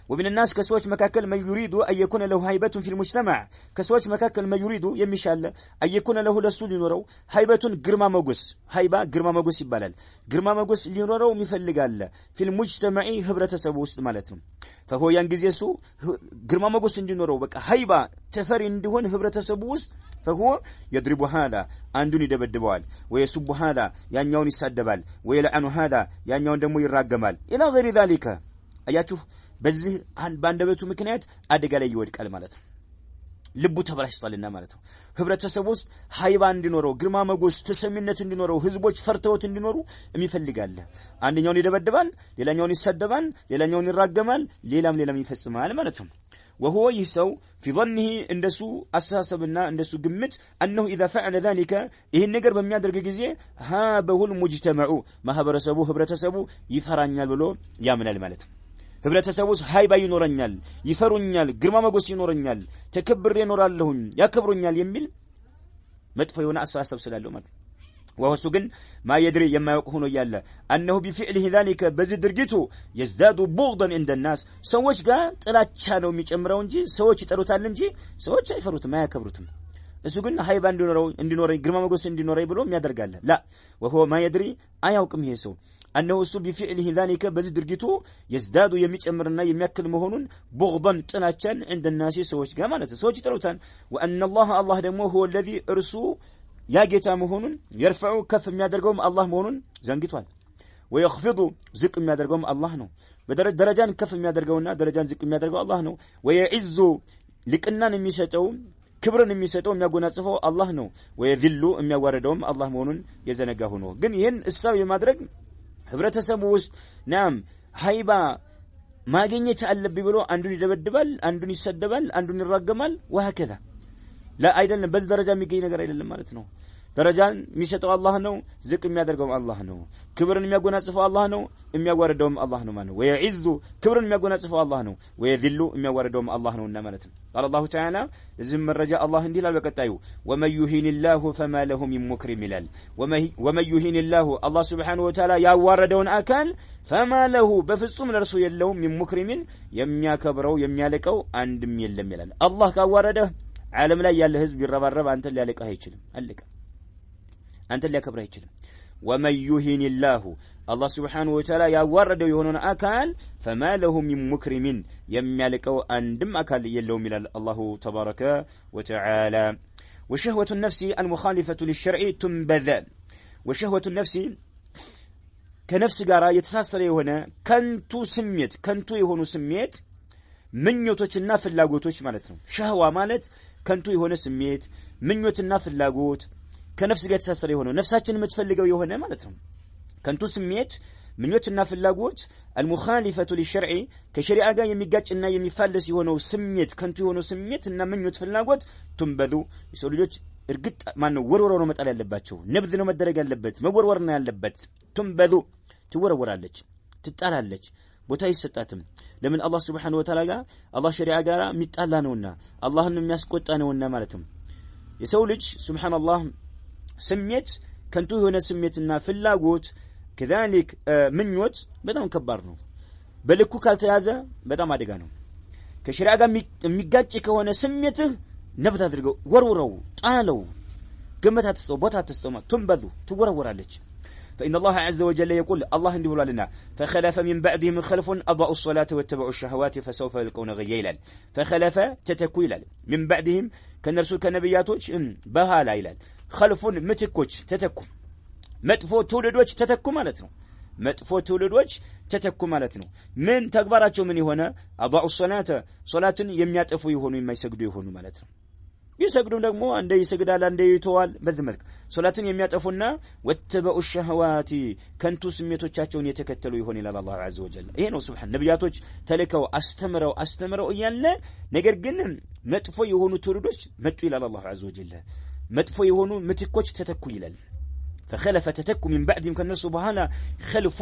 ومن الناس كسوج مكاكل من يريد أن يكون له هيبة في المجتمع كسوج مكاكل من يريد يمشال أن يكون له لسول ينورو هيبة جرما موغس هيبة جرما موغس يبالال جرما موغس ينورو مفلقال في المجتمع هبرة سبوس مالتهم فهو ينجزيسو جرما موغس ينورو بك هيبة تفر اندهون هبرة سبوس فهو يضرب هذا عندني دبدبوال ويسب هذا يعني يوني سادبال ويلعن هذا يعني يون دمو يراقمال إلى غير ذلك أياتو በዚህ ባንደበቱ ምክንያት አደጋ ላይ ይወድቃል ማለት ነው ልቡ ተበላሽቷልና ማለት ነው ህብረተሰብ ውስጥ ሃይባ እንዲኖረው ግርማ መጎስ ተሰሚነት እንዲኖረው ህዝቦች ፈርተውት እንዲኖሩ የሚፈልጋል አንደኛውን ይደበድባል ሌላኛውን ይሰደባል ሌላኛውን ይራገማል ሌላም ይፈጽማል ማለት ነው وهو يسو في ظنه እንደሱ አስተሳሰብና እንደሱ ግምት انه اذا فعل ذلك ይሄን ነገር በሚያደርግ ጊዜ هابه المجتمع ማህበረሰቡ ህብረተሰቡ ይፈራኛል ብሎ ያምናል ማለት ነው ህብረተሰቡስ ሃይባ ይኖረኛል ይፈሩኛል ግርማ መጎስ ይኖረኛል ተከብሬ እኖራለሁኝ ያከብሩኛል የሚል መጥፎ የሆነ አስተሳሰብ ስላለው ማለት ወሆሱ ግን ማየድሪ የማያውቅ ሆኖ ያለ انه بفعله ذلك በዚህ ድርጊቱ يزداد بغضا عند الناس ሰዎች ጋር ጥላቻ ነው የሚጨምረው እንጂ ሰዎች ይጠሩታል እንጂ ሰዎች አይፈሩትም አያከብሩትም እሱ ግን ሃይባ እንዲኖረኝ ግርማ መጎስ እንዲኖረኝ ብሎ የሚያደርጋል لا وهو ما يدري አያውቅም ይሄ ሰው أنه سو بفعله ذلك بزي درجته يزداد يميجمرنا يميكل مهونون بغضا تناچان عند الناس سوچ غمانه سوچ تروتان وان الله دمو هو الذي ارسو يا جيتا مهونون يرفع كف የሚያደርገውም الله መሆኑን ዘንግቷል ويخفض ዝቅ የሚያደርገውም الله ነው በደረጃን ከፍ የሚያደርገውና ደረጃን ዝቅ የሚያደርገው الله ነው ويعز ልቅናን የሚሰጠው ክብርን የሚሰጠው የሚያጎናጽፈው الله ነው ويذل የሚያዋርደውም الله መሆኑን የዘነጋ ሆኖ ግን ይሄን እሳብ የማድረግ ህብረተሰቡ ውስጥ ናም ሃይባ ማግኘት አለብኝ ብሎ አንዱን ይደበድባል አንዱን ይሰደባል አንዱን ይራገማል وهكذا لا አይደለም በዚህ ደረጃ የሚገኝ ነገር አይደለም ማለት ነው ደረጃን የሚሰጠው الله ነው ዝቅ የሚያደርገው الله ነው ክብርን የሚያጎናጽፈው الله ነው የሚያዋርደውም الله ነው ማለት ነው ويعز ክብርን የሚያጎናጽፈው الله ነው ويذل የሚያዋርደውም الله ነውና ማለት ነው قال الله تعالى እዚህ መረጃ الله እንዲህ ይላል በቀጣዩ ومن يهين الله فما له من مكرم ይላል ومن يهين الله الله سبحانه وتعالى ያዋረደውን አካል فما له በፍጹም ለርሱ የለውም من مكرم የሚያከብረው የሚያለቀው አንድም የለም ይላል الله ካዋረደ ዓለም ላይ ያለ ህዝብ ይረባረብ አንተ ሊያለቀህ አይችልም አለቀ አንተ ሊያከብርህ አይችልም ومن يهين الله الله سبحانه وتعالى ያዋረደው የሆነውን አካል فما له من مكرم የሚያለቀው አንድም አካል የለውም ይላል الله تبارك وتعالى وشهوة النفس المخالفة للشرع تنبذ وشهوة النفس كنفس ጋራ የተሳሰረ የሆነ ከንቱ የሆኑ ስሜት ምኞቶችና ፍላጎቶች ማለት ነው ሸህዋ ማለት ከንቱ የሆነ ስሜት ምኞትና ፍላጎት ከነፍስ ጋር ተሳሰረ የሆነ ነፍሳችን የምትፈልገው የሆነ ማለት ነው ከንቱ ስሜት ምኞትና ፍላጎት المخالفة للشرع ከሸሪዓ ጋር የሚጋጭና የሚፋለስ የሆነው ስሜት ከንቱ የሆነው ስሜትና ምኞት ፍላጎት ትንበዱ የሰው ልጆች እርግጥ ማነው ወርወረው ነው መጣል ያለባቸው ነብዝ ነው መደረግ ያለበት መወርወር ነው ያለበት ትንበዱ ትወርወራለች ትጣላለች ቦታ ይሰጣትም ለምን አላህ Subhanahu Wa Ta'ala ጋር አላህ ሸሪዓ ጋር የሚጣላ ነውና አላህን የሚያስቆጣ ነውና ማለትም የሰው ልጅ ሱብሃንአላህ ስሜት ከንቱ የሆነ ስሜትና ፍላጎት كذلك ምኞት በጣም ከባድ ነው በልኩ ካልተያዘ በጣም አደጋ ነው ከሸሪዓ ጋር የሚጋጭ ከሆነ ስሜትህ ነብት አድርገው ወርውረው ጣለው ገመታ ተስተው ቦታ ተስተው ትንበዱ ትወረወራለች فإن الله عز وجل يقول الله عنده لنا فخلف من بعدهم خلف أضاءوا الصلاة واتبعوا الشهوات فسوف يلقون غيا فخلف تتكويلا من بعدهم كنرسل كنبياتوች بهالا ይላል خلف متكوች ተተኩ መጥፎ ትውልዶች ተተኩ ማለት ነው መጥፎ ትውልዶች ተተኩ ማለት ነው ምን ተግባራቸው ምን ይሆነ أضاءوا الصلاة ሶላትን የሚያጠፉ ይሆኑ የማይሰግዱ ይሆኑ ማለት ነው ይሰግዱም ደግሞ አንደ ይሰግዳል አንደ ይተዋል በዝመልክ ሶላትን የሚያጠፉና ወተበኡ الشهوات ከንቱ ስሜቶቻቸውን የተከተሉ ይሆን ይላል አላህ عز وجل ይሄ ነው ሱብሃን ነብያቶች ተልከው አስተምረው እያለ ነገር ግን መጥፎ የሆኑ ትውልዶች መጡ ይላል አላህ عز وجل መጥፎ የሆኑ ምትኮች ተተኩ ይላል فخلف تتكو من بعدهم كنሱ በኋላ خلف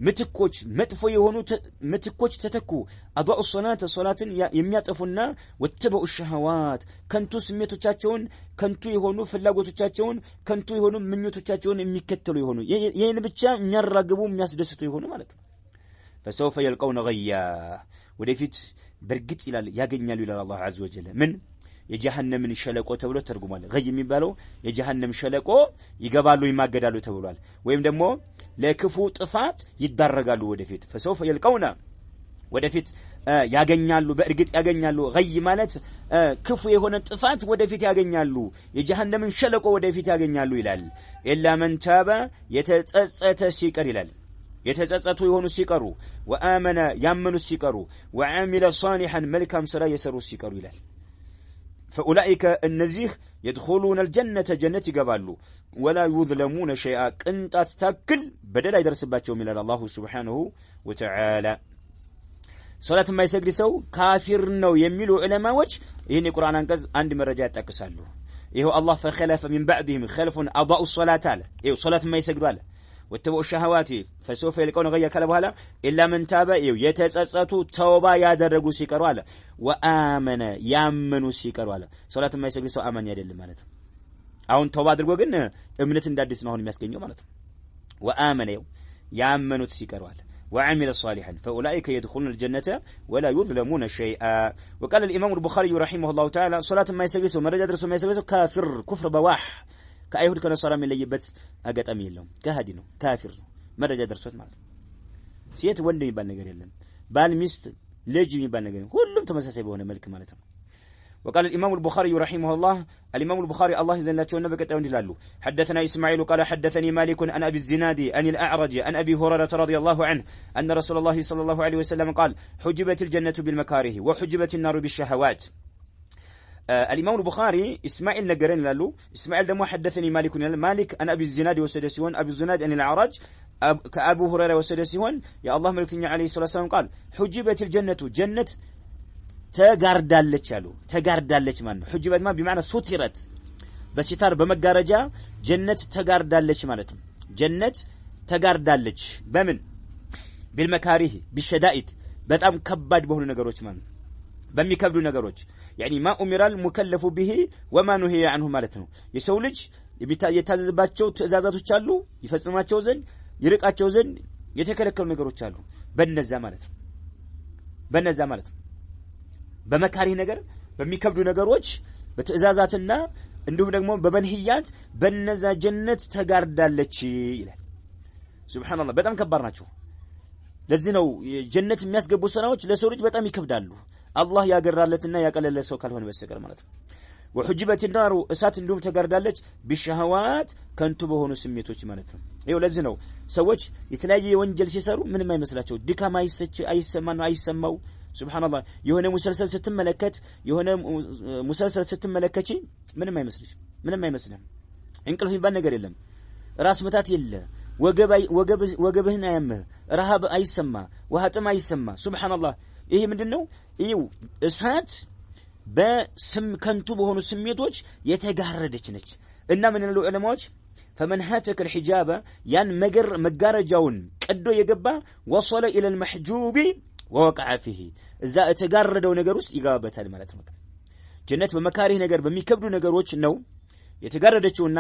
ምትኮች መጥፎ የሆኑ ምትኮች ተተኩ አضاء الصلاه ሶላትን የሚያጠፉና ወተበኡ الشهوات ከንቱ ስሜቶቻቸውን ከንቱ የሆኑ ፍላጎቶቻቸውን ከንቱ የሆኑ ምኞቶቻቸውን የሚከተሉ ይሆኑ ይሄን ብቻ የሚያራግቡ የሚያስደስቱ ይሆኑ ማለት ነው فسوف يلقون غيا ወደፊት በርግጥ ይላል ያገኛሉ ይላል አላህ عز وجل ምን የጀሃነምን ሸለቆ ተብሎ ተርጉሟል ገይ የሚባለው የጀሃነም ሸለቆ ይገባሉ ይማገዳሉ ተብሏል ወይም ደግሞ ለክፉ ጥፋት ይዳረጋሉ ወደፊት فسوف يلقون ወደፊት ያገኛሉ በእርግጥ ያገኛሉ ገይ ማለት ክፉ የሆነ ጥፋት ወደፊት ያገኛሉ የጀሃነምን ሸለቆ ወደፊት ያገኛሉ ይላል ኢላ መን ታበ የተጸጸተ ሲቀር ይላል የተጸጸቱ የሆኑ ሲቀሩ ወአመነ ያመኑ ሲቀሩ ወአሚለ ሷሊሐን መልካም ስራ የሰሩ ሲቀሩ ይላል فاولئك النزيخ يدخلون الجنه جنه يغبالو ولا يظلمون شيئا قنطات تاكل بدل አይደርስባቸውም ይላል አላህ Subhanahu Wa Ta'ala ሶላት የማይሰግድ ሰው ካፊር ነው የሚሉ ዑለማዎች ይሄን የቁርአን አንቀጽ አንድ መረጃ ያጣቅሳሉ ይሄው አላህ فخلف من بعدهم خلف اضاءوا الصلاه አለ ይሄው ሶላት የማይሰግዱ አለ وتبوا الشهوات فسوف يلقون غيا كلا بኋላ الا من تاب የተጸጸቱ ተውባ ያደረጉ ሲቀሩ አለ ወአመነ ያመኑ ሲቀሩ አለ ሶላት የማይሰግድ ሰው አማኝ አይደለም ማለት ነው አሁን ተውባ አድርጎ ግን እምነት እንዳዲስ ነው አሁን የሚያስገኘው ማለት ነው ወአመነ ያመኑት ሲቀሩ አለ وعمل صالحا فاولئك يدخلون الجنه ولا يظلمون شيئا وقال الامام البخاري رحمه الله تعالى صلاه ما يسجد سو مرجع درسو ما يسجد كافر كفر بواح كايهود كنصارى የሚለይበት አጋጣሚ የለውም ከሃዲ ነው ካፊር ነው መረጃ ደርሶት ማለት ነው ሴት ወንድ የሚባል ነገር የለም ባል ሚስት ልጅ የሚባል ነገር ሁሉም ተመሳሳይ በሆነ መልክ ማለት ነው وقال الامام البخاري رحمه الله الامام البخاري الله يزنلاچونا በቀጣዩ እንዲላሉ حدثنا اسماعيل قال حدثني مالك عن ابي الزناد عن الاعرج عن ابي هريره رضي الله عنه ان رسول الله صلى الله عليه وسلم قال حجبت الجنه بالمكاره وحجبت النار بالشهوات الامام البخاري اسماعيل نجرن لالو اسماعيل دمو حدثني مالك عن ابي الزناد وسدسيون ابي الزناد عن الاعرج كابو هريره وسدسيون يا الله ملكتني عليه الصلاه والسلام قال حجبت الجنه جنه ተጋርዳለች አሉ ተጋርዳለች ማለት ነው حجبت ما بمعنى سترت በሲታር በመጋረጃ ጀነት ተጋርዳለች ማለት ነው ጀነት ተጋርዳለች በምን بالمكاره بالشدائد በጣም ከባድ በሆኑ ነገሮች ማለት ነው በሚከብዱ ነገሮች يعني ما امر المكلف به وما نهي عنه ማለት ነው የሰው ልጅ የታዘዘባቸው ትእዛዛቶች አሉ ይፈጽማቸው ዘንድ ይርቃቸው ዘንድ የተከለከሉ ነገሮች አሉ በእነዛ ማለት ነው በመካሪ ነገር በሚከብዱ ነገሮች በትእዛዛትና እንዲሁም ደግሞ በበንህያት በነዛ ጀነት ተጋርዳለች ይላል ሱብሃንአላህ በጣም ከባድ ናቸው ለዚህ ነው ጀነት የሚያስገቡ ስራዎች ለሰው ልጅ በጣም ይከብዳሉ አላህ ያገራለትና ያቀለለ ሰው ካልሆነ በስተቀር ማለት ነው وحجبت النار እሳት እንዲሁም ተጋርዳለች بالشهوات ከንቱ በሆኑ ስሜቶች ማለት ነው ይሄው ለዚህ ነው ሰዎች የተለያየ ወንጀል ሲሰሩ ምንም አይመስላቸው ድካም አይሰማው ሱብሃንአላህ የሆነ ሙሰልሰል ስትመለከቺ ምንም አይመስልም እንቅልፍ ይባል ነገር የለም ራስ መታት የለ ወገብህን አያምህ ረሃብ አይሰማ ወሃጥም አይሰማ ሱብሃንአላህ ይሄ ምንድነው ይው እሳት በስም ከንቱ በሆኑ ስሜቶች የተጋረደች ነች እና ምን ነው ዑለማዎች فمن هاتك الحجاب ያን መጋረጃውን ቀዶ የገባ وصل الى المحجوب ووقع فيه እዛ የተጋረደው ነገር ውስጥ ይገባበታል ማለት ነው ጀነት በመካሪህ ነገር በሚከብዱ ነገሮች ነው የተጋረደችውና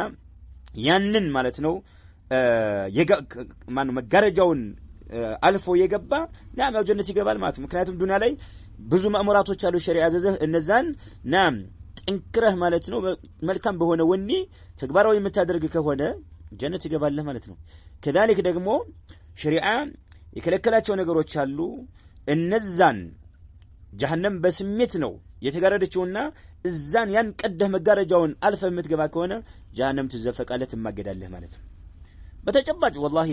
ያንን ማለት ነው መጋረጃውን አልፎ የገባ ናም ጀነት ይገባል ማለት ነው ምክንያቱም ዱንያ ላይ ብዙ ማእሙራቶች አሉ ሸሪዓ ያዘዘህ እነዛን ናም ጥንክረህ ማለት ነው መልካም በሆነ ወኒ ተግባራዊ የምታደርግ ከሆነ ጀነት ይገባልህ ማለት ነው ከذلك ደግሞ ሸሪዓ የከለከላቸው ነገሮች አሉ እነዛን ጀሃነም በስሜት ነው የተጋረደችውና እዛን ያን ቀደህ መጋረጃውን አልፈ የምትገባ ከሆነ ጀሃነም ትዘፈቃለህ ትማገዳለህ ማለት ነው በተጨባጭ والله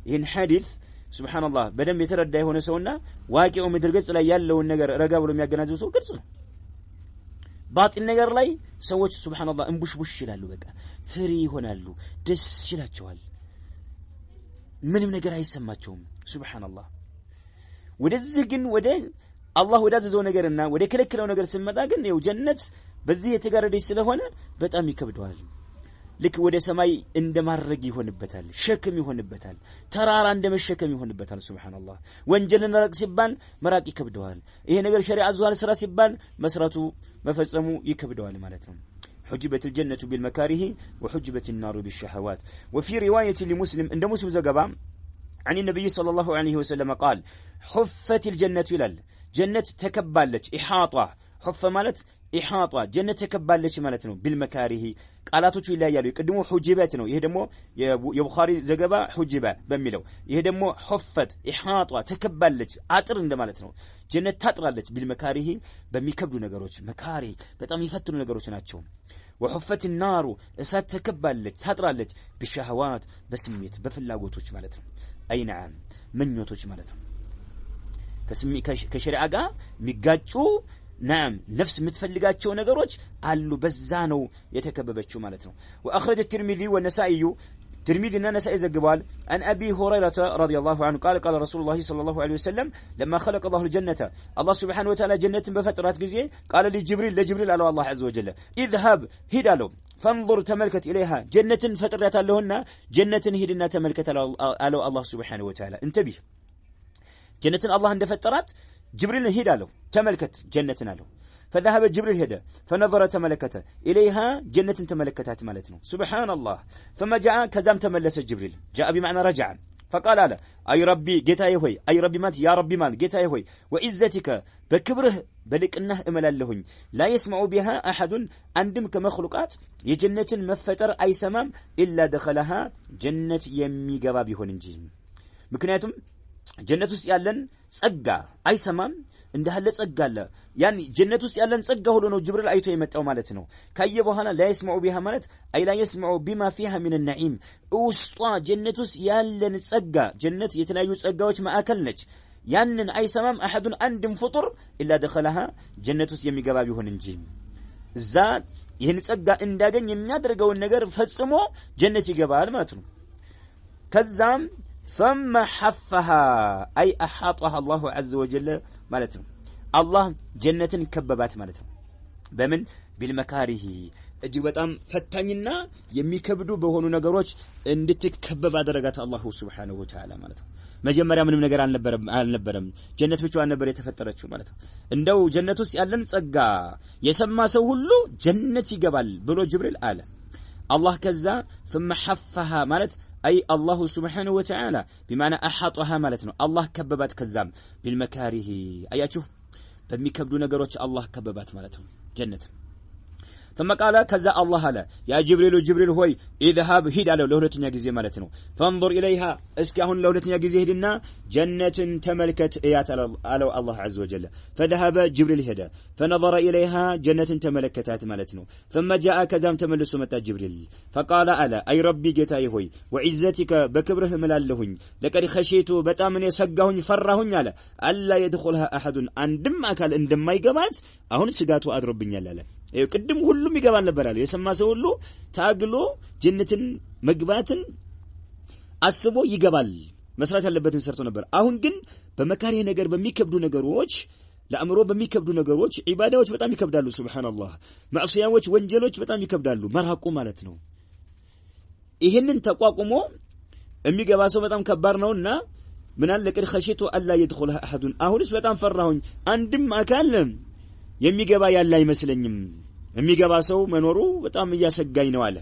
ይህን ሐዲስ ሱብሃንአላህ በደም የተረዳ የሆነ ሰውና ዋቂው ምድር ገጽ ላይ ያለውን ነገር ረጋ ብሎ የሚያገናዝብ ሰው ግልጽ ነው ባጢን ነገር ላይ ሰዎች ሱብሃንአላህ እንቡሽቡሽ ይላሉ በቃ ፍሪ ይሆናሉ ደስ ይላቸዋል ምንም ነገር አይሰማቸውም ሱብሃንአላህ ወደዚህ ግን ወደ አላህ ወዳዘዘው ነገርና ወደ ከለከለው ነገር ሲመጣ ግን ነው ጀነት በዚህ የተጋረደች ስለሆነ በጣም ይከብደዋል ልክ ወደ ሰማይ እንደማረግ ይሆንበታል ሸክም ይሆንበታል ተራራ እንደመሸከም ይሆንበታል ሱብሃንአላህ ወንጀልን ረቅ ሲባል መራቅ ይከብደዋል ይሄ ነገር ሸሪዓ አዟል ስራ ሲባል መስራቱ መፈጸሙ ይከብደዋል ማለት ነው حجبت الجنة بالمكاره وحجبت النار بالشهوات وفي رواية لمسلم عند مسلم زغبا عن النبي صلى الله عليه وسلم قال حفت الجنة ይላል ጀነት ተከባለች ኢሓጣ حف ማለት ኢሓጣ ጀነት ተከባለች ማለት ነው بالمكاره ቃላቶቹ ይለያያሉ የቀድሞ ሁጅበት ነው ይሄ ደግሞ የቡኻሪ ዘገባ ሁጅባ በሚለው ይሄ ደግሞ حفت ኢሓጣ ተከባለች አጥር እንደማለት ነው ጀነት ታጥራለች بالمكاره በሚከብዱ ነገሮች መካሪ በጣም ይፈትኑ ነገሮች ናቸው وحفت النار እሳት ተከባለች ታጥራለች بالشهوات በስሜት በፍላጎቶች ማለት ነው አይ ነዓም ምኞቶች ማለት ነው ከሸሪዓ ጋር የሚጋጩ نعم نفس متفلقاتشو نغروج አሉ በዛ ነው የተከበበችው ማለት ነው واخرج الترمذي والنسائي ترمذي والنسائي ዘግቧል عن ابي هريره رضي الله عنه قال قال رسول الله صلى الله عليه وسلم لما خلق الله الجنه الله سبحانه وتعالى جنة بفترات ጊዜ قال لجبريل على الله عز وجل اذهب هدالو فانظر تملكت اليها جنة فطرياتالهنا جنة هدنا تملكت على الله سبحانه وتعالى انتبه جنة الله እንደፈጠራት جبريل هدالو تملكت جنة له فذهب جبريل هدا فنظر تملكته إليها جنة تملكتها مالتنا سبحان الله ثم جاء كزام تملس جبريل جاء بمعنى رجع فقال له أي ربي جيتاي هوي أي ربي مات يا ربي مات جيتاي هوي وإزتك بكبره بلك إنه إمل لهن لا يسمع بها أحد عندم كمخلوقات يجنة مفتر أي سمام إلا دخلها جنة يمي جوابهن نجيم مكنياتهم ጀነት ውስጥ ያለን ጸጋ አይሰማም እንደሐለ ጸጋ አለ ያን ጀነት ውስጥ ያለን ጸጋ ሁሉ ነው ጅብሪል አይቶ የመጣው ማለት ነው ካየ በኋላ لا يسمع بها ማለት አይ لا يسمع بما فيها من النعيم ውስጧ ጀነት ውስጥ ያለን ጸጋ ጀነት የተለያዩ ጸጋዎች ማዕከል ነች ያንን አይሰማም አሐዱን አንድም ፍጡር إلا دخلها ጀነት ውስጥ የሚገባ ቢሆን እንጂ ዛት ይህን ጸጋ እንዳገኝ የሚያደርገውን ነገር ፈጽሞ ጀነት ይገባል ማለት ነው ከዛም ثم حفها أي أحاطها الله عز وجل مالتهم الله جنة كببات مالتهم بمن بالمكاره እጅግ በጣም ፈታኝና የሚከብዱ በሆኑ ነገሮች እንድትከበብ አደረጋት አላህ Subhanahu Wa Ta'ala ማለት ነው መጀመሪያ ምንም ነገር አልነበረም ጀነት ብቻዋን ነበር የተፈጠረችው ማለት ነው እንደው ጀነት ውስጥ ያለን ጸጋ የሰማ ሰው ሁሉ ጀነት ይገባል ብሎ ጅብሪል አለ الله كذا ثم حفها مالت أي الله سبحانه وتعالى بمعنى أحاطها مالتنا الله كببات كذام بالمكاره أي أشوف بمكبدو نقروش الله كببات مالتهم جنة ثم قال كذا الله لا يا جبريل هوي اذهب هيد على لولتنيا غزي مالتنا فانظر اليها اسكي هون لولتنيا غزي هيدنا جنة تملكت ايات على الله عز وجل فذهب جبريل هدا فنظر اليها جنة تملكتات مالتنا ثم جاء كذا تملس متى جبريل فقال الا اي ربي جتاي هوي وعزتك بكبره ملالهن لقد خشيت بتام من يسغاهن فرهن على الا يدخلها احد عندم اكل እንደማይገባት አሁን ስጋቱ አድሮብኛል አለ ቅድም ሁሉም ይገባል ነበር አለ የሰማ ሰው ሁሉ ታግሎ ጀነትን መግባትን አስቦ ይገባል መስራት ያለበትን ሰርቶ ነበር አሁን ግን በመካሪ ነገር በሚከብዱ ነገሮች ለአምሮ በሚከብዱ ነገሮች ኢባዳዎች በጣም ይከብዳሉ ሱብሃንአላህ ማዕሲያዎች ወንጀሎች በጣም ይከብዳሉ መራቁ ማለት ነው ይሄንን ተቋቁሞ የሚገባ ሰው በጣም ከባድ ነውና ምን አለ ለቀድ خشيت الا يدخلها احد አሁንስ በጣም ፈራሁኝ አንድም አካል የሚገባ ያለ አይመስለኝም የሚገባ ሰው መኖሩ በጣም ያሰጋኝ ነው አለ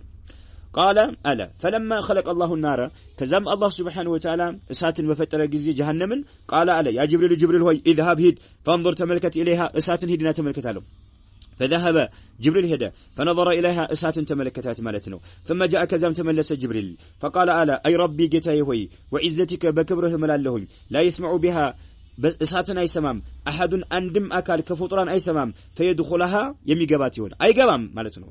قال الا فلما خلق الله النار كزم الله سبحانه وتعالى اساتن بفطر غزي جهنمن قال الا يا جبريل هوي اذهب هيد فانظر تملكت اليها اساتن هيدنا تملكتالو فذهب جبريل هدا فنظر اليها اساتن تملكتات مالتنا ثم جاء كزم تملس جبريل فقال الا اي ربي جتاي هوي وعزتك بكبره ملالهن لا يسمع بها اساتن ايسمام احد عندم اكل كفطران ايسمام فيدخلها يميغبات يሆን አይገባም ማለት ነው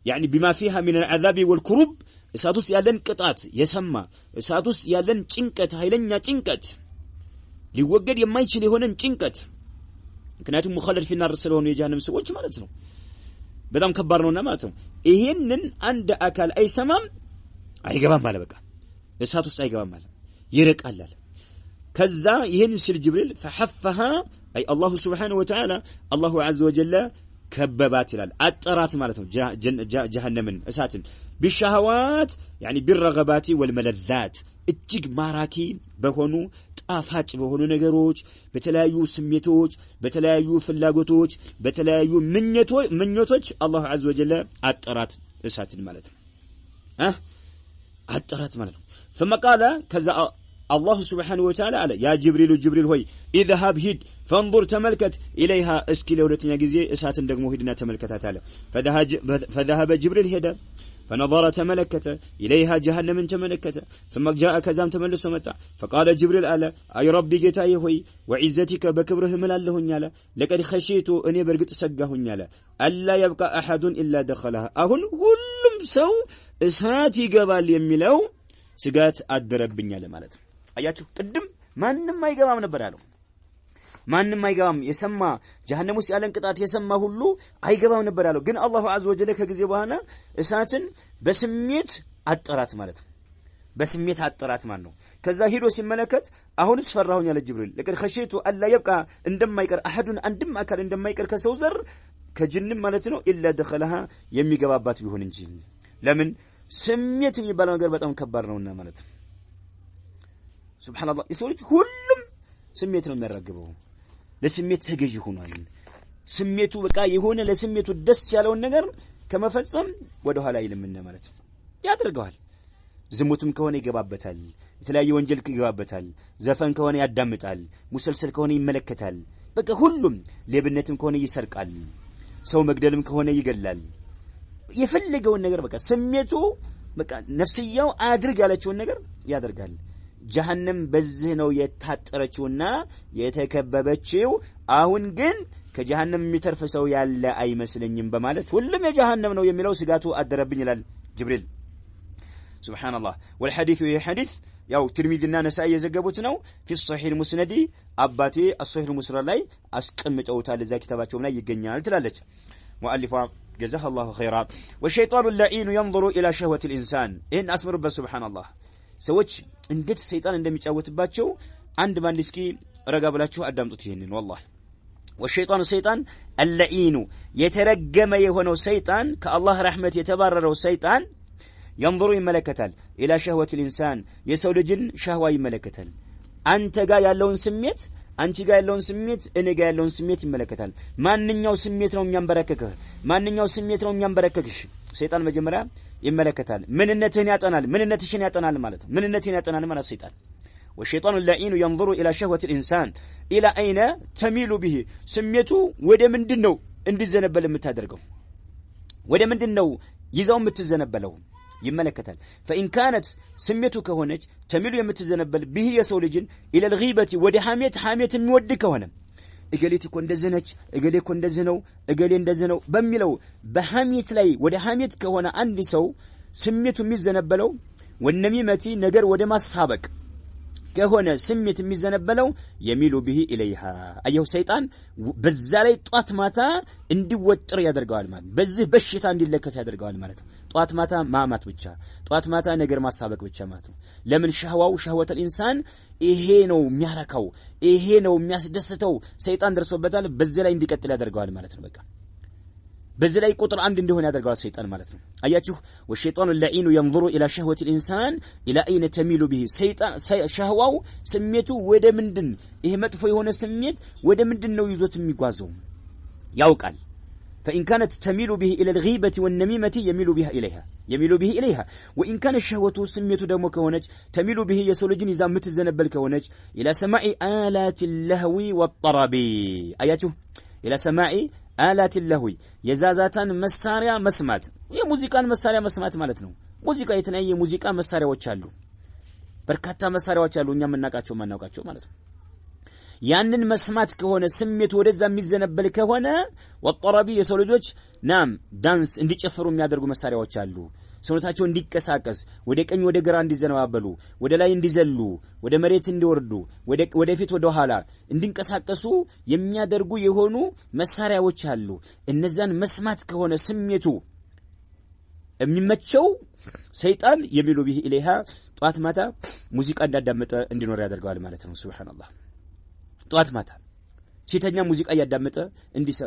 يعني بما فيها من العذاب والكرب اساتوس ያለን ቅጣት የሰማ اساتوس ያለን ጭንቀት ኃይለኛ ጭንቀት ሊወገድ የማይችል የሆነን ጭንቀት ምክንያቱም ሙኸለድ في النار ስለሆነ የጀሃነም ሰዎች ማለት ነው በጣም ከባድ ነውና ማለት ነው ይሄንን አንድ አካል አይሰማም አይገባም ማለት በቃ اساتوس አይገባም ማለት ይርቃል አለ ከዛ ይሄን ሲል ጅብሪል فحفها اي الله سبحانه وتعالى الله عز وجل كببات ይላል አጠራት ማለት ነው ጀሃነምን እሳትን بالشهوات يعني بالرغبات والملذات እጅግ ማራኪ በሆኑ ጣፋጭ በሆኑ ነገሮች በተለያዩ ስሜቶች በተለያዩ ፍላጎቶች በተለያዩ ምኞቶች አላህ عز وجل አጠራት እሳትን ማለት ነው አጠራት ማለት ነው ثم قال كذا الله سبحانه وتعالى على يا جبريل هوي اذهب هد فانظر تملكت إليها اسكي لولتኛ ጊዜ እሳትን ደግሞ ሄድና ተመልከታት አለ فذهب جبريل هدا فنظر تملكت إليها جهنم تملكت ثم جاء كذام تملس متى فقال جبريل على أي ربي جتاي هوي وعزتك بكبره ملالهن يالا لقد خشيت أني برقت سقهن يالا ألا يبقى أحد إلا دخلها أهن كلهم سو إساتي قبال يميلو سقات أدربن يالا مالت አያችሁ ቅድም ማንንም አይገባም ነበር ያለው ማንንም አይገባም የሰማ ጀሃነም ውስጥ ያለን ቅጣት የሰማ ሁሉ አይገባም ነበር ያለው ግን አላሁ ዐዘ ወጀለ ከጊዜ በኋላ እሳትን በስሜት አጠራት ማለት ነው በስሜት አጠራት ማለት ነው ከዛ ሄዶ ሲመለከት አሁንስ ፈራሁኝ ያለ ጅብሪል ለቀድ ኸሺቱ አላ ይብቃ እንደማይቀር አሐዱን አንድም አካል እንደማይቀር ከሰው ዘር ከጅንም ማለት ነው ኢላ ደኸለሃ የሚገባባት ቢሆን እንጂ ለምን ስሜት የሚባለው ነገር በጣም ከባድ ነውና ማለት ነው ሱብሃንአላህ ይሰውልጅ ሁሉም ስሜት ነው የሚያራግበው ለስሜት ተገዥ ሆኗል ስሜቱ በቃ የሆነ ለስሜቱ ደስ ያለውን ነገር ከመፈጸም ወደ ኋላ ይልምና ማለት ያደርጋል ዝሙትም ከሆነ ይገባበታል የተለያየ ወንጀል ይገባበታል ዘፈን ከሆነ ያዳምጣል ሙሰልሰል ከሆነ ይመለከታል በቃ ሁሉም ሌብነትም ከሆነ ይሰርቃል ሰው መግደልም ከሆነ ይገላል የፈለገውን ነገር በቃ ስሜቱ በቃ ነፍስያው አድርግ ያለችውን ነገር ያደርጋል ጀሃነም በዚህ ነው የታጠረችውና የተከበበችው አሁን ግን ከጀሃነም የሚተርፍ ሰው ያለ አይመስልኝም በማለት ሁሉም የጀሃነም ነው የሚለው ስጋቱ አደረብኝ ይላል ጅብሪል ሱብሃንአላህ والحديث ይህ ሐዲስ ያው ትርሚዚና ነሳኢ የዘገቡት ነው في الصحيح المسند አባቴ الصحيح المسند ላይ አስቀምጠውታል እዛ ኪታባቸው ላይ ይገኛል ትላለች مؤلفا جزاه الله خيرا والشيطان اللعين ينظر الى شهوة الانسان ان اسمر سبحان الله ሰዎች እንዴት ሰይጣን እንደሚጫወትባቸው አንድ ባንድ እስኪ ረጋ ብላችሁ አዳምጡት ይሄንን والله والشيطان ሰይጣን اللعين የተረገመ የሆነው ሰይጣን ከአላህ ረህመት የተባረረው ሰይጣን ينظر ይመለከታል الى شهوة الانسان የሰው ልጅን ሻህዋ ይመለከታል አንተ ጋር ያለውን ስሜት አንቺ ጋር ያለውን ስሜት እኔ ጋር ያለውን ስሜት ይመለከታል ማንኛው ስሜት ነው የሚያንበረከከህ ማንኛው ስሜት ነው የሚያንበረከክሽ ሰይጣን መጀመሪያ ይመለከታል ምንነትህን ያጠናል ምንነትሽን ያጠናል ማለት ነው ምንነትህን ያጠናል ማለት ሰይጣን والشيطان اللعين ينظر الى شهوة الانسان الى اين تميل به ስሜቱ ወደ ምንድነው እንዲዘነበል የምታደርገው ወደ ምንድነው ይዛው የምትዘነበለው ይመለከታል فإن كانت ስሜቱ ከሆነች ተሚሉ የምትዘነበል به የሰው ልጅን الى الغيبة ወደ ሐሜት የሚወድ ከሆነ እገሌት እኮ እንደዚህ ነች እገሌ እኮ እንደዚህ ነው እገሌ እንደዚህ ነው በሚለው በሐሜት ላይ ወደ ሐሜት ከሆነ አንድ ሰው ስሜቱ የሚዘነበለው ወነሚመቲ ነገር ወደ ማሳበቅ ከሆነ ስሜት የሚዘነበለው የሚሉ به إليها አየው ሰይጣን በዛ ላይ ጧት ማታ እንዲወጥር ያደርጋል ማለት በዚህ በሽታ እንዲለከፍ ያደርጋል ማለት ጧት ማታ ማማት ብቻ ጧት ማታ ነገር ማሳበቅ ብቻ ማለት ነው ለምን ሸህወተ الانسان ይሄ ነው የሚያረካው ይሄ ነው የሚያስደስተው ሰይጣን ደርሶበታል በዚህ ላይ እንዲቀጥል ያደርጋል ማለት ነው በቃ በዚህ ላይ ቁጥር አንድ እንደሆነ ያደርጋል ሰይጣን ማለት ነው አያችሁ والشيطان اللعين ينظر الى شهوة الانسان الى اين تميل به ሰይጣን ሸህዋው ስሜቱ ወደ ምንድን ይሄ መጥፎ የሆነ ስሜት ወደ ምንድን ነው ይዞት የሚጓዘው ያውቃል فإن كانت تميل به إلى الغيبة والنميمة يميل بها إليها وإن كان الشهوة سميت دمو كونج تميل به يسولجن إذا متزنبل كونج إلى سماع آلات اللهو والطرب آياته إلى سماع آلات اللهو يزازاتان مساريا مسمات هي موسيقى مساريا مسمات مالتنا موسيقى يتنأي موسيقى مساريا وچالو بركاتا مساريا وچالو እኛ መናቃቸው ማለት ነው ያንን መስማት ከሆነ ስሜት ወደዛ የሚዘነበል ከሆነ ወጠረቢ የሰው ልጆች ናም ዳንስ እንዲጨፍሩ የሚያደርጉ መሳሪያዎች አሉ ሰውነታቸው እንዲቀሳቀስ ወደ ቀኝ ወደ ግራ እንዲዘነባበሉ ወደ ላይ እንዲዘሉ ወደ መሬት እንዲወርዱ ወደ ፊት ወደ ኋላ እንዲንቀሳቀሱ የሚያደርጉ የሆኑ መሳሪያዎች አሉ እነዛን መስማት ከሆነ ስሜቱ የሚመቸው ሰይጣን የሚሉ به إليها ጧት ማታ ሙዚቃ እንዳዳመጠ እንዲኖር ያደርጋል ማለት ነው ሱብሃንአላህ ጧት ማታ ሲተኛ ሙዚቃ ያዳመጠ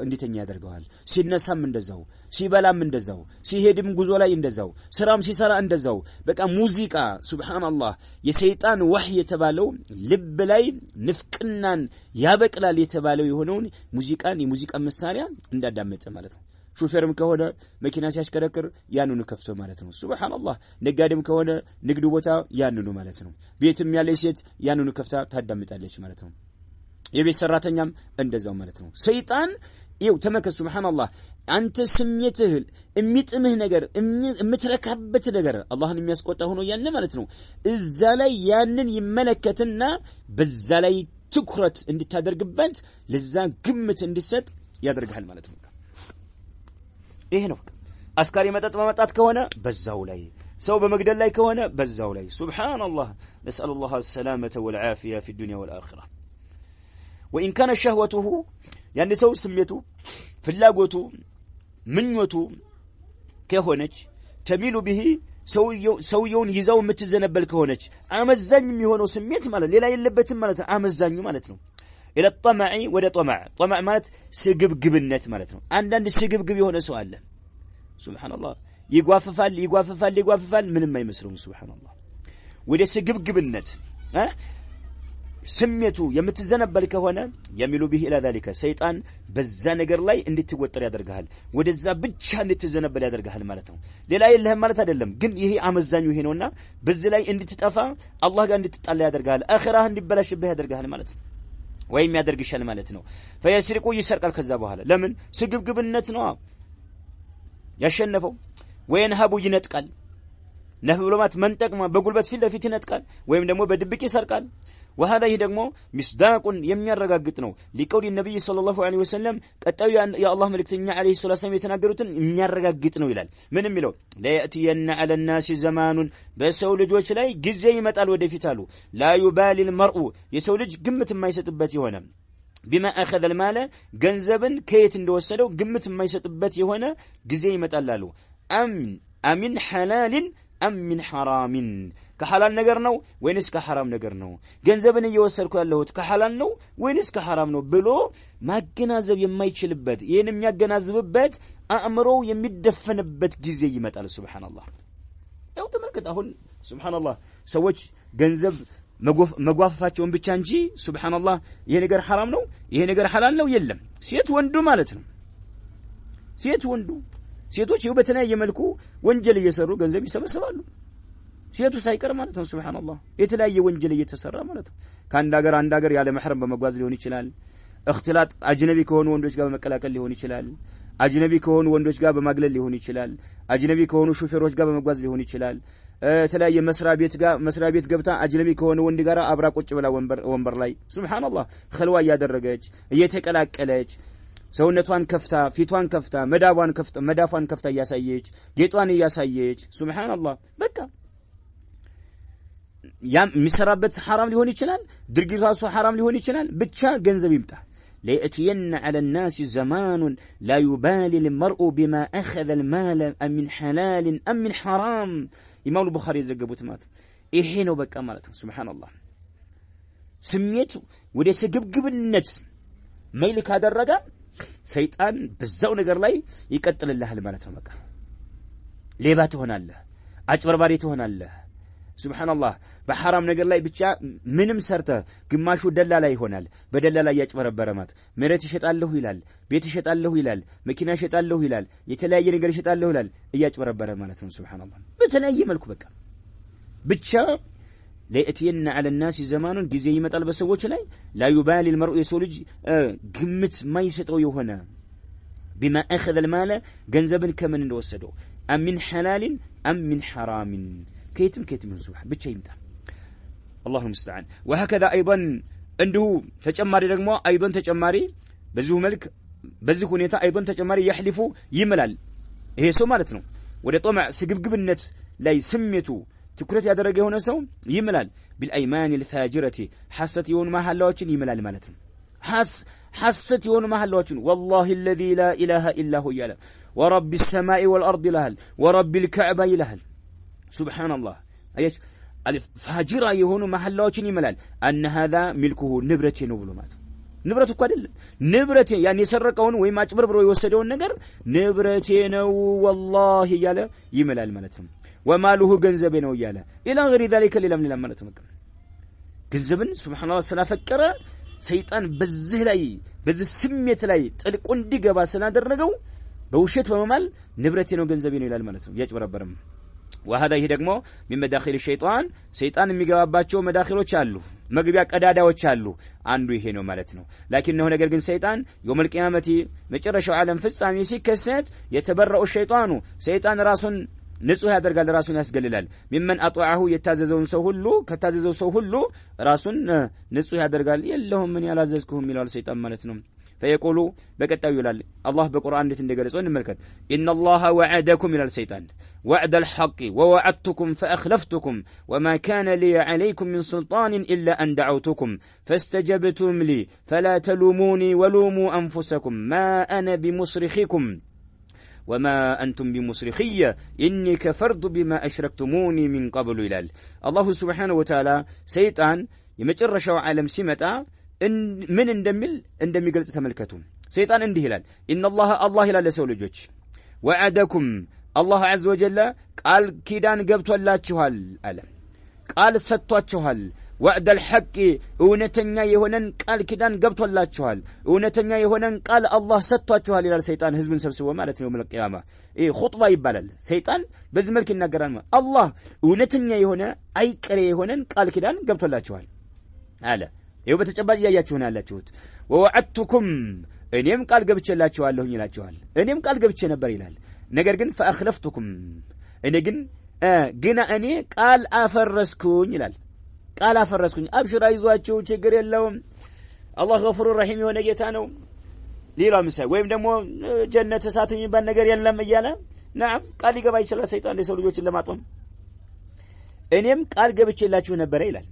እንዲተኛ ያደርጋል ሲነሳም እንደዛው ሲበላም እንደዛው ሲሄድም ጉዞ ላይ እንደዛው ስራም ሲሰራ እንደዛው በቃ ሙዚቃ ሱብሃንአላህ የሰይጣን ወህይ የተባለው ልብ ላይ ንፍቅናን ያበቅላል የተባለው የሆነውን ሙዚቃን የሙዚቃ መሳሪያ እንዳዳመጠ ማለት ነው ሹፌርም ከሆነ መኪና ሲያሽከረክር ያንኑ ከፍቶ ማለት ነው ሱብሃንአላህ ነጋዴም ከሆነ ንግዱ ቦታ ያንኑ ማለት ነው ቤትም ያለ ሴት ያንኑ ከፍታ ታዳምጣለች ማለት ነው የቤት ሰራተኛም እንደዛው ማለት ነው ሰይጣን ይው ተመከስ ሱብሃንአላህ አንተ ስሜትህ እሚጥምህ ነገር እምትረካበት ነገር አላህን የሚያስቆጣ ሆኖ ያለ ማለት ነው እዛ ላይ ያንን ይመለከትና በዛ ላይ ትኩረት እንድታደርግበት ለዛ ግምት እንድሰጥ ያደርጋል ማለት ነው ይሄ ነው አስካሪ መጠጥ ማመጣት ከሆነ በዛው ላይ ሰው በመግደል ላይ ከሆነ በዛው ላይ ሱብሃንአላህ نسأل الله السلامة والعافية في الدنيا والآخرة وإن كان شهوته يعني سو سميته فلاغوتو منيوتو كهونج تميل به سويون يزاو متزنبل كهونج امزاኝ የሚሆነው ስሜት ማለት ሌላ የለበትም ማለት አመዛኙ ማለት ነው الى الطمع ወደ طمع ማለት ስግብግብነት ማለት ነው አንዳንድ ስግብግብ የሆነ ሰው አለ ሱብሃንአላህ ይጓፈፋል ምንም አይመስልም ሱብሃንአላህ ወደ ስግብግብነት ስሜቱ የምትዘነበል ከሆነ የሚሉ به الى ذلك ሰይጣን በዛ ነገር ላይ እንድትወጠር ያደርጋል ወደዛ ብቻ እንድትዘነበል ያደርጋል ማለት ነው ሌላ የለህም ማለት አይደለም ግን ይሄ አመዛኙ ይሄ ነውና በዚህ ላይ እንድትጠፋ አላህ ጋር እንድትጣላ ያደርጋል አኺራህ እንዲበላሽብህ ያደርጋል ማለት ነው ወይም ያደርግሻል ማለት ነው فيسرق ይሰርቃል ከዛ በኋላ ለምን ስግብግብነት ነው ያሸነፈው ወይንሃቡ ይነጥቃል ነህብ ብሎማት መንጠቅማ በጉልበት ፊት ለፊት ይነጥቃል ወይም ደግሞ በድብቅ ይሰርቃል وهذا يدغمو مصداق የሚያረጋግጥ ነው لقول النبي صلى الله عليه وسلم ቀጣዩ ያ አላህ መልእክተኛ አለይሂ ሰላም የተናገሩትን የሚያረጋግጥ ነው ይላል ምንም ይለው لا ياتين على الناس زمان በሰው ልጆች ላይ ጊዜ ይመጣል ወደፊት አሉ لا يبالي المرء የሰው ልጅ ግምት የማይሰጥበት ይሆነ بما اخذ المال ገንዘብን ከየት እንደወሰደው ግምት የማይሰጥበት የሆነ ጊዜ ይመጣል አሉ አሚን حلال ام من حرام ከሐላል ነገር ነው ወይንስ ከሐራም ነገር ነው ገንዘብን እየወሰድኩ ያለሁት ከሐላል ነው ወይንስ ከሐራም ነው ብሎ ማገናዘብ የማይችልበት ይሄን የሚያገናዝብበት አእምሮው የሚደፈንበት ጊዜ ይመጣል ሱብሃንአላህ ያው ተመልከት አሁን ሱብሃንአላህ ሰዎች ገንዘብ መጓፈፋቸውን ብቻ እንጂ ሱብሃንአላህ ይሄ ነገር حرام ነው ይሄ ነገር ሐላል ነው የለም ሴት ወንዱ ማለት ነው ሴት ወንዱ ሴቶች ይው በተለያየ መልኩ ወንጀል እየሰሩ ገንዘብ ይሰበስባሉ ሴቱ ሳይቀር ማለት ነው ሱብሃንአላህ የተለያየ ወንጀል እየተሰራ ማለት ነው ከአንድ ሀገር ያለ መህረም በመጓዝ ሊሆን ይችላል اختلاط አጅነቢ ከሆኑ ወንዶች ጋር በመቀላቀል ሊሆን ይችላል አጅነቢ ከሆኑ ወንዶች ጋር በማግለል ሊሆን ይችላል አጅነቢ ከሆኑ ሹፌሮች ጋር በመጓዝ ሊሆን ይችላል የተለያየ መስሪያ ቤት ገብታ አጅነቢ ከሆነ ወንድ ጋር አብራ ቁጭ ብላ ወንበር ላይ ሱብሃንአላህ ኸልዋ ያደረገች እየተቀላቀለች ሰውነቷን ከፍታ ፊቷን ከፍታ መዳፏን ከፍታ ያሳየች ጌጧን ያሳየች ሱብሃንአላህ በቃ ያም ሚሰራበት حرام ሊሆን ይችላል ድርጊቱ حرام ሊሆን ይችላል ብቻ ገንዘብ ይምጣ ليأتين على الناس زمان لا يبالي المرء بما أخذ المال أم من حلال أم من حرام إمام البخاري ዘገቡት ማለት ይሄ ነው በቃ ማለት ነው ሱብሃንአላህ ስሜቱ ወደ ስግብግብነት መይል ካደረገ ሰይጣን በዛው ነገር ላይ ይቀጥልልሃል ማለት ነው በቃ ሌባ ትሆናለህ አጭበርባሪ ትሆናለህ ሱብሃንአላህ በሐራም ነገር ላይ ብቻ ምንም ሰርተ ግማሹ ደላላ ይሆናል በደላላ ያጭበረበረ ማለት መሬት ይሸጣለሁ ይላል ቤት ይሸጣለሁ ይላል መኪና ይሸጣለሁ ይላል የተለያየ ነገር ይሸጣለሁ ይላል እያጭበረበረ ማለት ነው ሱብሃንአላህ በተለያየ መልኩ በቃ ብቻ ለእቲየና على الناس زمان ጊዜ ይመጣል በሰዎች ላይ لا يبالي المرء يسولج ግምት ማይሰጠው የሆነ بما اخذ المال ገንዘብን ከምን እንደወሰደው ام من حلال ام من حرام كيتم من سبحان ብቻ ይምጣ الله المستعان وهكذا ايضا እንዲሁ ተጨማሪ ደግሞ ايضا ተጨማሪ በዚሁ መልክ በዚህ ሁኔታ ايضا ተጨማሪ يحلف ይምላል ይሄ ሰው ማለት ነው ወደ ጦማዕ ስግብግብነት ላይ ስሜቱ ትኩረት ያደረገ የሆነ ሰው ይምላል بالأيمان الفاجرة حسት የሆኑ መሐላዎችን ይምላል ማለት ነው حسት የሆኑ መሐላዎችን والله الذي لا اله الا هو يلا ورب السماء والارض لهل ورب الكعبة يلهل سبحان الله ايش الفاجرة የሆኑ መሐላዎችን ይምላል ان هذا ملكه ንብረቴ ነው ብሎ ማለት ንብረቱ እኮ አይደለም ንብረቴ ያን የሰረቀውን ወይ ማጭበርብሮ የወሰደውን ነገር ንብረቴ ነው والله ያለ ይምላል ማለት ነው وماله ገንዘቤ ነው ያለ الى غير ذلك ሌላም ማለት ነው ገንዘብን ሱብሃንአላህ ስለፈቀረ ሰይጣን በዚህ ስሜት ላይ ጥልቁ እንዲገባ ስላደረገው በውሸት በመማል ንብረቴ ነው ገንዘቤ ነው ይላል ማለት ነው ያጭበረበረም وهذا ይሄ ደግሞ من مداخل الشيطان ሰይጣን የሚገባባቸው መዳኺሎች አሉ መግቢያ ቀዳዳዎች አሉ አንዱ ይሄ ነው ማለት ነው لكنه ነገር ግን ሰይጣን يوم القيامه መጨረሻው ዓለም ፍጻሜ ሲከሰት የተበረው ሰይጣን ራሱን ንጹህ ያደርጋል ራሱን ያስገልላል ممن اطاعه የታዘዘውን ሰው ሁሉ ከታዘዘው ሰው ሁሉ ራሱን ንጹህ ያደርጋል የለሁም ምን ያላዘዝኩህም ይላል ሰይጣን ማለት ነው فيقول بقطاو ይላል አላህ በቁርአን እንዴት እንደገለጸው እንመልከት ان الله وعدكم الى الشيطان وعد الحق ووعدتكم فاخلفتكم وما كان لي عليكم من سلطان الا ان دعوتكم فاستجبتم لي فلا تلوموني ولوموا انفسكم ما انا بمصرخكم وما أنتم بمصرخية إني كفرت بما أشركتموني من قبل إلال الله سبحانه وتعالى سيطان يمجرشوا عالم سمتا من اندمي قلت تملكتهم سيطان اندي هلال إن الله هلال لسولجوج وعدكم الله عز وجل قال كيدان قبتوا الله تشوهال ألم قال ستوا تشوهال وعد الحق اونتኛ የሆነን ቃል ኪዳን ገብቶላችኋል እውነተኛ የሆነን ቃል አላህ ሰጥቷችኋል ይላል ሰይጣን ህዝብን ሰብስቦ ማለት ነው መልቂያማ ኹጥባ ይባላል ሰይጣን በዚህ መልኩ ይናገራል አላህ እውነተኛ የሆነ አይቀሬ የሆነን ቃል ኪዳን ገብቶላችኋል አለ ይሄው በተጨባጭ ያያችሁና ያላችሁት ወወዐድቱኩም እኔም ቃል ገብቼላችኋለሁ ይላችኋል እኔም ቃል ገብቼ ነበር ይላል ነገር ግን ፈአኽለፍቱኩም እኔ ግን እኔ ቃል አፈረስኩኝ ይላል ቃል አፈረስኩኝ አብሽራ ይዟችሁ ችግር የለውም አላህ ገፉር ረሂም የሆነ ጌታ ነው ሌላ ምሳሌ ወይም ደግሞ ጀነት እሳት የሚባል ነገር የለም እያለ نعم ቃል ይገባ ይችላል ሰይጣን ለሰው ልጆችን ለማጥመም እኔም ቃል ገብቼላችሁ ነበር ይላል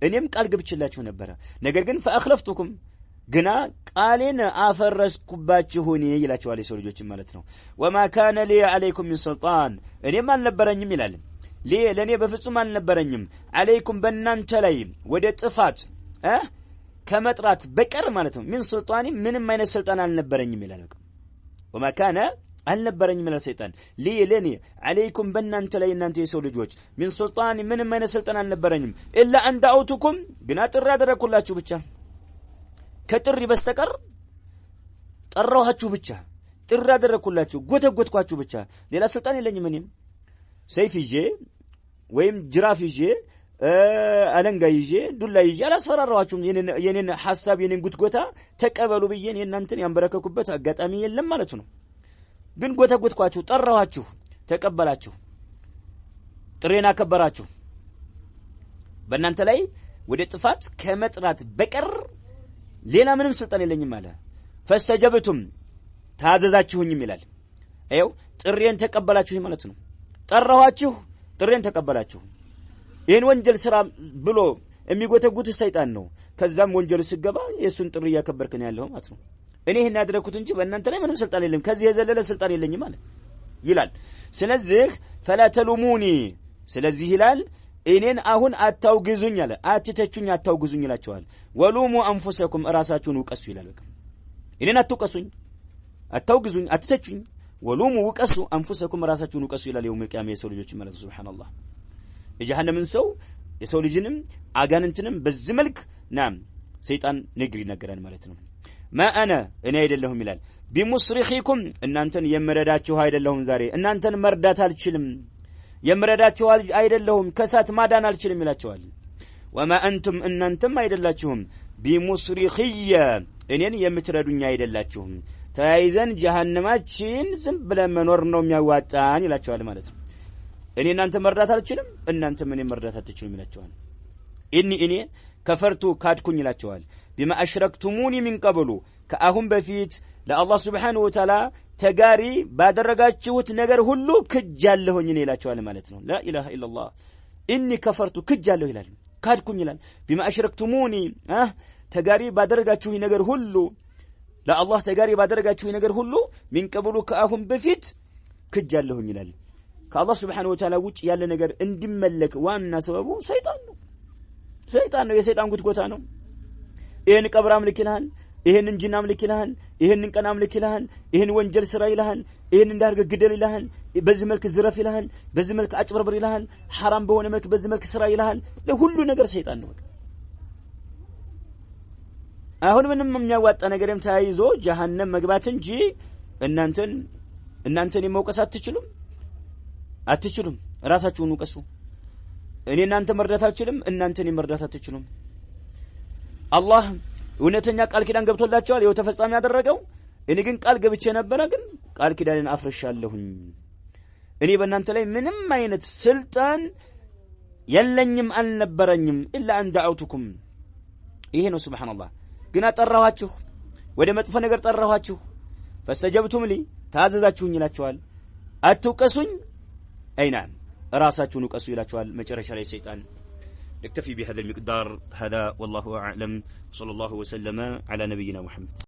እኔም ቃል ገብቼላችሁ ነበር ነገር ግን ፈአኽለፍቱኩም ግና ቃሌን አፈረስኩባችሁ ይላችኋል የሰው ልጆችን ማለት ነው وما كان لي عليكم من سلطان እኔም አልነበረኝም ይላል ለኔ በፍጹም አልነበረኝም عليكم በእናንተ ላይ ወደ ጥፋት ከመጥራት በቀር ማለት ነው ምን ሱልጣኒ ምንም አይነት ስልጣን አልነበረኝም ይላል وما كان አልነበረኝም ይላል ሰይጣን ለኔ عليكم በእናንተ ላይ እናንተ የሰው ልጆች ምን ሱልጣኒ ምንም አይነት ስልጣን አልነበረኝም الا ان دعوتكم ግን ጥሪ አደረኩላችሁ ብቻ ከጥሪ በስተቀር ጠራኋችሁ ብቻ ጥሪ አደረኩላችሁ ጎተጎትኳችሁ ብቻ ሌላ ስልጣን የለኝም እኔም ሰይፍ ይዤ ወይም ጅራፍ ይዤ አለንጋ ይዤ ዱላ ይዤ አላስፈራራኋችሁም የኔን ሐሳብ የኔን ጉትጎታ ተቀበሉ ብዬን የናንተን ያንበረከኩበት አጋጣሚ የለም ማለት ነው ግን ጎተጎትኳችሁ ጠራኋችሁ ተቀበላችሁ ጥሬና ከበራችሁ በእናንተ ላይ ወደ ጥፋት ከመጥራት በቀር ሌላ ምንም ስልጣን የለኝም አለ ፈስተጀብቱም ታዘዛችሁኝም ይላል አይው ጥሬን ተቀበላችሁ ማለት ነው ጠራኋችሁ ጥሬን ተቀበላችሁ ይሄን ወንጀል ስራ ብሎ የሚጎተጉት ሰይጣን ነው ከዛም ወንጀል ሲገባ የሱን ጥሪ ያከበርክ ነው ያለው ማለት ነው እኔ ይሄን ያደረኩት እንጂ በእናንተ ላይ ምንም ስልጣን የለም ከዚህ የዘለለ ስልጣን የለኝም ማለት ይላል ስለዚህ فلا تلوموني ስለዚህ ይላል እኔን አሁን አታውግዙኝ አለ አትተቹኝ አታውግዙኝ ይላችኋል ወሉሙ አንፉሰኩም ራሳችሁን ውቀሱ ይላል በቃ እኔን አትውቀሱኝ አታውግዙኝ አትተቹኝ ወሉሙ ውቀሱ አንፉሰኩም ራሳችሁን ውቀሱ ይላል የውም ቂያማ የሰው ልጆች ማለት ሱብሃንአላህ የጀሃነምን ሰው የሰው ልጅንም አጋንንትንም በዚህ መልክ ናም ሰይጣን ንግር ይነገራል ማለት ነው ما انا እኔ አይደለሁም ይላል ቢሙስሪኺኩም እናንተን የምረዳችሁ አይደለሁም ዛሬ እናንተን መርዳት አልችልም የምረዳችሁ አይደለሁም ከሳት ማዳን አልችልም ይላችኋል وما انتم እናንተም አይደላችሁም ቢሙስሪኺየ እኔን የምትረዱኝ አይደላችሁም ተያይዘን ጀሃነማችን ዝም ብለን መኖር ነው የሚያዋጣን ይላችኋል ማለት ነው እኔ እናንተ መርዳት አልችልም እናንተም እኔ መርዳት አትችሉም ይላችኋል እኔ ከፈርቱ ካድኩኝ ይላችኋል بما اشركتموني من قبل ከአሁን በፊት ለአላህ Subhanahu Wa Ta'ala ተጋሪ ባደረጋችሁት ነገር ሁሉ ክጃለሁኝ ይላችኋል ማለት ነው لا اله الا الله اني كفرت ክጃለሁ ይላል ካድኩኝ ይላል بما اشركتموني ተጋሪ ባደረጋችሁኝ ነገር ሁሉ ለአላህ ተጋሪ ባደረጋችሁኝ ነገር ሁሉ من قبل ከአሁን በፊት ክጃለሁኝ ይላል ከአላህ Subhanahu Wa Ta'ala ውጭ ያለ ነገር እንዲመለክ ዋና ሰበቡ ሰይጣን ነው የሰይጣን ጉትጎታ ነው ይሄን ቀብር አምልክ ይልሃል ይሄን እንጂና አምልክ ይልሃል ይሄን ቀና አምልክ ይልሃል ይሄን ወንጀል ስራ ይልሃል ይሄን እንዳርገ ግደል ይልሃል በዚህ መልክ ዝረፍ ይልሃል በዚህ መልክ አጭበርብር ይልሃል حرام በሆነ መልክ በዚህ መልክ ስራ ይልሃል ለሁሉ ነገር ሰይጣን ነው አሁን ምንም የሚያዋጣ ነገርም ተያይዞ ጀሃነም መግባት እንጂ እናንተን እናንተን መውቀስ አትችሉም ራሳችሁን ውቀሱ እኔ እናንተ መርዳት አልችልም እናንተን መርዳት አትችሉም አላህ እውነተኛ ቃል ኪዳን ገብቶላችኋል ይኸው ተፈጻሚ ያደረገው እኔ ግን ቃል ገብቼ ነበር ግን ቃል ኪዳንን አፍርሻለሁኝ እኔ በእናንተ ላይ ምንም አይነት ስልጣን የለኝም አልነበረኝም ኢላ አን ደዓውቱኩም ይሄ ነው ሱብሃንአላህ ግን አጠራኋችሁ ወደ መጥፎ ነገር ጠራኋችሁ ፈስተጀብቱም ሊ ታዘዛችሁኝ ይላችኋል አትውቀሱኝ አይና ራሳችሁን ውቀሱ ይላችኋል መጨረሻ ላይ ሰይጣን نكتفي بهذا المقدار هذا والله أعلم صلى الله وسلم على نبينا محمد